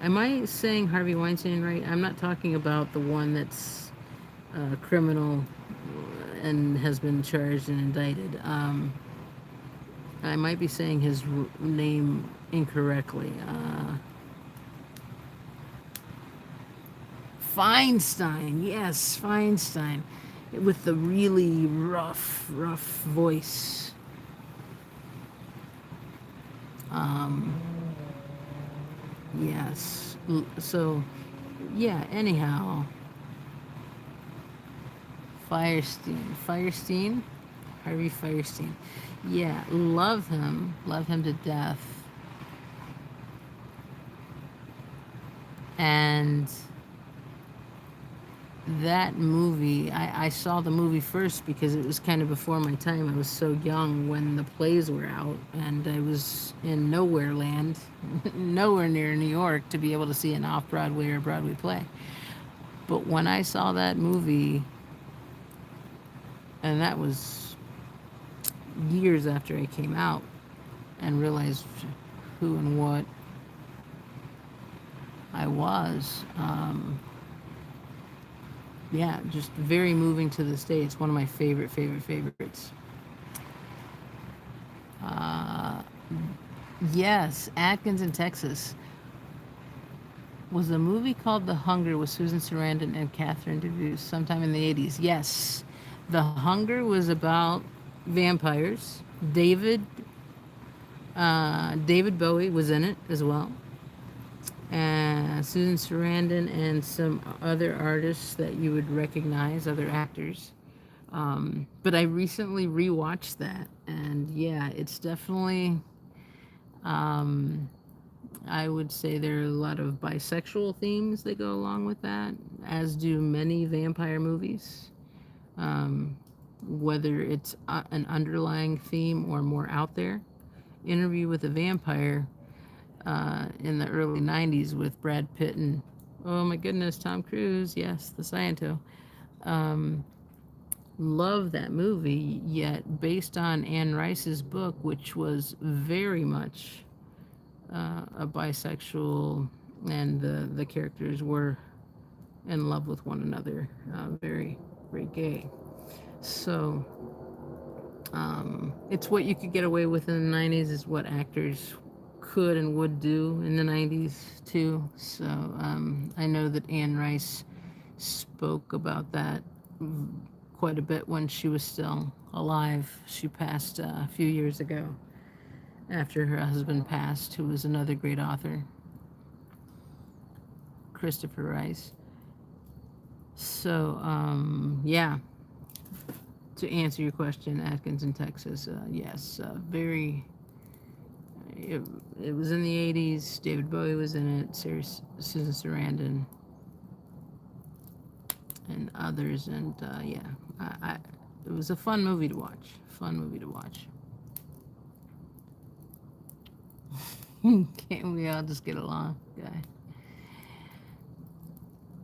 S2: Am I saying Harvey Weinstein right? I'm not talking about the one that's criminal and has been charged and indicted. I might be saying his name incorrectly. Feinstein, yes, Feinstein, with the really rough voice. Yes. So, yeah. Anyhow, Firestein, Harvey Firestein. Yeah, love him to death. And that movie, I saw the movie first because it was kind of before my time. I was so young when the plays were out, and I was in nowhere land, nowhere near New York to be able to see an off-Broadway or Broadway play. But when I saw that movie, and that was years after I came out and realized who and what I was, yeah, just very moving to this day. It's one of my favorites. Yes, Atkins in Texas. Was a movie called The Hunger with Susan Sarandon and Catherine Deneuve sometime in the 80s. Yes, The Hunger was about vampires. David Bowie was in it as well. And Susan Sarandon and some other artists that you would recognize, other actors. But I recently rewatched that, and yeah, it's definitely, I would say there are a lot of bisexual themes that go along with that, as do many vampire movies. Whether it's an underlying theme or more out there. Interview with a Vampire in the early 90s with Brad Pitt and, oh my goodness, Tom Cruise. Yes, the Sciento. Love that movie, yet based on Anne Rice's book, which was very much a bisexual, and the characters were in love with one another, very, very gay. So it's what you could get away with in the 90s is what actors could and would do in the 90s too. So I know that Anne Rice spoke about that quite a bit when she was still alive. She passed a few years ago after her husband passed, who was another great author, Christopher Rice. So, yeah, to answer your question, Atkinson, Texas, yes, very. It was in the 80s. David Bowie was in it, Susan Sarandon, and others. And yeah, it was a fun movie to watch. Fun movie to watch. Can't we all just get along, guy?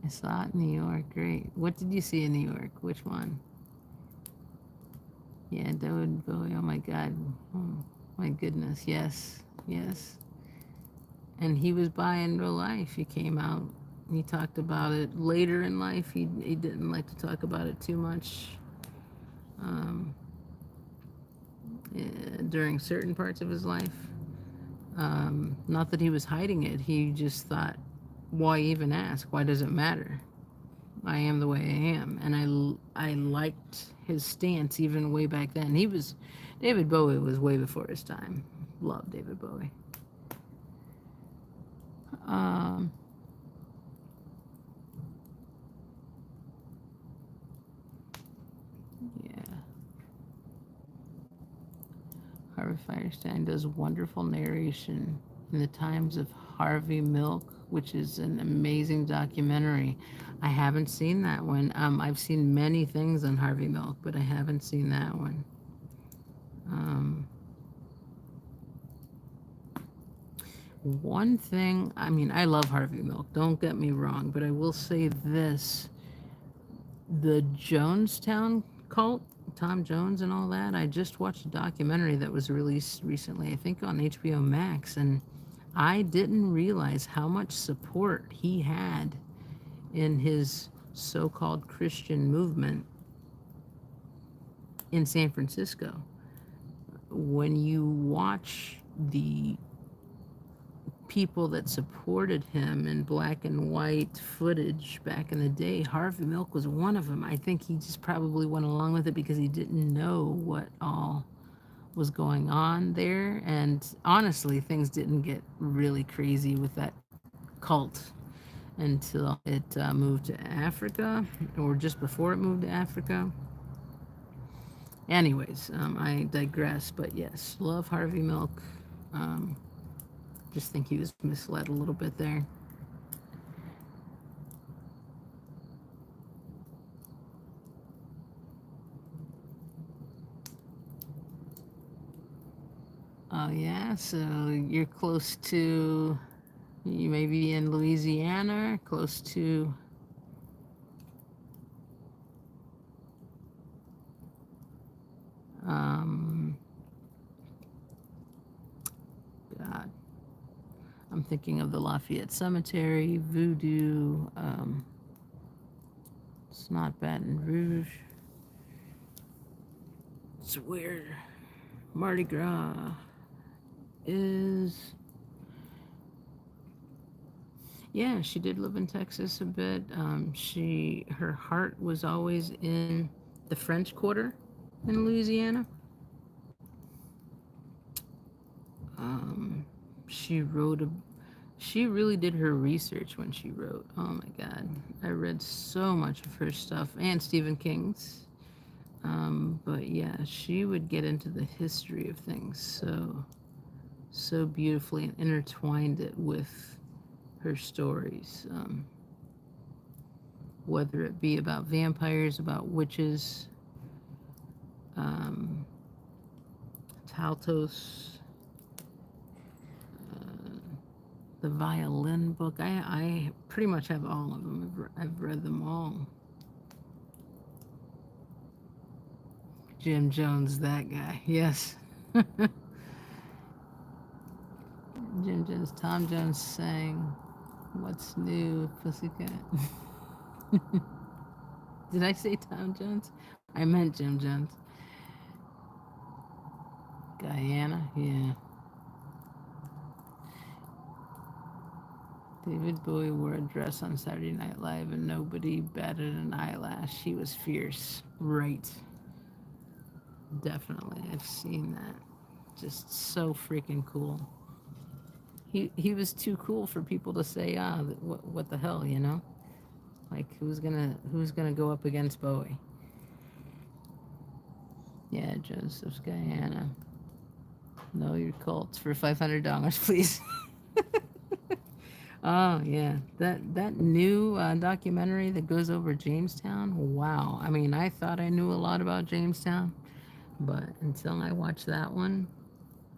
S2: I saw it in New York. Great. What did you see in New York? Which one? Yeah, David Bowie. Oh my God. Oh my goodness. Yes. Yes. And he was by in real life. He came out. He talked about it later in life. He didn't like to talk about it too much during certain parts of his life. Not that he was hiding it. He just thought, why even ask? Why does it matter? I am the way I am. And I liked his stance even way back then. David Bowie was way before his time. Love David Bowie. Yeah. Harvey Firestein does wonderful narration in the Times of Harvey Milk, which is an amazing documentary. I haven't seen that one. I've seen many things on Harvey Milk, but I haven't seen that one. One thing, I mean, I love Harvey Milk, don't get me wrong, but I will say this. The Jonestown cult, Tom Jones and all that, I just watched a documentary that was released recently, I think on HBO Max, and I didn't realize how much support he had in his so-called Christian movement in San Francisco. When you watch the people that supported him in black and white footage back in the day, Harvey Milk was one of them. I think he just probably went along with it because he didn't know what all was going on there. And honestly, things didn't get really crazy with that cult until it moved to Africa, or just before it moved to Africa. Anyways, I digress, but yes, love Harvey Milk. Just think he was misled a little bit there. Oh yeah, so you're close to, you may be in Louisiana, close to God, I'm thinking of the Lafayette Cemetery, Voodoo. It's not Baton Rouge. It's weird. Mardi Gras is. Yeah, she did live in Texas a bit. Her heart was always in the French Quarter in Louisiana. She really did her research when she wrote. Oh my God, I read so much of her stuff and Stephen King's. But yeah, she would get into the history of things so beautifully and intertwined it with her stories. Whether it be about vampires, about witches, Taltos, the violin book. I pretty much have all of them. I've read them all. Jim Jones, that guy. Yes. Jim Jones. Tom Jones sang What's New, Pussycat? Did I say Tom Jones? I meant Jim Jones. Guyana, yeah. David Bowie wore a dress on Saturday Night Live and nobody batted an eyelash. He was fierce. Right. Definitely. I've seen that. Just so freaking cool. He was too cool for people to say, what the hell, you know? Like who's gonna go up against Bowie? Yeah, Joseph's Guyana. Know your cults for $500, please. Oh yeah, that new documentary that goes over Jamestown. Wow. I mean, I thought I knew a lot about Jamestown, but until I watched that one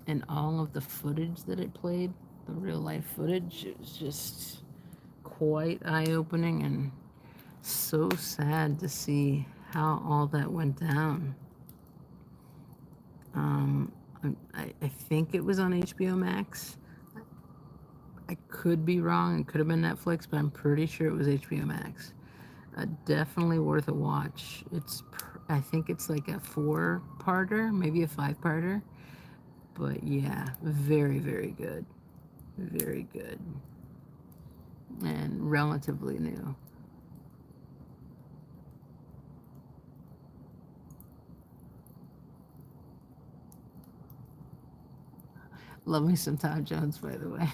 S2: and all of the footage that it played, the real life footage, it was just quite eye-opening and so sad to see how all that went down. Um, I think it was on HBO Max. I could be wrong. It could have been Netflix, but I'm pretty sure it was HBO Max. Definitely worth a watch. I think it's like a 4-parter, maybe a 5-parter. But yeah, very, very good. Very good. And relatively new. Love me some Tom Jones, by the way.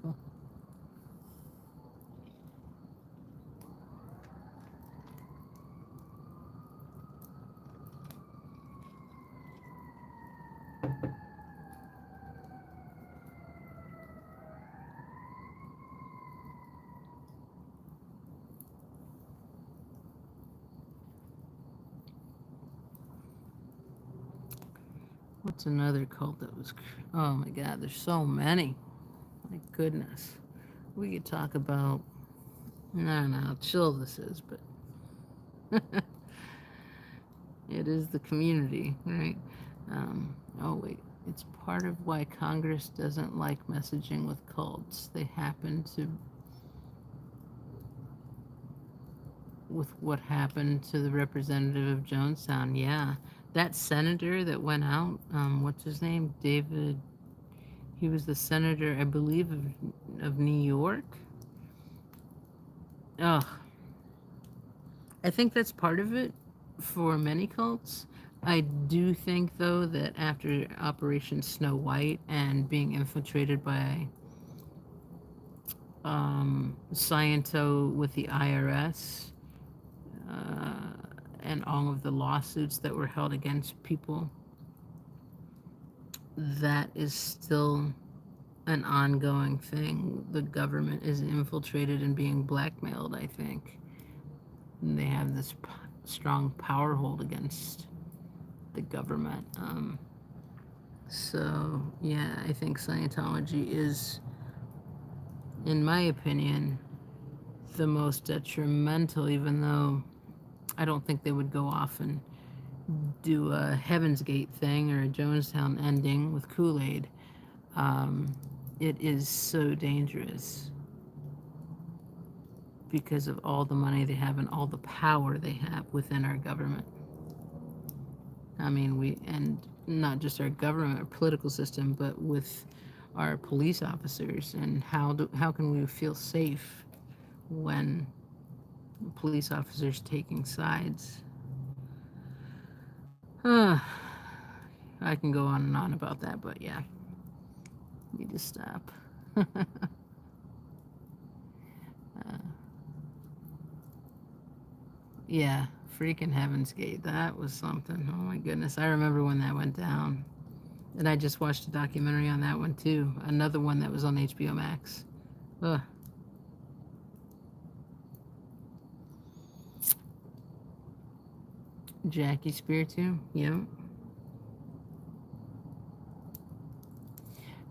S2: Cool. What's another cult that was? Oh my God, there's so many. My goodness. We could talk about. I don't know how chill this is, but it is the community, right? Oh wait, it's part of why Congress doesn't like messaging with cults. They happen to, with what happened to the representative of Jonestown. Yeah, that senator that went out. What's his name? David. He was the senator, I believe, of New York. Ugh. I think that's part of it for many cults. I do think, though, that after Operation Snow White and being infiltrated by Sciento with the IRS and all of the lawsuits that were held against people, that is still an ongoing thing. The government is infiltrated and being blackmailed, I think. And they have this strong power hold against the government. So, yeah, I think Scientology is, in my opinion, the most detrimental, even though I don't think they would go off and do a Heaven's Gate thing or a Jonestown ending with Kool-Aid. It is so dangerous because of all the money they have and all the power they have within our government. I mean, and not just our government or political system, but with our police officers. And how can we feel safe when police officers taking sides? I can go on and on about that, but yeah, need to stop. Yeah, freaking Heaven's Gate. That was something. Oh my goodness. I remember when that went down. And I just watched a documentary on that one too. Another one that was on HBO Max. Ugh. Jackie Spear too. Yep.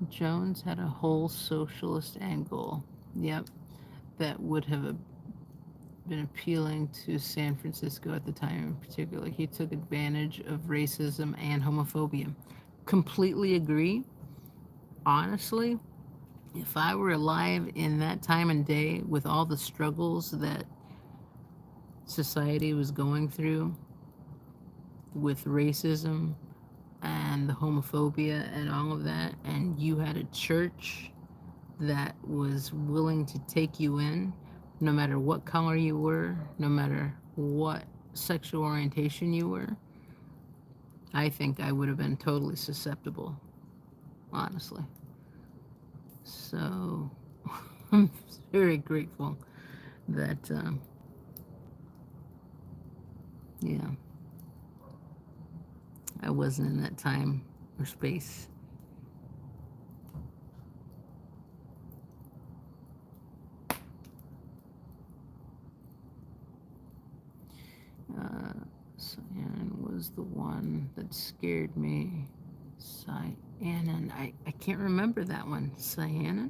S2: Jones had a whole socialist angle. Yep. That would have been appealing to San Francisco at the time in particular. He took advantage of racism and homophobia. Completely agree. Honestly, if I were alive in that time and day with all the struggles that society was going through with racism and the homophobia and all of that, and you had a church that was willing to take you in, no matter what color you were, no matter what sexual orientation you were, I think I would have been totally susceptible, honestly. So I'm very grateful that, yeah, I wasn't in that time or space. Cyan was the one that scared me. Cyanin. I can't remember that one. Cyanin?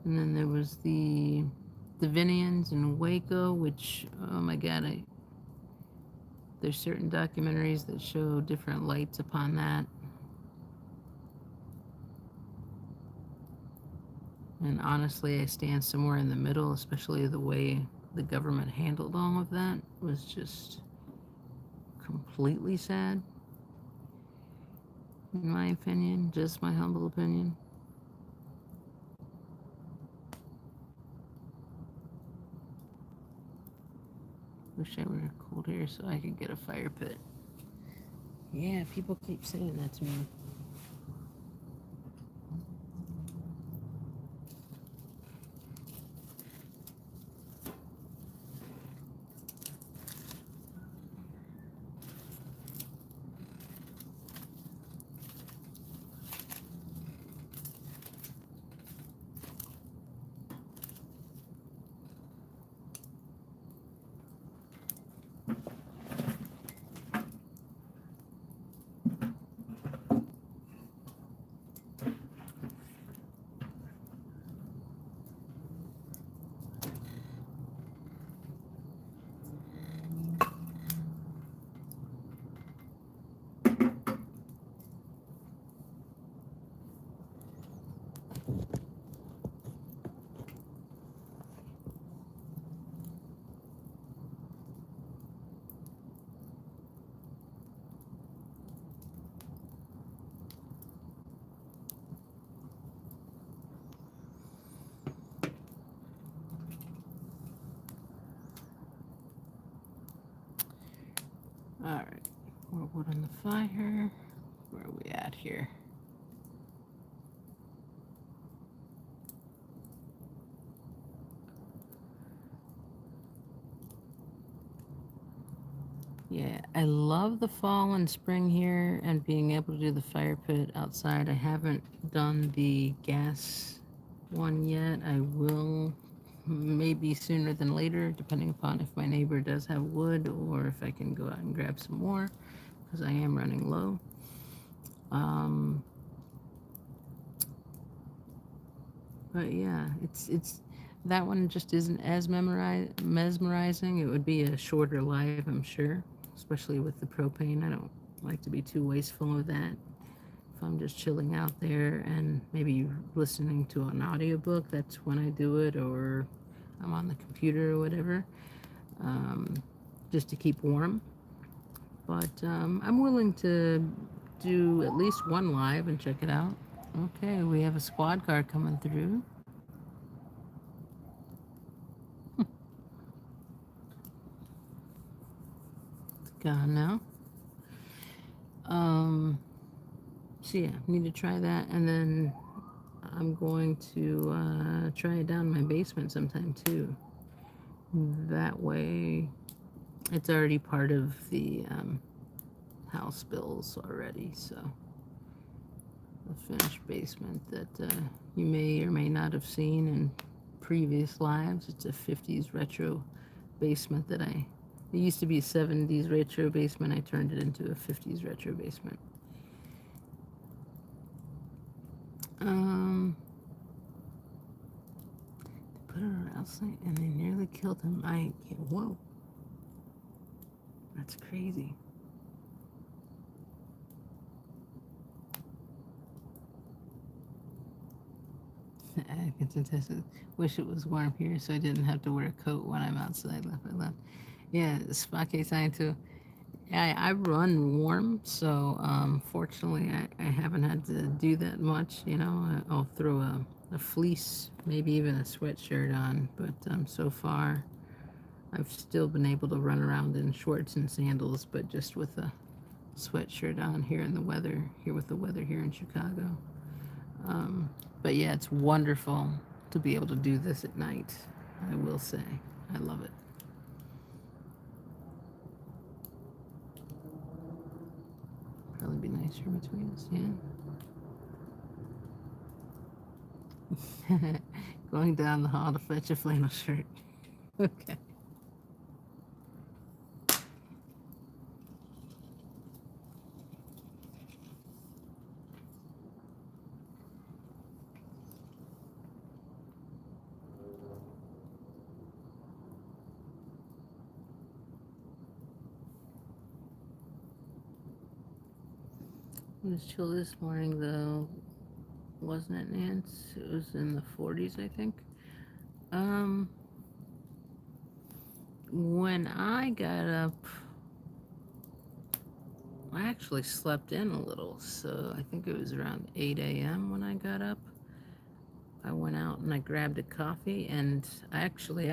S2: And then there was the Davinians in Waco, which, oh my God, there's certain documentaries that show different lights upon that. And honestly, I stand somewhere in the middle, especially the way the government handled all of that was just completely sad, in my opinion, just my humble opinion. Wish I were cold here so I could get a fire pit. Yeah, people keep saying that to me. Alright, more wood on the fire. Where are we at here? Yeah, I love the fall and spring here and being able to do the fire pit outside. I haven't done the gas one yet. I will maybe sooner than later, depending upon if my neighbor does have wood or if I can go out and grab some more, because I am running low. But yeah, it's that one just isn't as mesmerizing. It would be a shorter live, I'm sure, especially with the propane. I don't like to be too wasteful of that. If I'm just chilling out there and maybe listening to an audiobook, that's when I do it, or I'm on the computer or whatever, just to keep warm. But I'm willing to do at least one live and check it out. Okay, we have a squad car coming through. It's gone now. So yeah, need to try that, and then I'm going to try it down in my basement sometime too. That way, it's already part of the house bills already, so the finished basement that you may or may not have seen in previous lives. It's a 50s retro basement that it used to be a 70s retro basement. I turned it into a 50s retro basement. They put her outside and they nearly killed him. Whoa. That's crazy. I can attest it. Wish it was warm here so I didn't have to wear a coat when I'm outside. Left. Yeah, Spake Scientology. I run warm, so fortunately I haven't had to do that much. You know, I'll throw a fleece, maybe even a sweatshirt on, but so far I've still been able to run around in shorts and sandals, but just with a sweatshirt on here in the weather, here with the weather here in Chicago. But yeah, it's wonderful to be able to do this at night. I will say, I love it. Probably be nicer between us, yeah. Going down the hall to fetch a flannel shirt. Okay. It was chill this morning, though, wasn't it, Nance? It was in the 40s, I think. Um, when I got up, I actually slept in a little, so I think it was around 8 a.m. when I got up. I went out and I grabbed a coffee, and I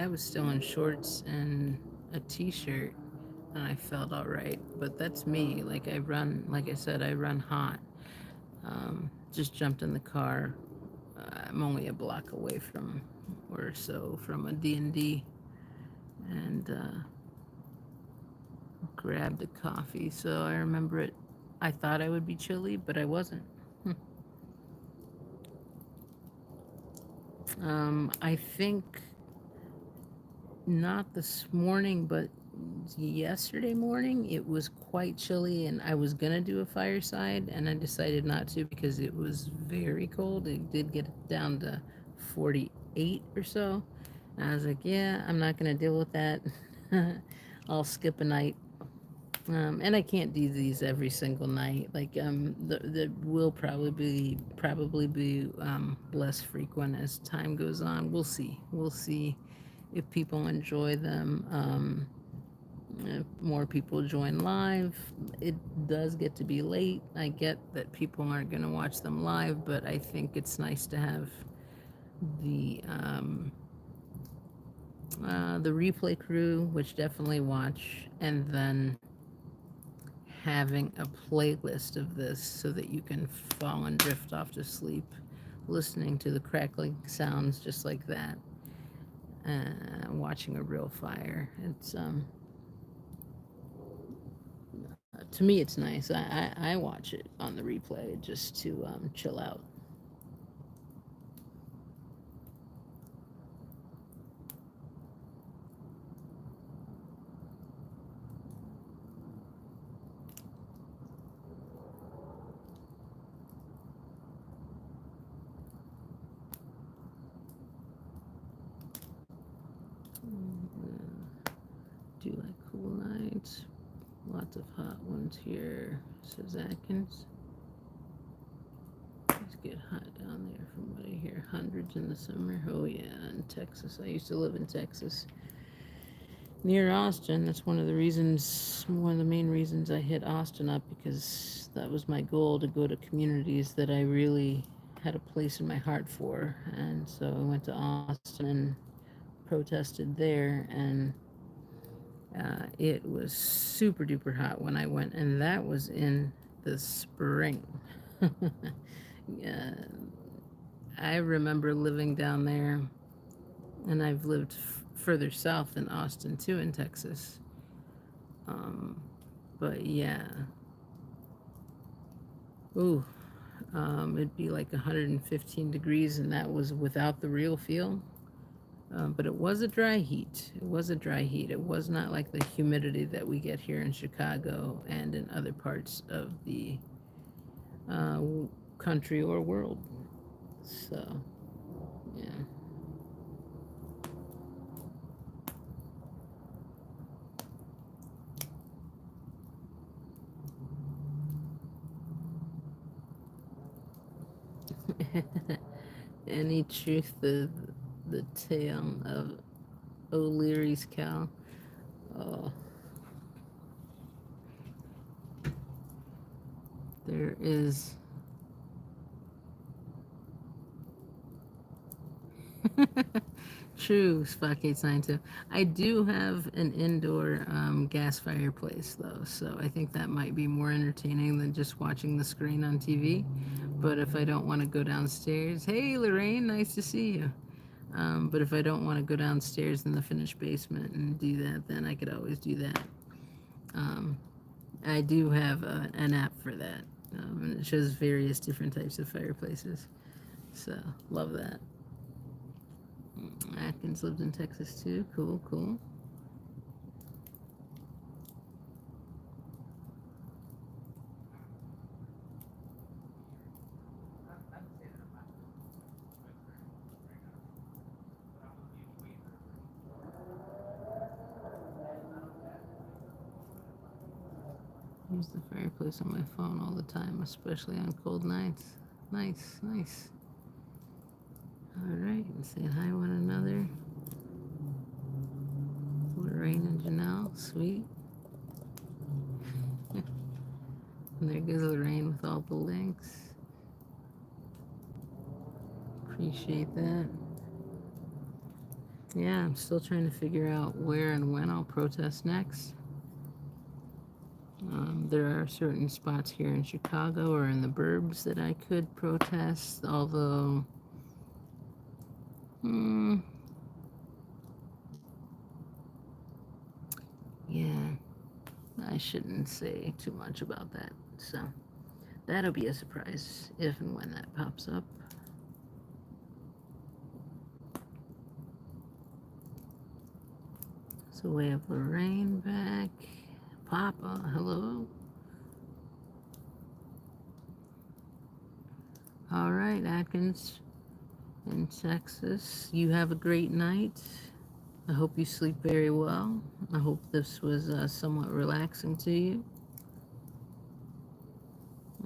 S2: was still in shorts and a t-shirt, and I felt all right. But that's me. Like I said, I run hot. Just jumped in the car. I'm only a block away from, or so, from a D&D, and grabbed a coffee. So I remember it. I thought I would be chilly, but I wasn't. I think not this morning, but yesterday morning it was quite chilly, and I was gonna do a fireside, and I decided not to because it was very cold. It did get down to 48 or so. And I was like, yeah, I'm not gonna deal with that. I'll skip a night. And I can't do these every single night. Like the will probably be less frequent as time goes on. We'll see. We'll see if people enjoy them. If more people join live. It does get to be late. I get that people aren't going to watch them live, but I think it's nice to have the replay crew, which definitely watch, and then having a playlist of this so that you can fall and drift off to sleep, listening to the crackling sounds just like that, watching a real fire. It's to me, it's nice. I watch it on the replay just to chill out. Do like cool nights. Lots of hot ones here, says Atkins. It's get hot down there from what I hear. Hundreds in the summer. Oh yeah, in Texas. I used to live in Texas, near Austin. That's one of the main reasons I hit Austin up, because that was my goal, to go to communities that I really had a place in my heart for. And so I went to Austin and protested there, and it was super duper hot when I went, and that was in the spring. Yeah, I remember living down there, and I've lived further south than Austin too, in Texas. But yeah, ooh, it'd be like 115 degrees, and that was without the real feel. But it was a dry heat. It was a dry heat. It was not like the humidity that we get here in Chicago and in other parts of the country or world. So, yeah. Any truth the tale of O'Leary's cow? Oh, There is. True, Spot892. I do have an indoor gas fireplace though, so I think that might be more entertaining than just watching the screen on TV. But if I don't want to go downstairs, hey Lorraine, nice to see you. But if I don't want to go downstairs in the finished basement and do that, then I could always do that. I do have an app for that, and it shows various different types of fireplaces. So, love that. Atkins lived in Texas too. Cool, cool. Use the fireplace on my phone all the time, especially on cold nights. Nice, nice. All right, and saying hi one another. Lorraine and Janelle, sweet. And there goes Lorraine with all the links. Appreciate that. Yeah, I'm still trying to figure out where and when I'll protest next. There are certain spots here in Chicago or in the burbs that I could protest, although yeah, I shouldn't say too much about that. So that'll be a surprise if and when that pops up. So we have Lorraine back. Papa, hello. All right, Atkins in Texas. You have a great night. I hope you sleep very well. I hope this was somewhat relaxing to you.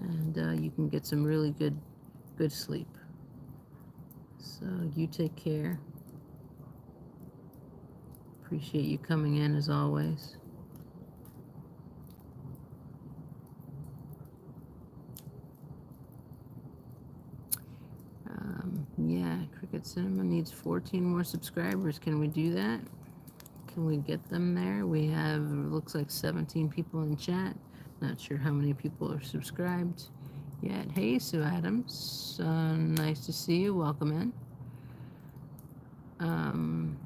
S2: And you can get some really good sleep. So you take care. Appreciate you coming in as always. Yeah, Cricket Cinema needs 14 more subscribers. Can we do that? Can we get them there? We have, looks like 17 people in chat. Not sure how many people are subscribed yet. Hey, Sue Adams. Nice to see you. Welcome in.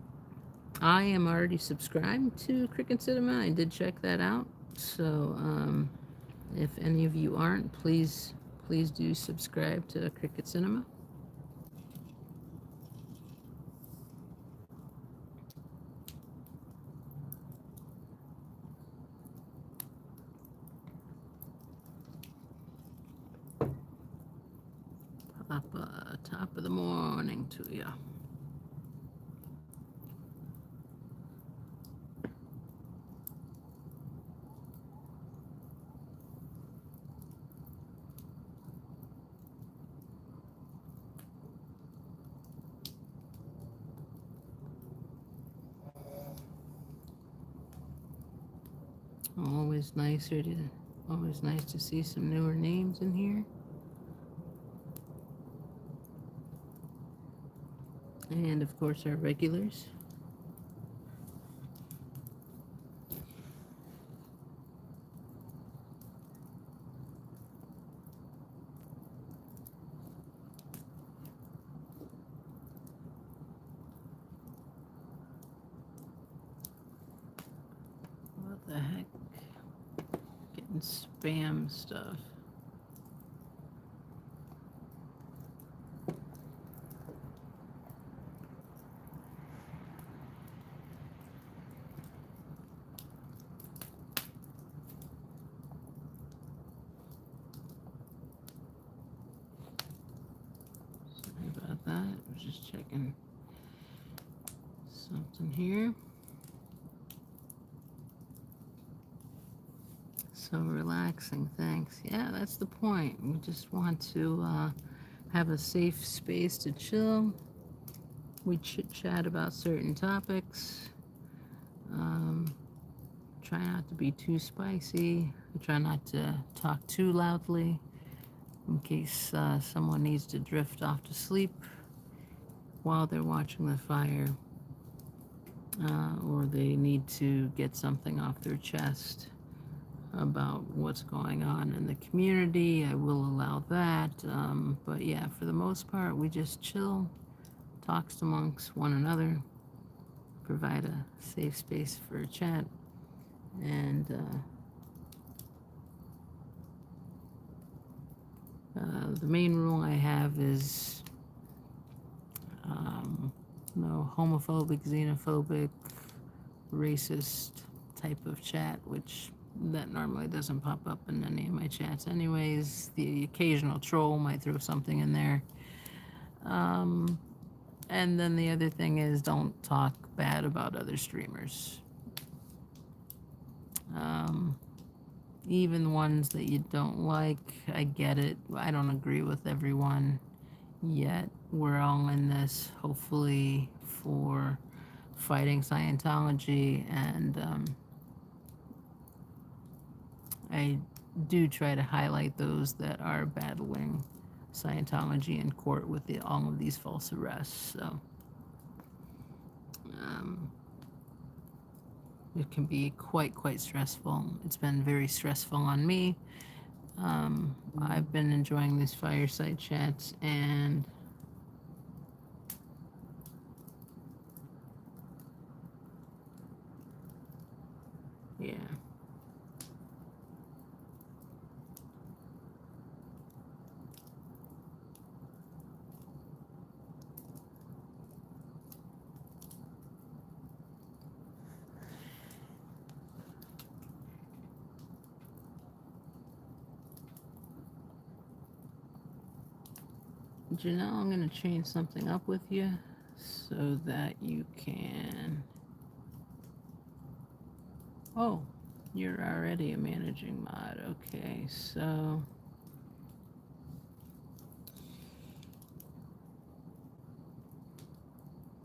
S2: I am already subscribed to Cricket Cinema. I did check that out. So if any of you aren't, please do subscribe to Cricket Cinema. Top of the morning to you. Always nice to see some newer names in here. And of course our regulars. What the heck? Getting spam stuff. Sorry about that. I was just checking something here. So relaxing, thanks. Yeah, that's the point. We just want to have a safe space to chill. We chit-chat about certain topics. Try not to be too spicy. We try not to talk too loudly. in case someone needs to drift off to sleep while they're watching the fire, or they need to get something off their chest about what's going on in the community. I will allow that. But yeah, for the most part, we just chill, talks amongst one another, provide a safe space for a chat, and the main rule I have is no homophobic, xenophobic, racist type of chat, which that normally doesn't pop up in any of my chats anyways. The occasional troll might throw something in there. And then the other thing is, don't talk bad about other streamers. Even ones that you don't like, I get it. I don't agree with everyone, yet we're all in this, hopefully, for fighting Scientology, and I do try to highlight those that are battling Scientology in court with all of these false arrests. So it can be quite stressful. It's been very stressful on me. I've been enjoying these fireside chats, and yeah. Janelle, I'm going to change something up with you so that you can... Oh, you're already a managing mod. Okay, so...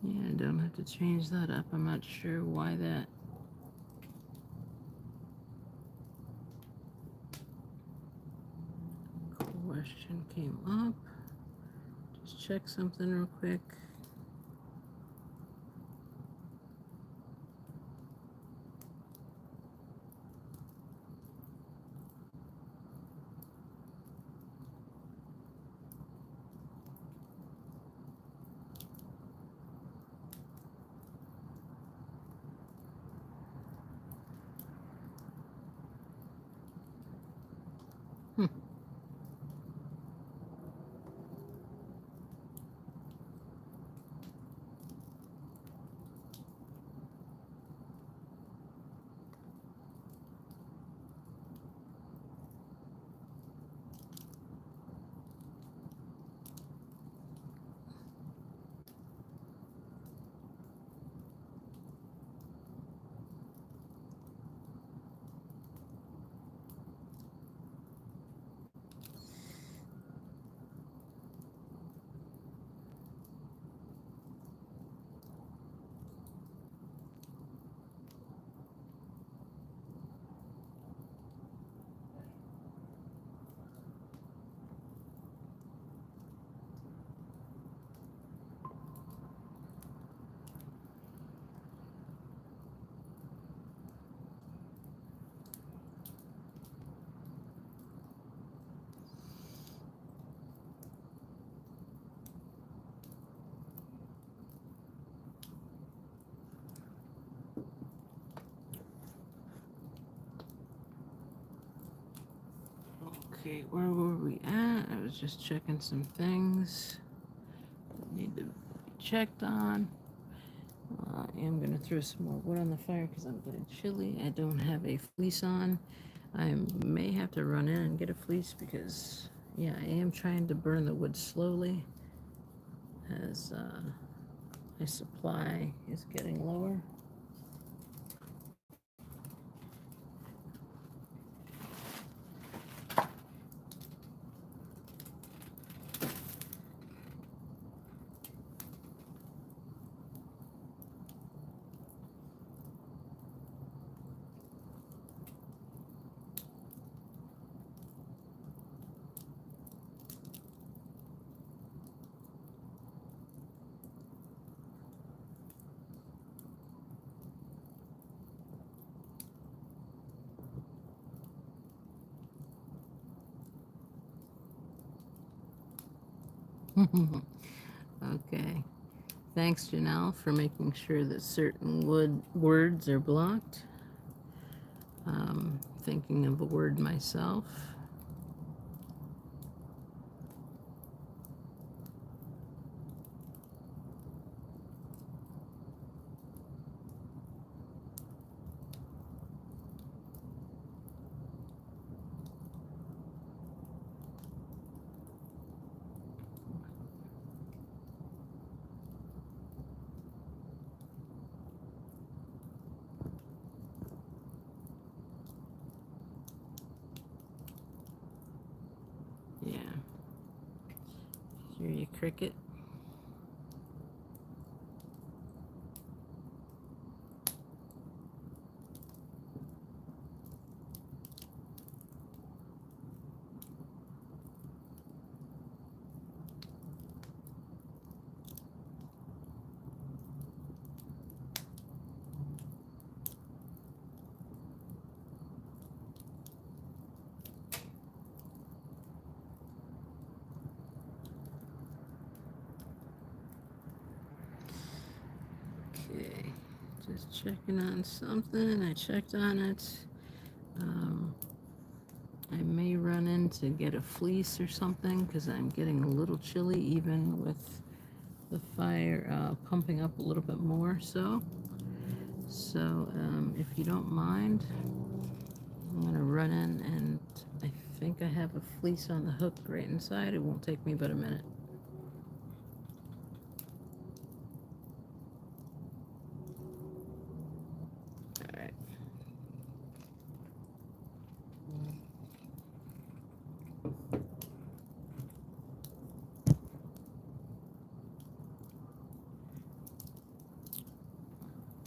S2: Yeah, I don't have to change that up. I'm not sure why that... question came up. Just check something real quick. Okay, where were we at? I was just checking some things that need to be checked on. I am going to throw some more wood on the fire because I'm getting chilly. I don't have a fleece on. I may have to run in and get a fleece because, yeah, I am trying to burn the wood slowly as my supply is getting lower. Okay. Thanks, Janelle, for making sure that certain words are blocked. Thinking of a word myself. Yeah. Hear you, cricket. Okay. Just checking on something. I checked on it. I may run in to get a fleece or something because I'm getting a little chilly even with the fire pumping up a little bit more. So if you don't mind, I'm going to run in, and I think I have a fleece on the hook right inside. It won't take me but a minute. All right.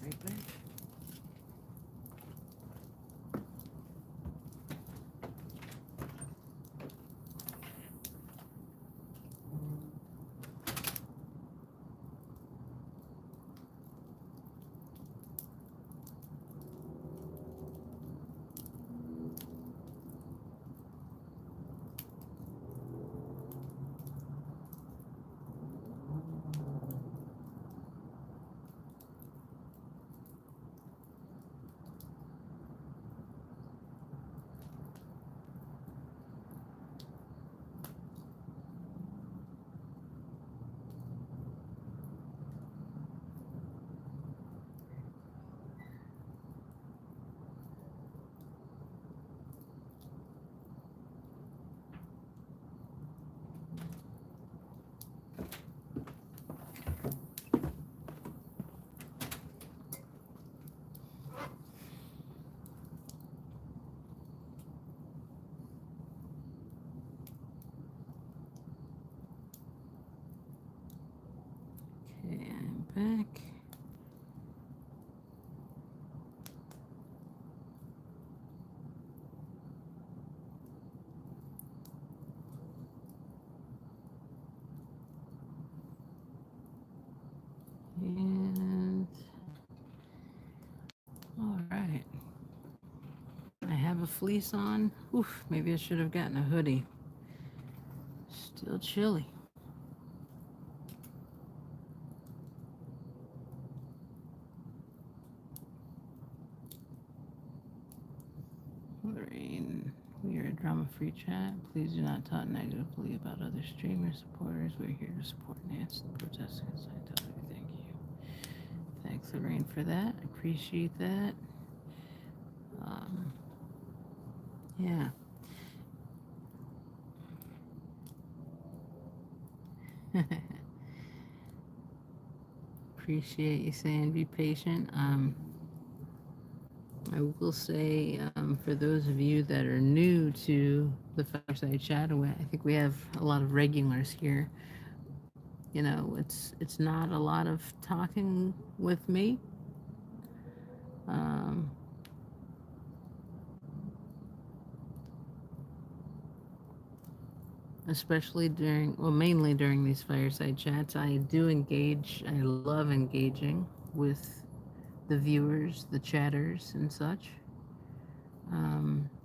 S2: Right back. Okay, I'm back. And all right. I have a fleece on. Oof, maybe I should have gotten a hoodie. Still chilly. Lorraine, we are a drama-free chat. Please do not talk negatively about other streamers, supporters. We're here to support and answer the protests against Scientology. Thank you. Thanks, Lorraine, for that. Appreciate that. Yeah. Appreciate you saying be patient. I will say, for those of you that are new to the fireside chat, I think we have a lot of regulars here. You know, it's not a lot of talking with me. Especially mainly during these fireside chats. I do engage. I love engaging with the viewers, the chatters, and such.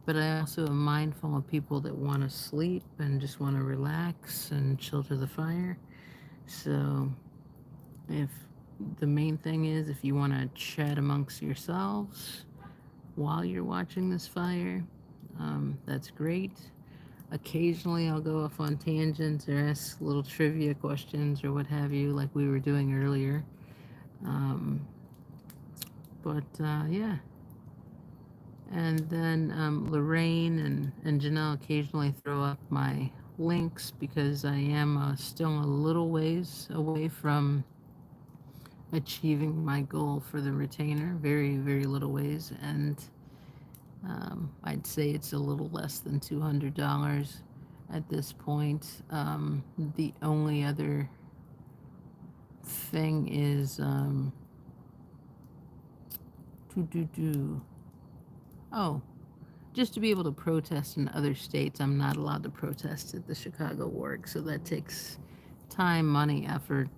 S2: but I also am mindful of people that want to sleep and just want to relax and shelter the fire. So, if the main thing is if you want to chat amongst yourselves while you're watching this fire, that's great. Occasionally, I'll go off on tangents or ask little trivia questions or what have you, like we were doing earlier. Um, but yeah. And then Lorraine and Janelle occasionally throw up my links because I am still a little ways away from achieving my goal for the retainer. Very, very little ways. And I'd say it's a little less than $200 at this point. The only other thing is oh, just to be able to protest in other states. I'm not allowed to protest at the Chicago org, so that takes time, money, effort,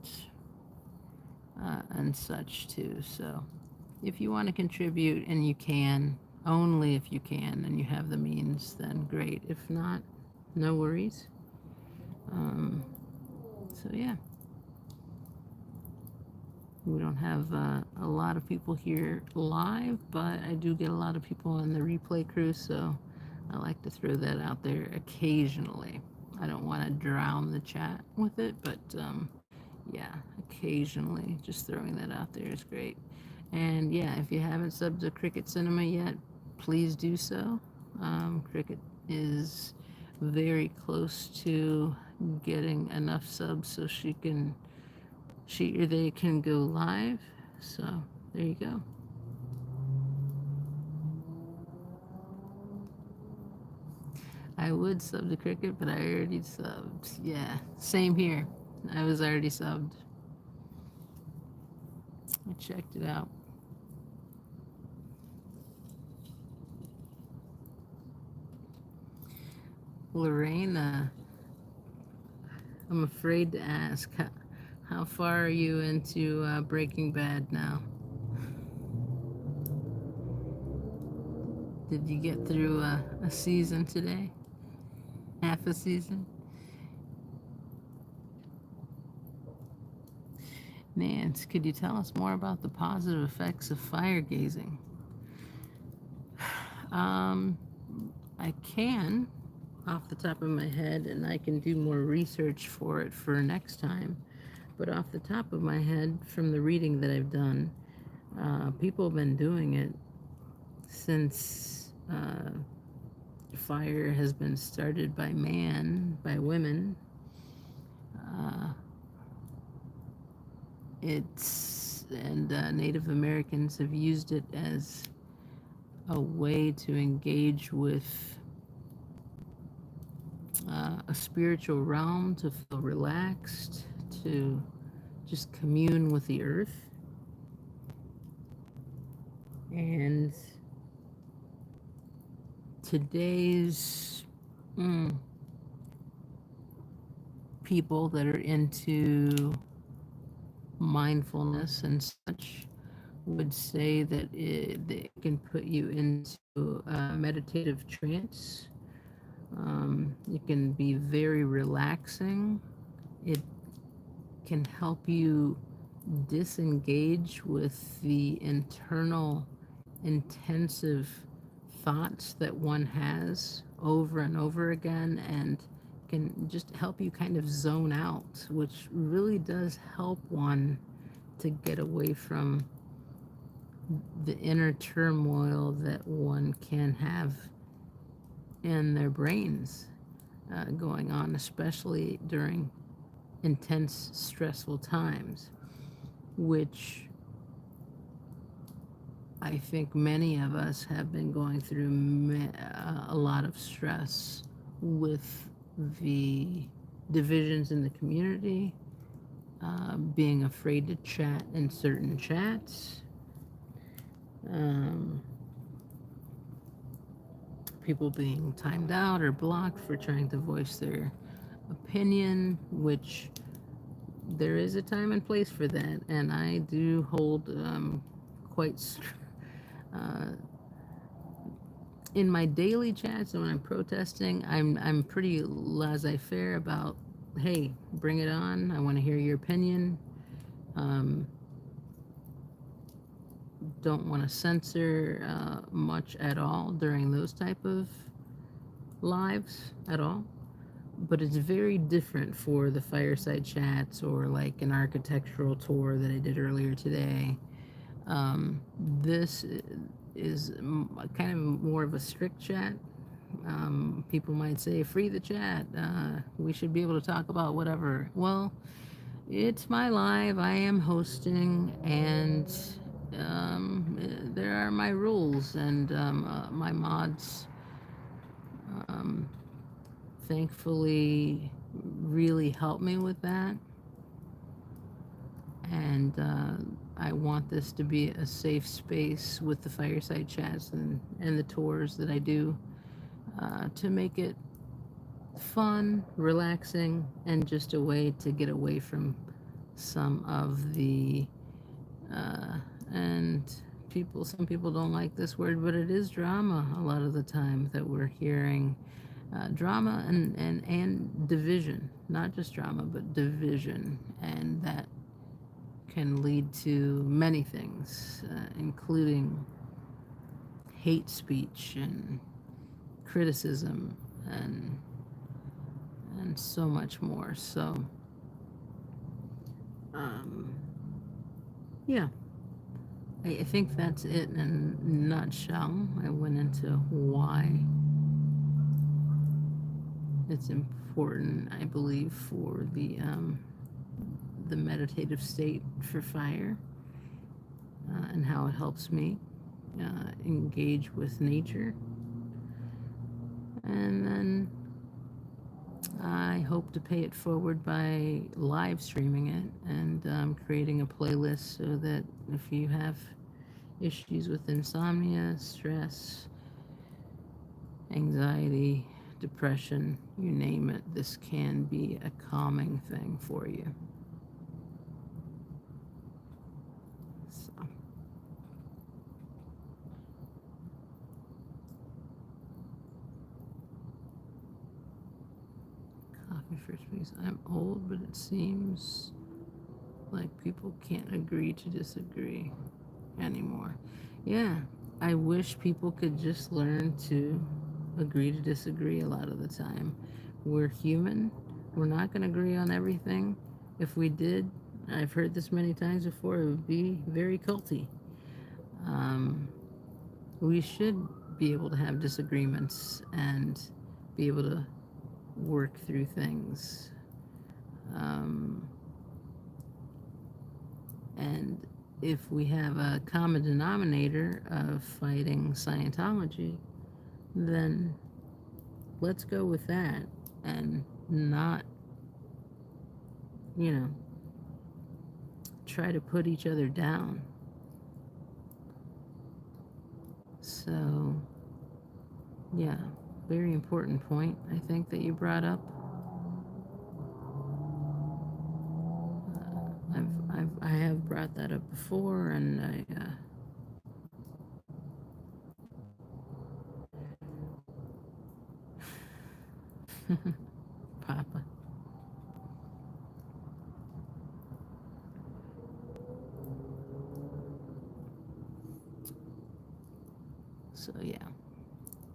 S2: and such too. So if you want to contribute and you can, only if you can and you have the means, then great. If not, no worries. So yeah, we don't have a lot of people here live, but I do get a lot of people on the replay crew, so I like to throw that out there occasionally. I don't want to drown the chat with it, but yeah, occasionally just throwing that out there is great. And yeah, if you haven't subbed to Cricket Cinema yet, please do so. Cricket is very close to getting enough subs so she or they can go live. So there you go. I would sub to Cricket, but I already subbed. Yeah, same here. I was already subbed. I checked it out. Lorraine, I'm afraid to ask, how far are you into Breaking Bad now? Did you get through a season today? Half a season? Nance, could you tell us more about the positive effects of fire gazing? I can, off the top of my head, and I can do more research for it for next time. But off the top of my head, from the reading that I've done, people have been doing it since fire has been started by man, by women. Native Americans have used it as a way to engage with a spiritual realm, to feel relaxed, to just commune with the earth. And today's people that are into mindfulness and such would say that it can put you into a meditative trance. It can be very relaxing. It can help you disengage with the internal intensive thoughts that one has over and over again, and can just help you kind of zone out, which really does help one to get away from the inner turmoil that one can have in their brains going on, especially during intense, stressful times, which I think many of us have been going through a lot of stress with the divisions in the community, being afraid to chat in certain chats, people being timed out or blocked for trying to voice their opinion, which there is a time and place for that, and I do hold quite in my daily chats and when I'm protesting, I'm pretty laissez-faire about, hey, bring it on. I want to hear your opinion. Um, don't want to censor much at all during those type of lives at all. But it's very different for the fireside chats or like an architectural tour that I did earlier today. This is kind of more of a strict chat. People might say, free the chat. We should be able to talk about whatever. Well, it's my live. I am hosting, and there are my rules, and my mods, um, thankfully, really help me with that. And I want this to be a safe space with the fireside chats and the tours that I do, to make it fun, relaxing, and just a way to get away from some of the and some people don't like this word, but it is drama a lot of the time that we're hearing. Drama and division, not just drama, but division, and that can lead to many things, including hate speech and criticism and so much more. So, yeah, I think that's it in a nutshell. I went into why it's important, I believe, for the meditative state for fire, and how it helps me engage with nature. And then I hope to pay it forward by live streaming it and creating a playlist so that if you have issues with insomnia, stress, anxiety, depression, you name it, this can be a calming thing for you. So. Coffee first, please. I'm old, but it seems like people can't agree to disagree anymore. Yeah, I wish people could just learn to agree to disagree a lot of the time. We're human. We're not going to agree on everything. If we did, I've heard this many times before, it would be very culty. We should be able to have disagreements and be able to work through things. And if we have a common denominator of fighting Scientology, then let's go with that and not, try to put each other down. So, yeah, very important point, I think, that you brought up. I have brought that up before, and Papa. So yeah,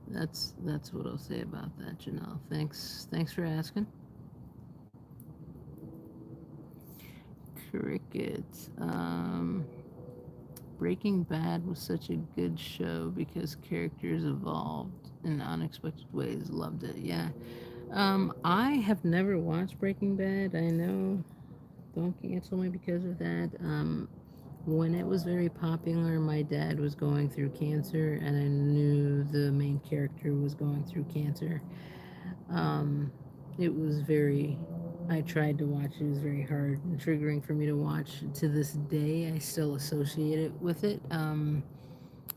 S2: that's what I'll say about that, Janelle. Thanks for asking. Cricket. Breaking Bad was such a good show because characters evolved in unexpected ways. Loved it. Yeah. I have never watched Breaking Bad. I know. Don't cancel me because of that. When it was very popular, my dad was going through cancer, and I knew the main character was going through cancer. It was I tried to watch. It was very hard and triggering for me to watch. To this day, I still associate it with it.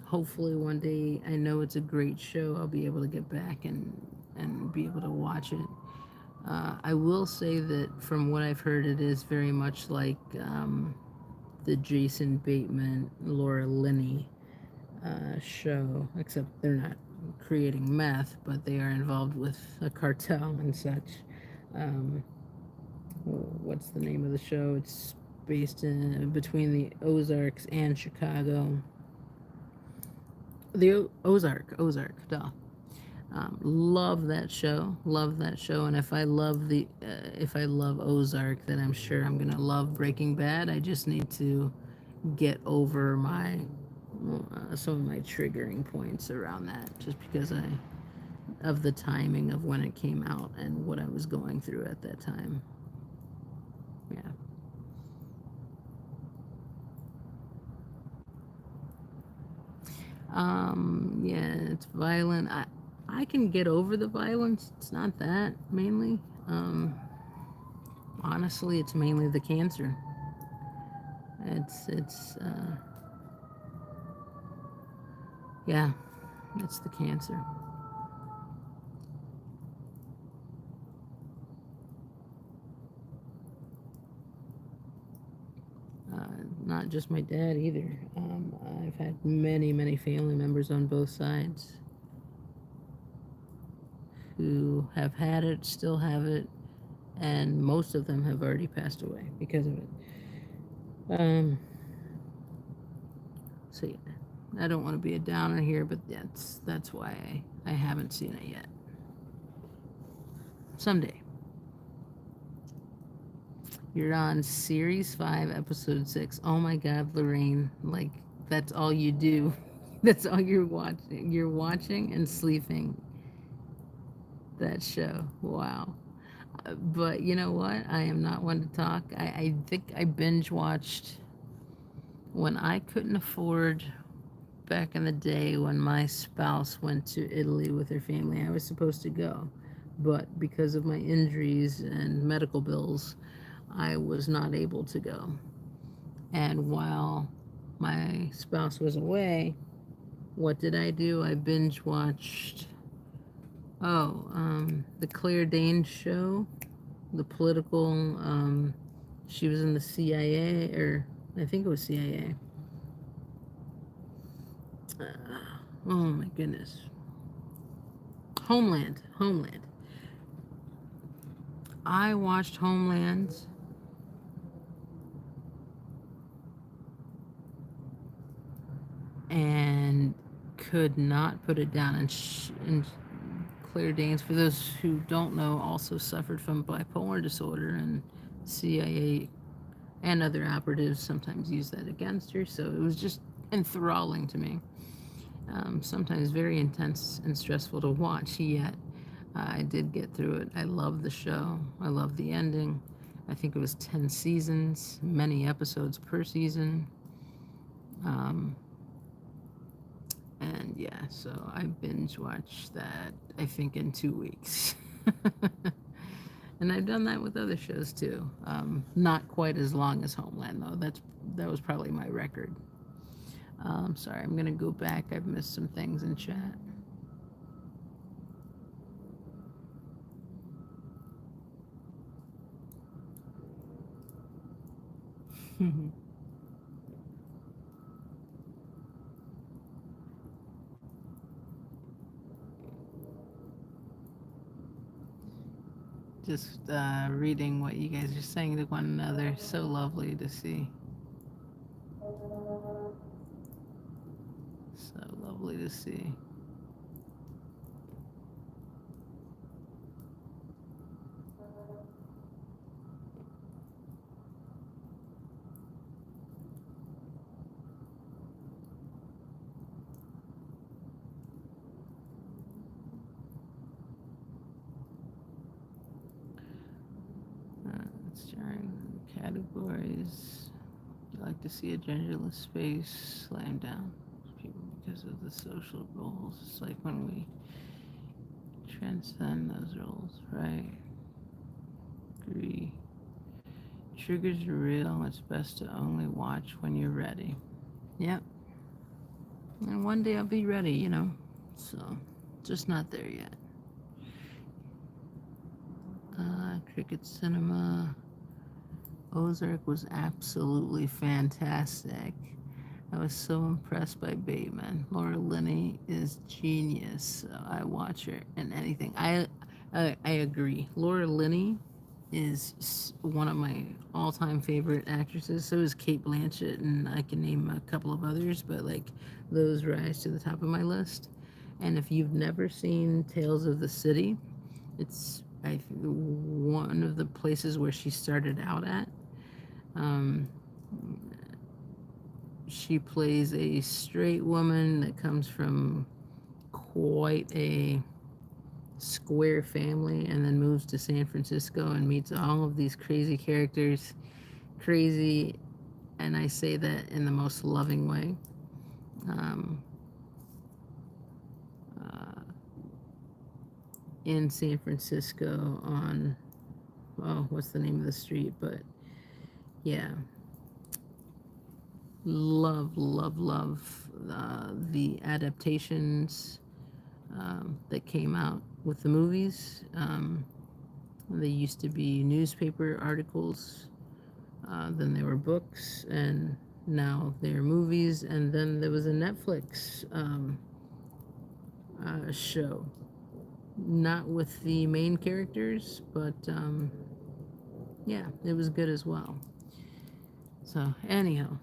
S2: Hopefully one day, I know it's a great show. I'll be able to get back and be able to watch it. I will say that from what I've heard, it is very much like the Jason Bateman, Laura Linney show, except they're not creating meth, but they are involved with a cartel and such. Um, what's the name of the show? It's based in between the Ozarks and Chicago. The Ozark, duh. Love that show. Love that show. And if I love Ozark, then I'm sure I'm gonna love Breaking Bad. I just need to get over my some of my triggering points around that, just because of the timing of when it came out and what I was going through at that time. Yeah. Yeah, it's violent. I can get over the violence. It's not that mainly. Honestly, it's mainly the cancer. It's yeah, it's the cancer. Not just my dad either. I've had many family members on both sides who have had it, still have it, and most of them have already passed away because of it. Um, so yeah, I don't want to be a downer here, but that's why I haven't seen it yet. Someday. You're on series 5, episode 6. Oh my God, Lorraine! Like that's all you do. That's all you're watching. You're watching and sleeping. That show. Wow. But you know what? I am not one to talk. I think I binge watched when I couldn't afford, back in the day when my spouse went to Italy with her family. I was supposed to go, but because of my injuries and medical bills, I was not able to go. And while my spouse was away, what did I do? I binge watched, the Claire Danes show, the political, she was in the CIA, or I think it was CIA. Oh my goodness. Homeland. I watched Homeland and could not put it down. And Claire Danes, for those who don't know, also suffered from bipolar disorder, and CIA and other operatives sometimes use that against her. So it was just enthralling to me. Sometimes very intense and stressful to watch, yet I did get through it. I love the show. I love the ending. I think it was 10 seasons, many episodes per season. And yeah, so I binge watched that, I think, in 2 weeks. And I've done that with other shows too. Not quite as long as Homeland, though. That was probably my record. Sorry, I'm gonna go back. I've missed some things in chat. Just reading what you guys are saying to one another. So lovely to see. So lovely to see. Let's try categories. You like to see a genderless space slam down people because of the social roles. It's like when we transcend those roles, right? Agree. Triggers are real. It's best to only watch when you're ready. Yep. And one day I'll be ready, you know. So, just not there yet. Cricket Cinema. Ozark was absolutely fantastic. I was so impressed by Bateman. Laura Linney is genius. I watch her in anything. I agree. Laura Linney is one of my all-time favorite actresses. So is Kate Blanchett, and I can name a couple of others, but like those rise to the top of my list. And if you've never seen Tales of the City, it's one of the places where she started out at. Um, she plays a straight woman that comes from quite a square family and then moves to San Francisco and meets all of these crazy characters. Crazy, and I say that in the most loving way. Um, in San Francisco on, oh, what's the name of the street? But yeah, love, love, love the adaptations that came out with the movies. They used to be newspaper articles, then there were books, and now they're movies. And then there was a Netflix show, not with the main characters, but yeah, it was good as well. So anyhow,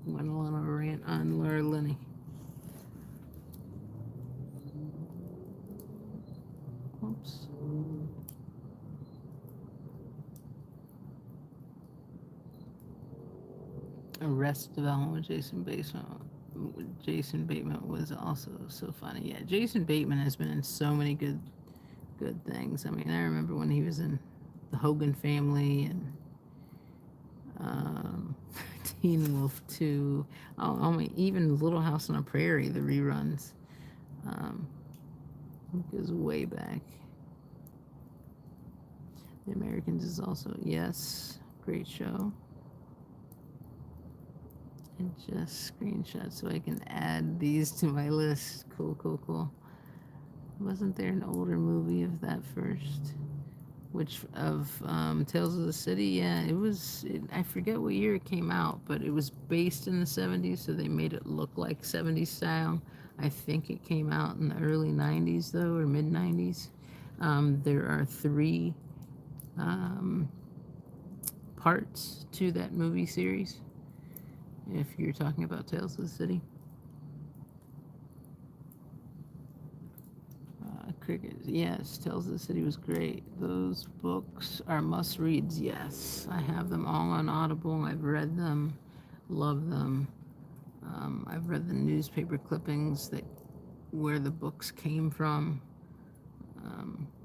S2: went on a rant on Laura Linney. Oops. Arrested Development with Jason Bateman. Jason Bateman was also so funny. Yeah, Jason Bateman has been in so many good things. I mean, I remember when he was in the Hogan Family and Teen Wolf 2. Oh my, even Little House on the Prairie, the reruns. Goes way back. The Americans is also, yes, great show. And just screenshot so I can add these to my list. Cool, cool, cool. Wasn't there an older movie of that first? Which of Tales of the City? Yeah, it was. I forget what year it came out, but it was based in the 70s, so they made it look like 70s style. I think it came out in the early 90s, though, or mid 90s. There are 3 parts to that movie series, if you're talking about Tales of the City. Cricket, yes, Tales of the City was great. Those books are must-reads, yes. I have them all on Audible. I've read them, love them. I've read the newspaper clippings that where the books came from.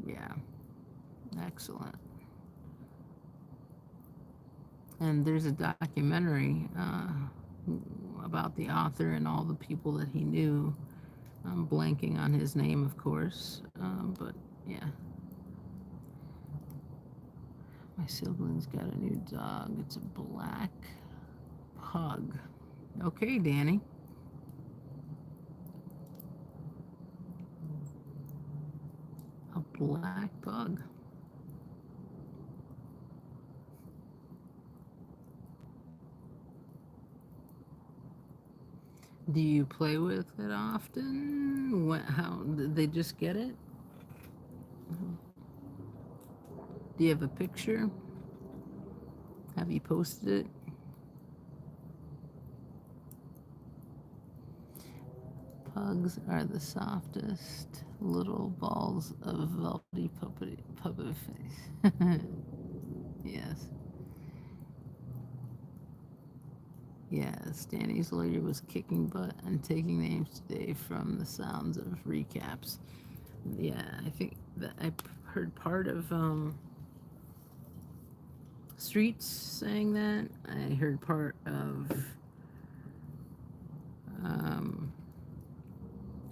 S2: Yeah, excellent. And there's a documentary about the author and all the people that he knew. I'm blanking on his name, of course, but yeah. My siblings got a new dog. It's a black pug. Okay, Danny. A black pug. Do you play with it often? How did they just get it? Do you have a picture? Have you posted it? Pugs are the softest little balls of velvety puppet face. Yes. Yes, Danny's lawyer was kicking butt and taking names today from the sounds of recaps. Yeah, I think that I heard part of Streets saying that. I heard part of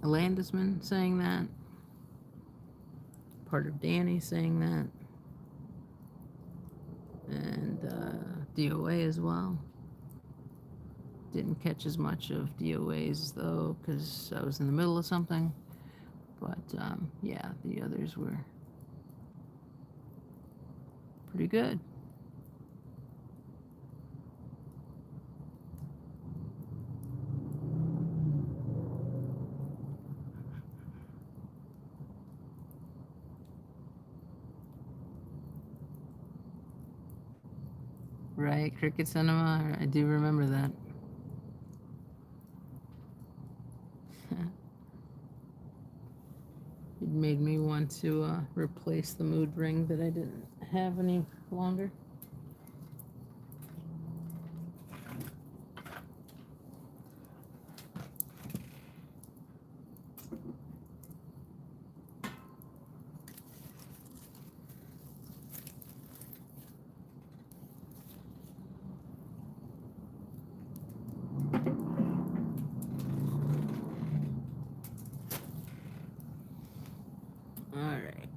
S2: Landisman saying that. Part of Danny saying that. And DOA as well. Didn't catch as much of DOA's though, because I was in the middle of something. But yeah, the others were pretty good. Right, Cricket Cinema. I do remember that. It made me want to replace the mood ring that I didn't have any longer. All right.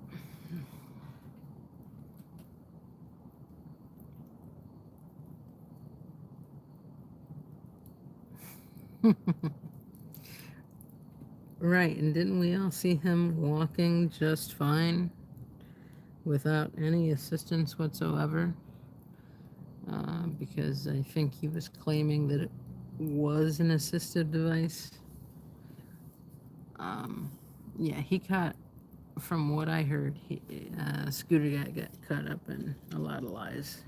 S2: Right, and didn't we all see him walking just fine without any assistance whatsoever? Because I think he was claiming that it was an assistive device. Yeah, he caught, from what I heard, Scooter guy got caught up in a lot of lies.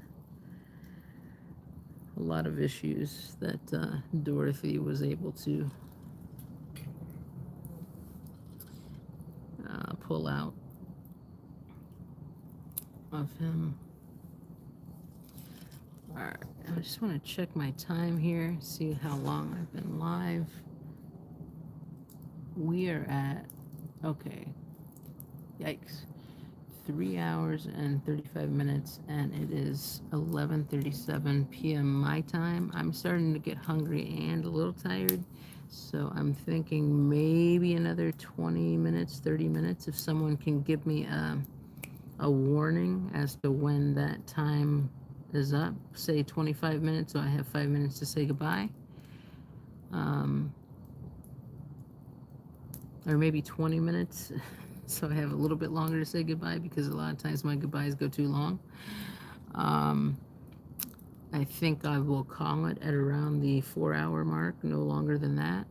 S2: A lot of issues that Dorothy was able to pull out of him. Alright, I just want to check my time here, see how long I've been live. We are at, okay, yikes, 3 hours and 35 minutes, and it is 11:37 p.m. my time. I'm starting to get hungry and a little tired, so I'm thinking maybe another 20 minutes, 30 minutes, if someone can give me a warning as to when that time is up. Say 25 minutes, so I have 5 minutes to say goodbye. Or maybe 20 minutes, so I have a little bit longer to say goodbye, because a lot of times my goodbyes go too long. I think I will call it at around the 4-hour mark, no longer than that.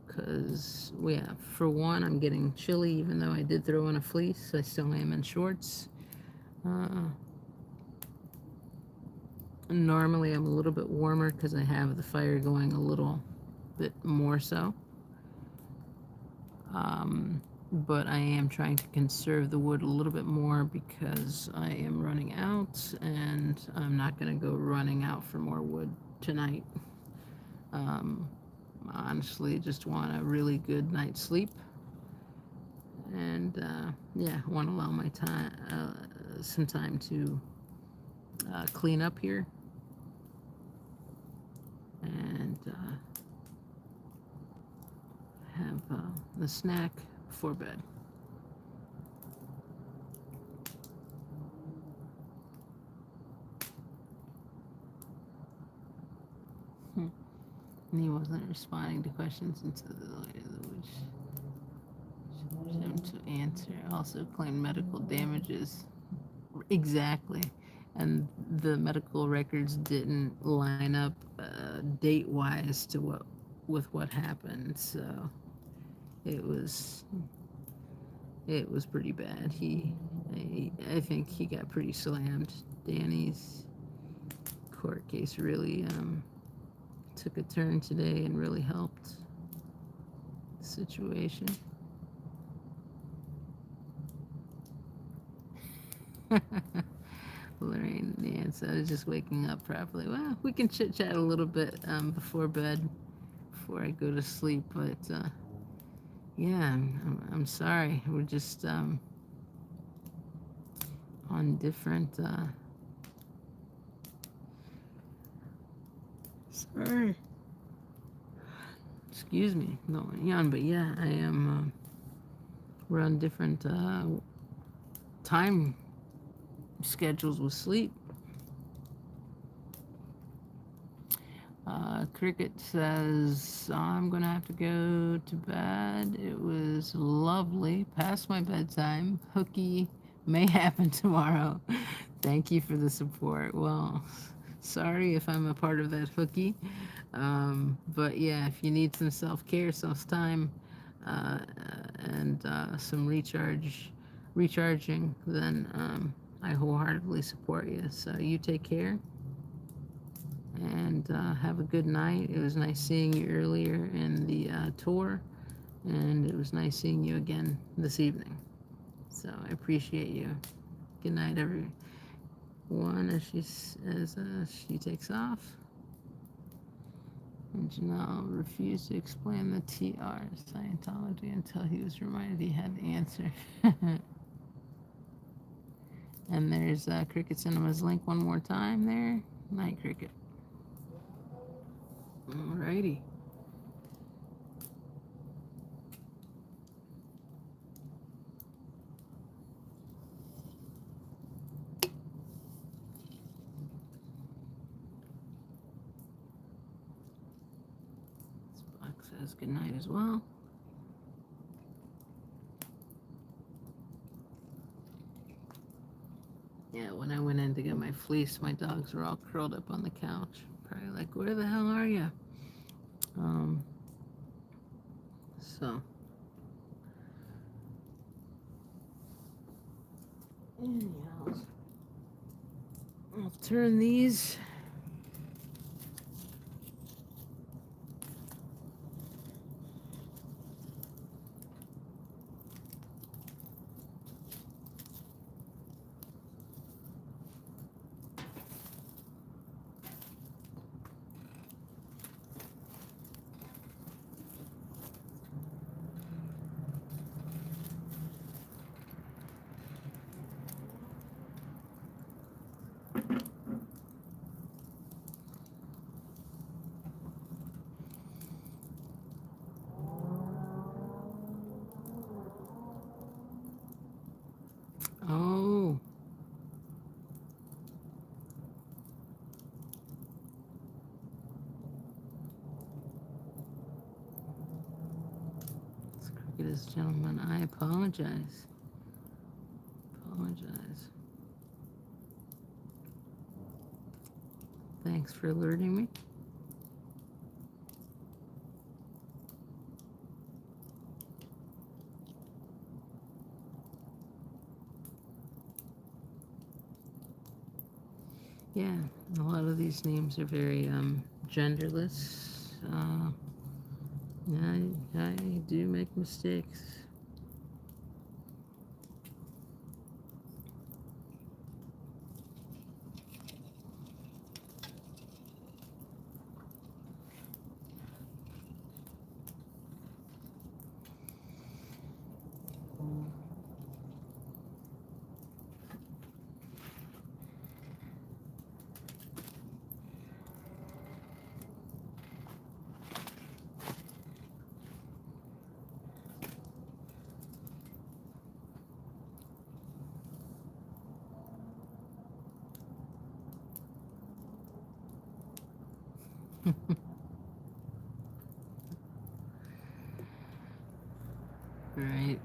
S2: Because, yeah, for one, I'm getting chilly, even though I did throw in a fleece. I still am in shorts. Normally, I'm a little bit warmer because I have the fire going a little bit more so. But I am trying to conserve the wood a little bit more because I am running out, and I'm not going to go running out for more wood tonight. Honestly, just want a really good night's sleep, and yeah, want to allow my time, some time to clean up here, and have the snack before bed. And he wasn't responding to questions until the later, which him to answer. Also claimed medical damages. Exactly. And the medical records didn't line up date-wise to what happened, so it was pretty bad. I think he got pretty slammed. Danny's court case really took a turn today and really helped the situation. Lorraine, yeah, so I was just waking up properly. Well, we can chit chat a little bit before bed, before I go to sleep. But yeah, I'm sorry. We're just on different. Sorry. Excuse me, no yawn, but yeah, I am. We're on different time schedules with sleep. Cricket says, I'm gonna have to go to bed. It was lovely, past my bedtime. Hooky may happen tomorrow. Thank you for the support. Well, sorry if I'm a part of that hooky. But yeah, if you need some self-care, self-time, and some recharging, then I wholeheartedly support you. So you take care and have a good night. It was nice seeing you earlier in the tour, and it was nice seeing you again this evening. So I appreciate you. Good night, everyone. As she takes off. And Janelle refused to explain the TR Scientology until he was reminded he had the answer. And there's Cricket Cinema's link one more time there. Night, Cricket. Alrighty. This box says good night as well. Yeah, when I went in to get my fleece, my dogs were all curled up on the couch. Probably like, where the hell are you? So. Anyhow, I'll turn these. Oh. This cricket is, gentlemen. I apologize. Thanks for alerting me. Yeah, a lot of these names are very genderless. I do make mistakes. Right.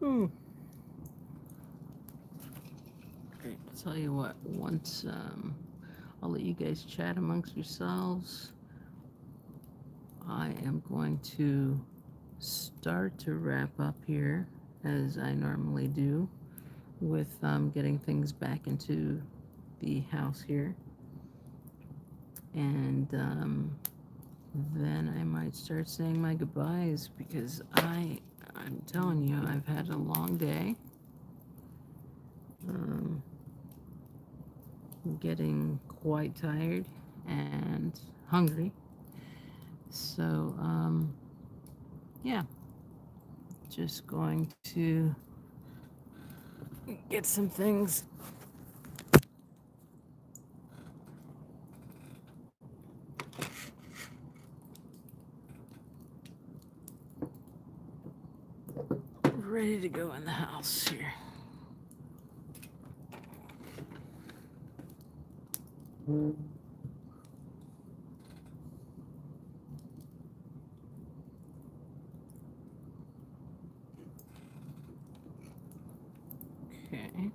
S2: Hmm. Okay, I'll tell you what, once I'll let you guys chat amongst yourselves. I am going to start to wrap up here as I normally do with getting things back into the house here. And then I might start saying my goodbyes because I'm telling you, I've had a long day. I'm getting quite tired and hungry. So, yeah, just going to get some things ready to go in the house here. Okay.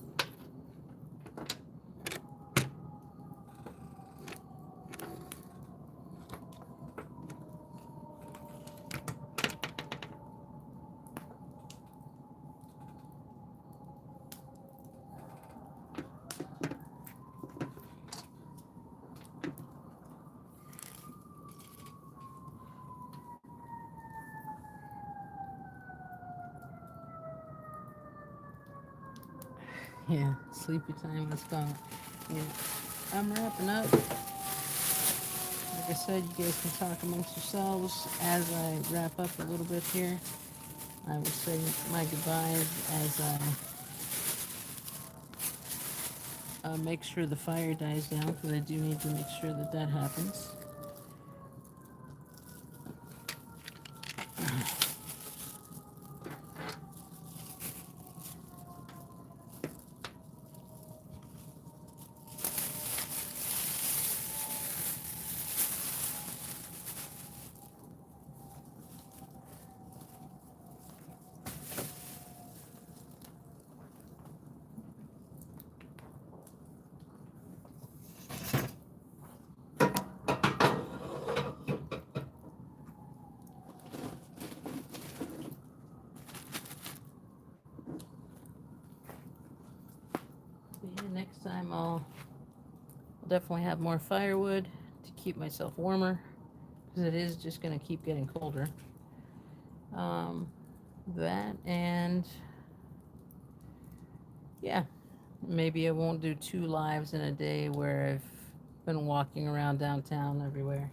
S2: Yeah, sleepy time is gone. Yeah, I'm wrapping up. Like I said, you guys can talk amongst yourselves as I wrap up a little bit here. I will say my goodbyes as I make sure the fire dies down because I do need to make sure that that happens. But yeah, next time I'll definitely have more firewood to keep myself warmer because it is just going to keep getting colder. That and yeah, maybe I won't do 2 lives in a day where I've been walking around downtown everywhere.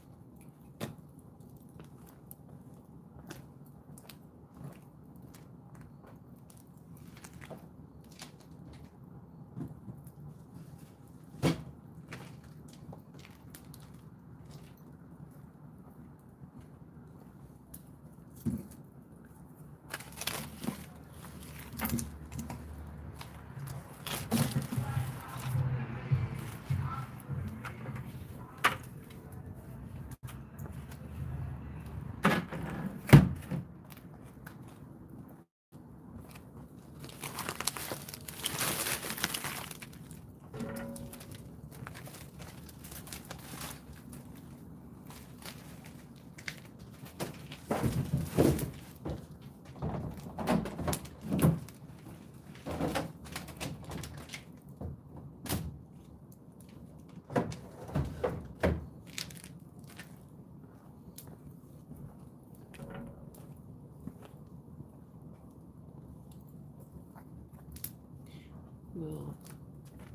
S2: We'll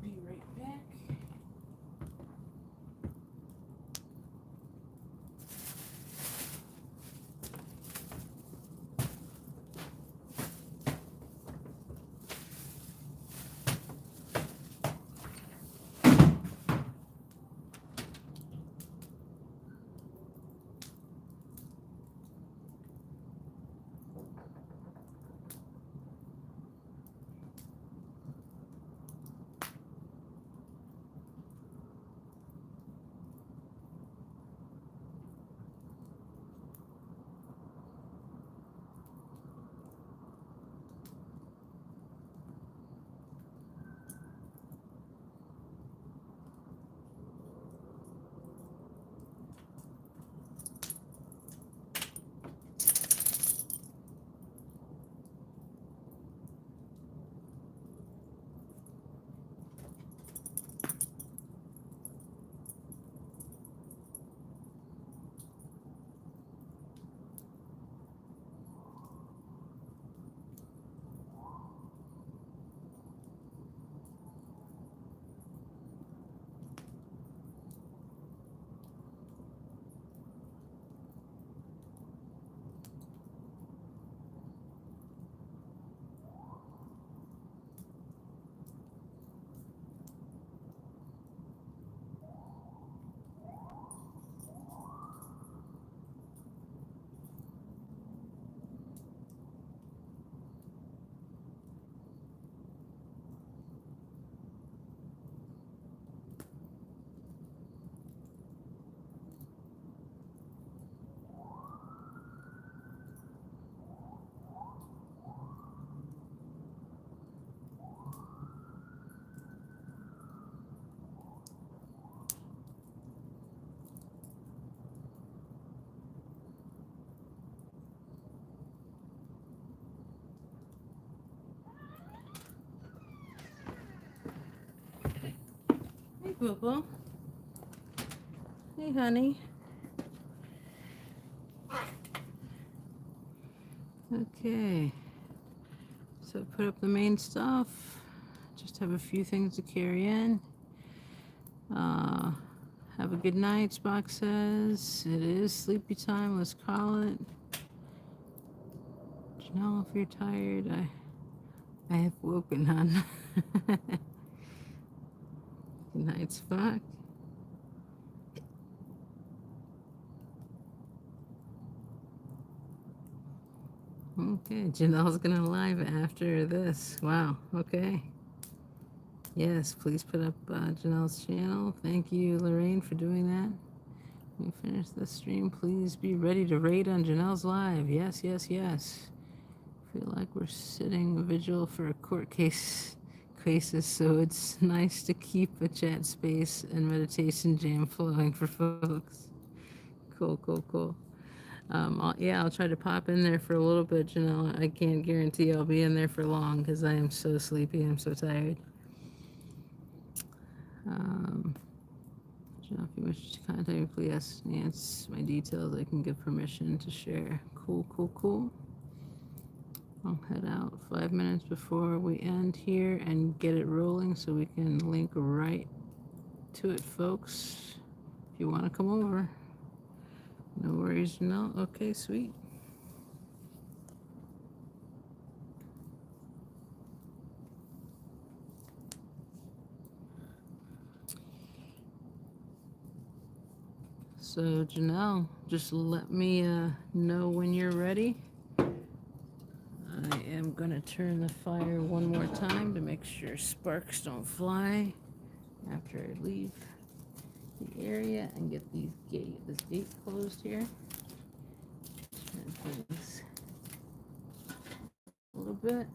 S2: be right back. Boo-boo. Hey, honey. Okay. So put up the main stuff. Just have a few things to carry in. Have a good night, Spock says. It is sleepy time. Let's call it. Janelle, if you're tired, I have woken, hon. Good night, Spock. Okay, Janelle's gonna live after this. Wow, okay. Yes, please put up Janelle's channel. Thank you, Lorraine, for doing that. When we finish the stream, please be ready to raid on Janelle's live. Yes, yes, yes. Feel like we're sitting vigil for a court cases, so it's nice to keep a chat space and meditation jam flowing for folks. Cool, cool, cool. I'll try to pop in there for a little bit, Janelle. I can't guarantee I'll be in there for long because I am so sleepy. I'm so tired. Janelle, if you wish to contact me, please ask Nance my details. I can give permission to share. Cool, cool, cool. I'll head out 5 minutes before we end here and get it rolling so we can link right to it, folks. If you want to come over. No worries, Janelle. Okay, sweet. So, Janelle, just let me know when you're ready. I am going to turn the fire one more time to make sure sparks don't fly after I leave the area and get this gate closed here. Turn things a little bit.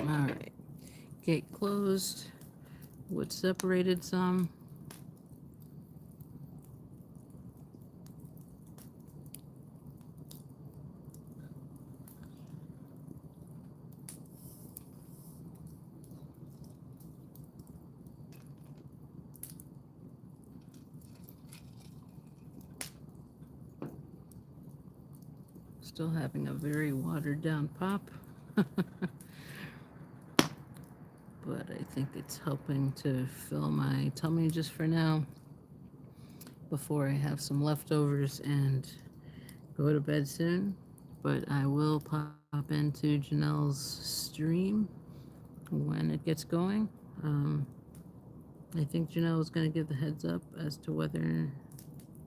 S2: All right, gate closed, wood separated some. Still having a very watered down pop. But I think it's helping to fill my tummy just for now before I have some leftovers and go to bed soon. But I will pop into Janelle's stream when it gets going. I think Janelle was going to give the heads up as to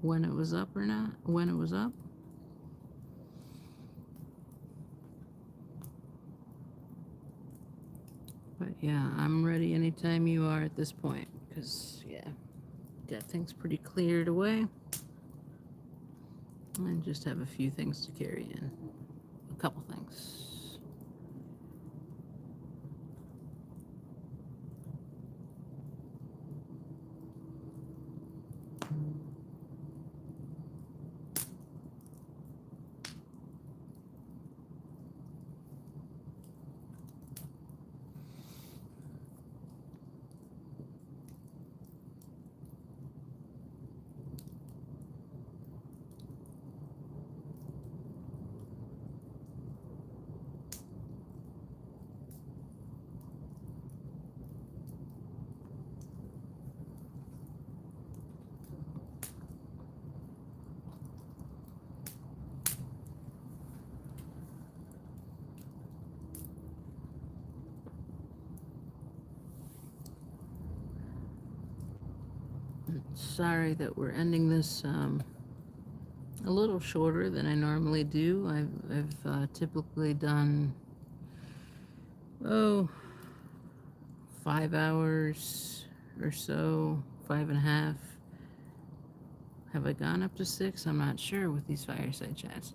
S2: when it was up or not, when it was up. But yeah, I'm ready anytime you are at this point, because yeah, that thing's pretty cleared away. And just have a few things to carry in. A couple things. Sorry that we're ending this a little shorter than I normally do. I've typically done 5 hours or so, 5.5. Have I gone up to 6? I'm not sure with these fireside chats.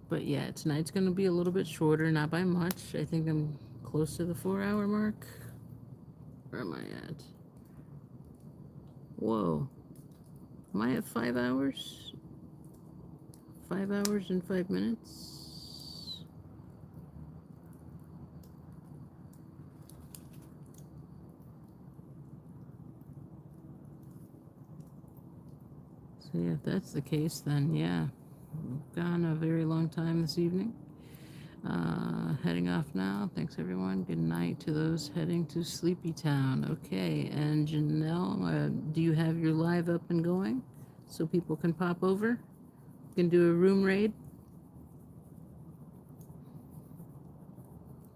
S2: But yeah, tonight's going to be a little bit shorter, not by much. I think I'm close to the 4-hour mark. Where am I at? Whoa. Am I at 5 hours? 5 hours and 5 minutes? So yeah, if that's the case, then yeah, we've gone a very long time this evening. Heading off now. Thanks everyone. Good night to those heading to Sleepy Town. Okay, and Janelle, do you have your live up and going so people can pop over? You can do a room raid.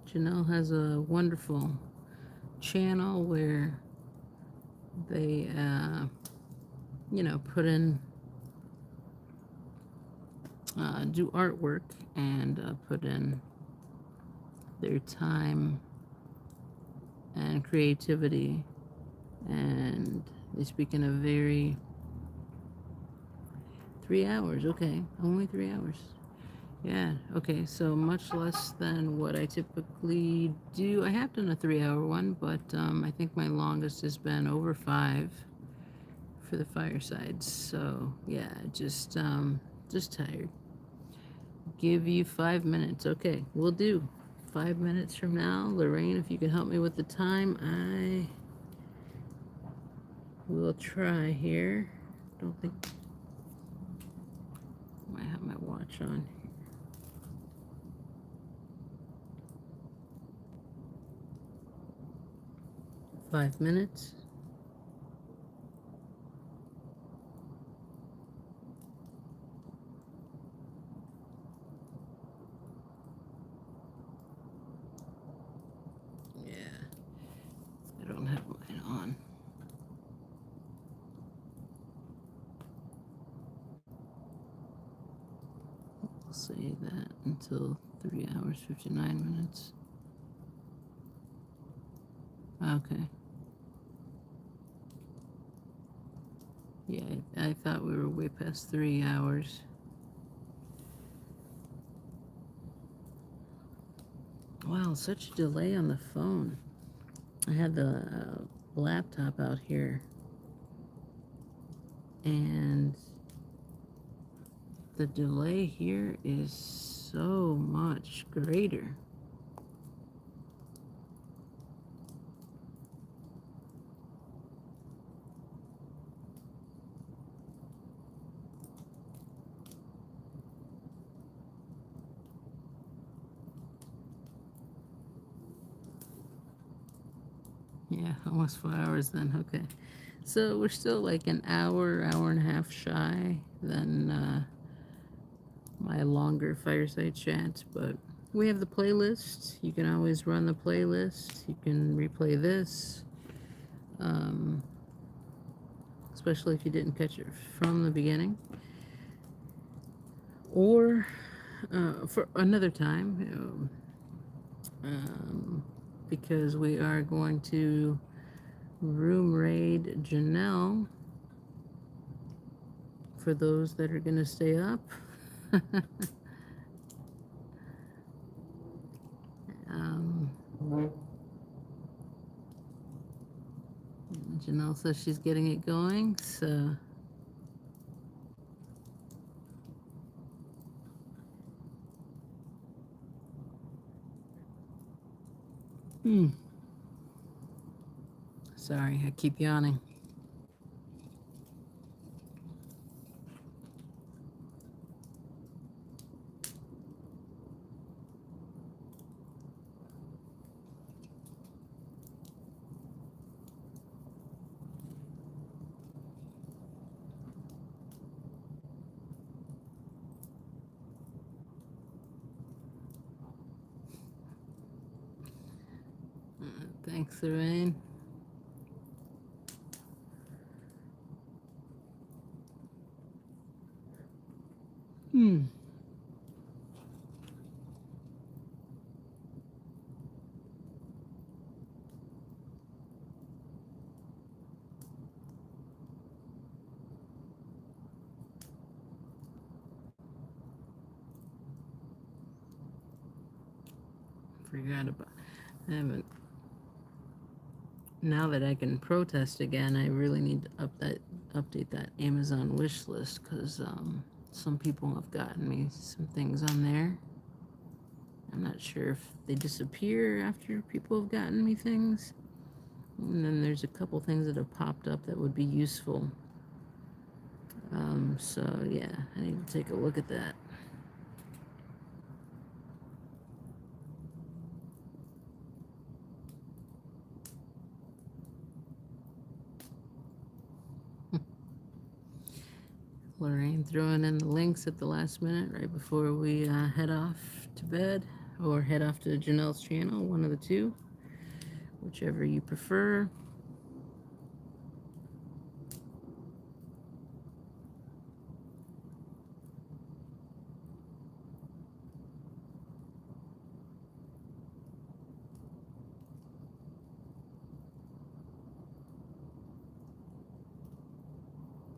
S2: Janelle has a wonderful channel where they, put in, do artwork and put in their time and creativity, and they speak in a very 3 hours. Okay, only 3 hours. Yeah, okay, so much less than what I typically do. I have done a 3-hour one, but I think my longest has been over 5 for the firesides. So yeah, just tired. Give you 5 minutes. Okay, we'll do 5 minutes from now. Lorraine, if you can help me with the time, I will try here. Don't think I might have my watch on. 5 minutes. Yeah, I don't have mine on. We'll say that until 3 hours, 59 minutes. Okay. Yeah, I thought we were way past 3 hours. Wow, such a delay on the phone. I had the laptop out here, and the delay here is so much greater. Yeah, almost 4 hours then. Okay. So we're still like an hour and a half shy than my longer fireside chats, but we have the playlist. You can always run the playlist. You can replay this, especially if you didn't catch it from the beginning, or for another time, because we are going to room raid Janelle for those that are going to stay up. Janelle says she's getting it going, so sorry, I keep yawning. Thanks, Lorraine. forgot about. I haven't. Now that I can protest again, I really need to update that Amazon wish list because some people have gotten me some things on there. I'm not sure if they disappear after people have gotten me things. And then there's a couple things that have popped up that would be useful. So yeah, I need to take a look at that. Lorraine throwing in the links at the last minute right before we head off to bed or head off to Janelle's channel, one of the two, whichever you prefer.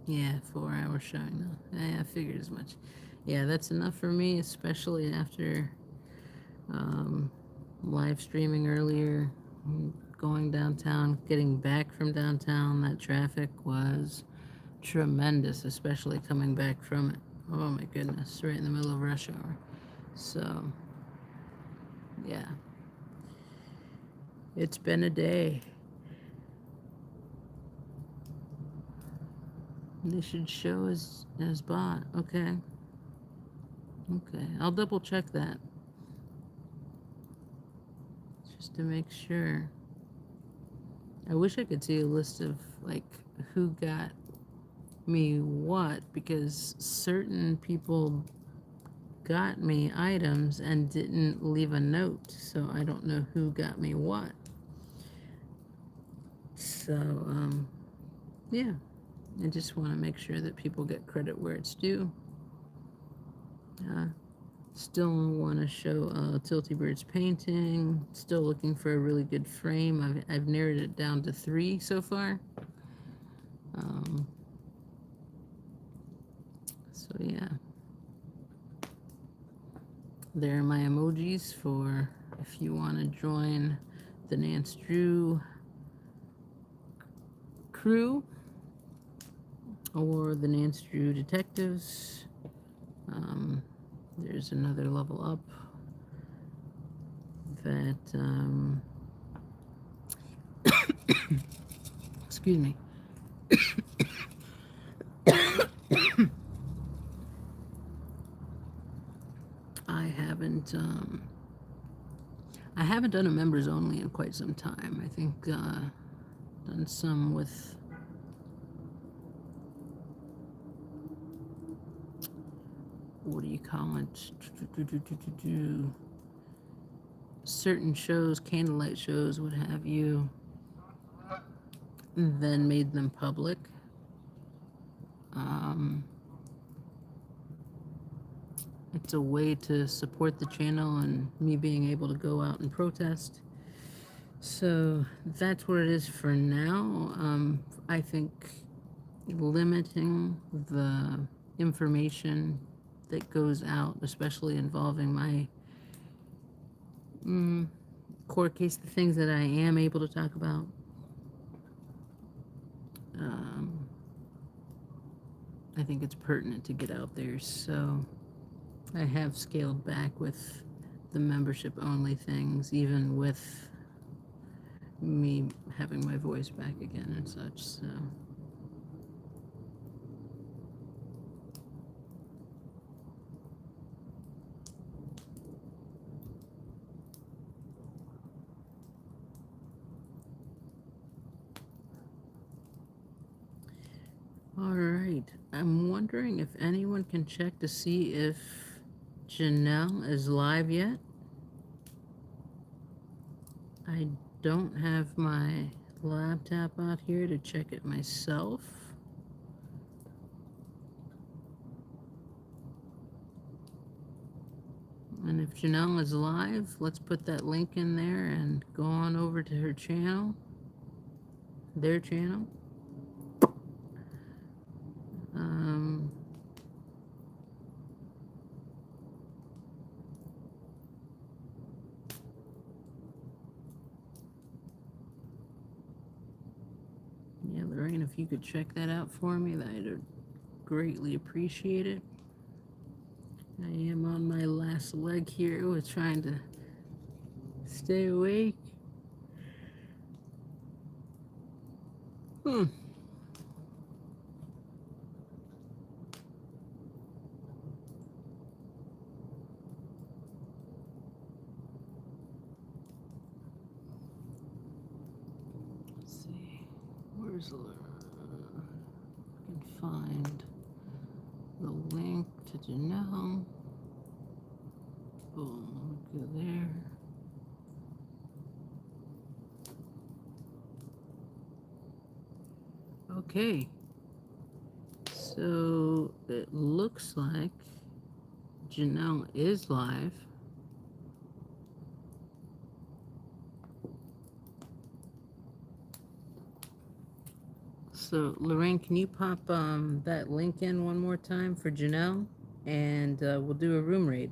S2: Yeah, 4 hour showing though. Yeah, I figured as much. Yeah, that's enough for me, especially after live streaming earlier, going downtown, getting back from downtown. That traffic was tremendous, especially coming back from it. Oh my goodness, right in the middle of rush hour. So, yeah, it's been a day. They should show as bought. Okay. Okay, I'll double check that just to make sure. I wish I could see a list of like who got me what, because certain people got me items and didn't leave a note, so I don't know who got me what. So yeah, I just want to make sure that people get credit where it's due. Still want to show Tilty Bird's painting. Still looking for a really good frame. I've narrowed it down to 3 so far. So yeah, there are my emojis for if you want to join the Nance Drew crew or the Nance Drew detectives. There's another level up that excuse me. I haven't done a members only in quite some time. I think done some with what do you call it? Certain shows, candlelight shows, what have you, then made them public. It's a way to support the channel and me being able to go out and protest. So that's what it is for now. I think limiting the information that goes out, especially involving my court case, the things that I am able to talk about, I think it's pertinent to get out there. So I have scaled back with the membership only things, even with me having my voice back again and such. So all right, I'm wondering if anyone can check to see if Janelle is live yet. I don't have my laptop out here to check it myself. And if Janelle is live, let's put that link in there and go on over to her channel, their channel. Lorraine, if you could check that out for me, I'd greatly appreciate it. I am on my last leg here with trying to stay awake. Hmm. Let's see. Where's the... I can find the link to Janelle. Boom. Go there. Okay. So it looks like Janelle is live. So Lorraine, can you pop that link in one more time for Janelle? And we'll do a room raid.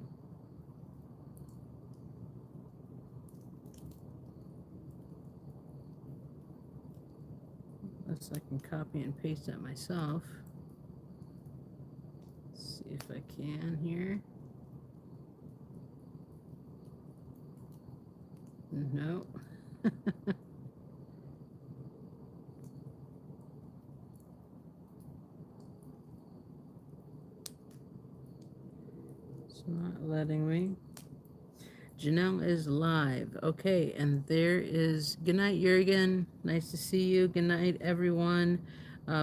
S2: Unless I can copy and paste that myself. Let's see if I can here. No. It's not letting me. Janelle is live. Okay, and there is... Good night, Jurgen. Nice to see you. Good night, everyone.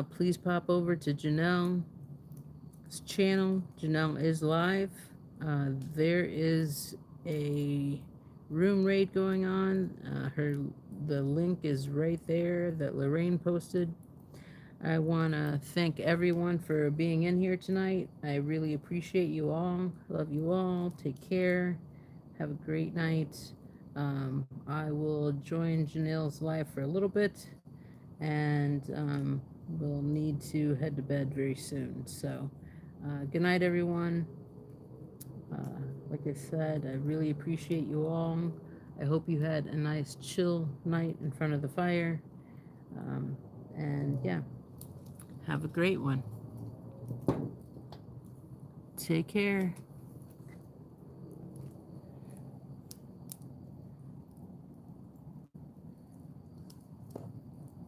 S2: Please pop over to Janelle's channel. Janelle is live. There is a room raid going on. The link is right there that Lorraine posted. I want to thank everyone for being in here tonight. I really appreciate you all. Love you all. Take care. Have a great night. I will join Janelle's live for a little bit, and we'll need to head to bed very soon. So, good night, everyone. Like I said, I really appreciate you all. I hope you had a nice chill night in front of the fire. And yeah, have a great one. Take care.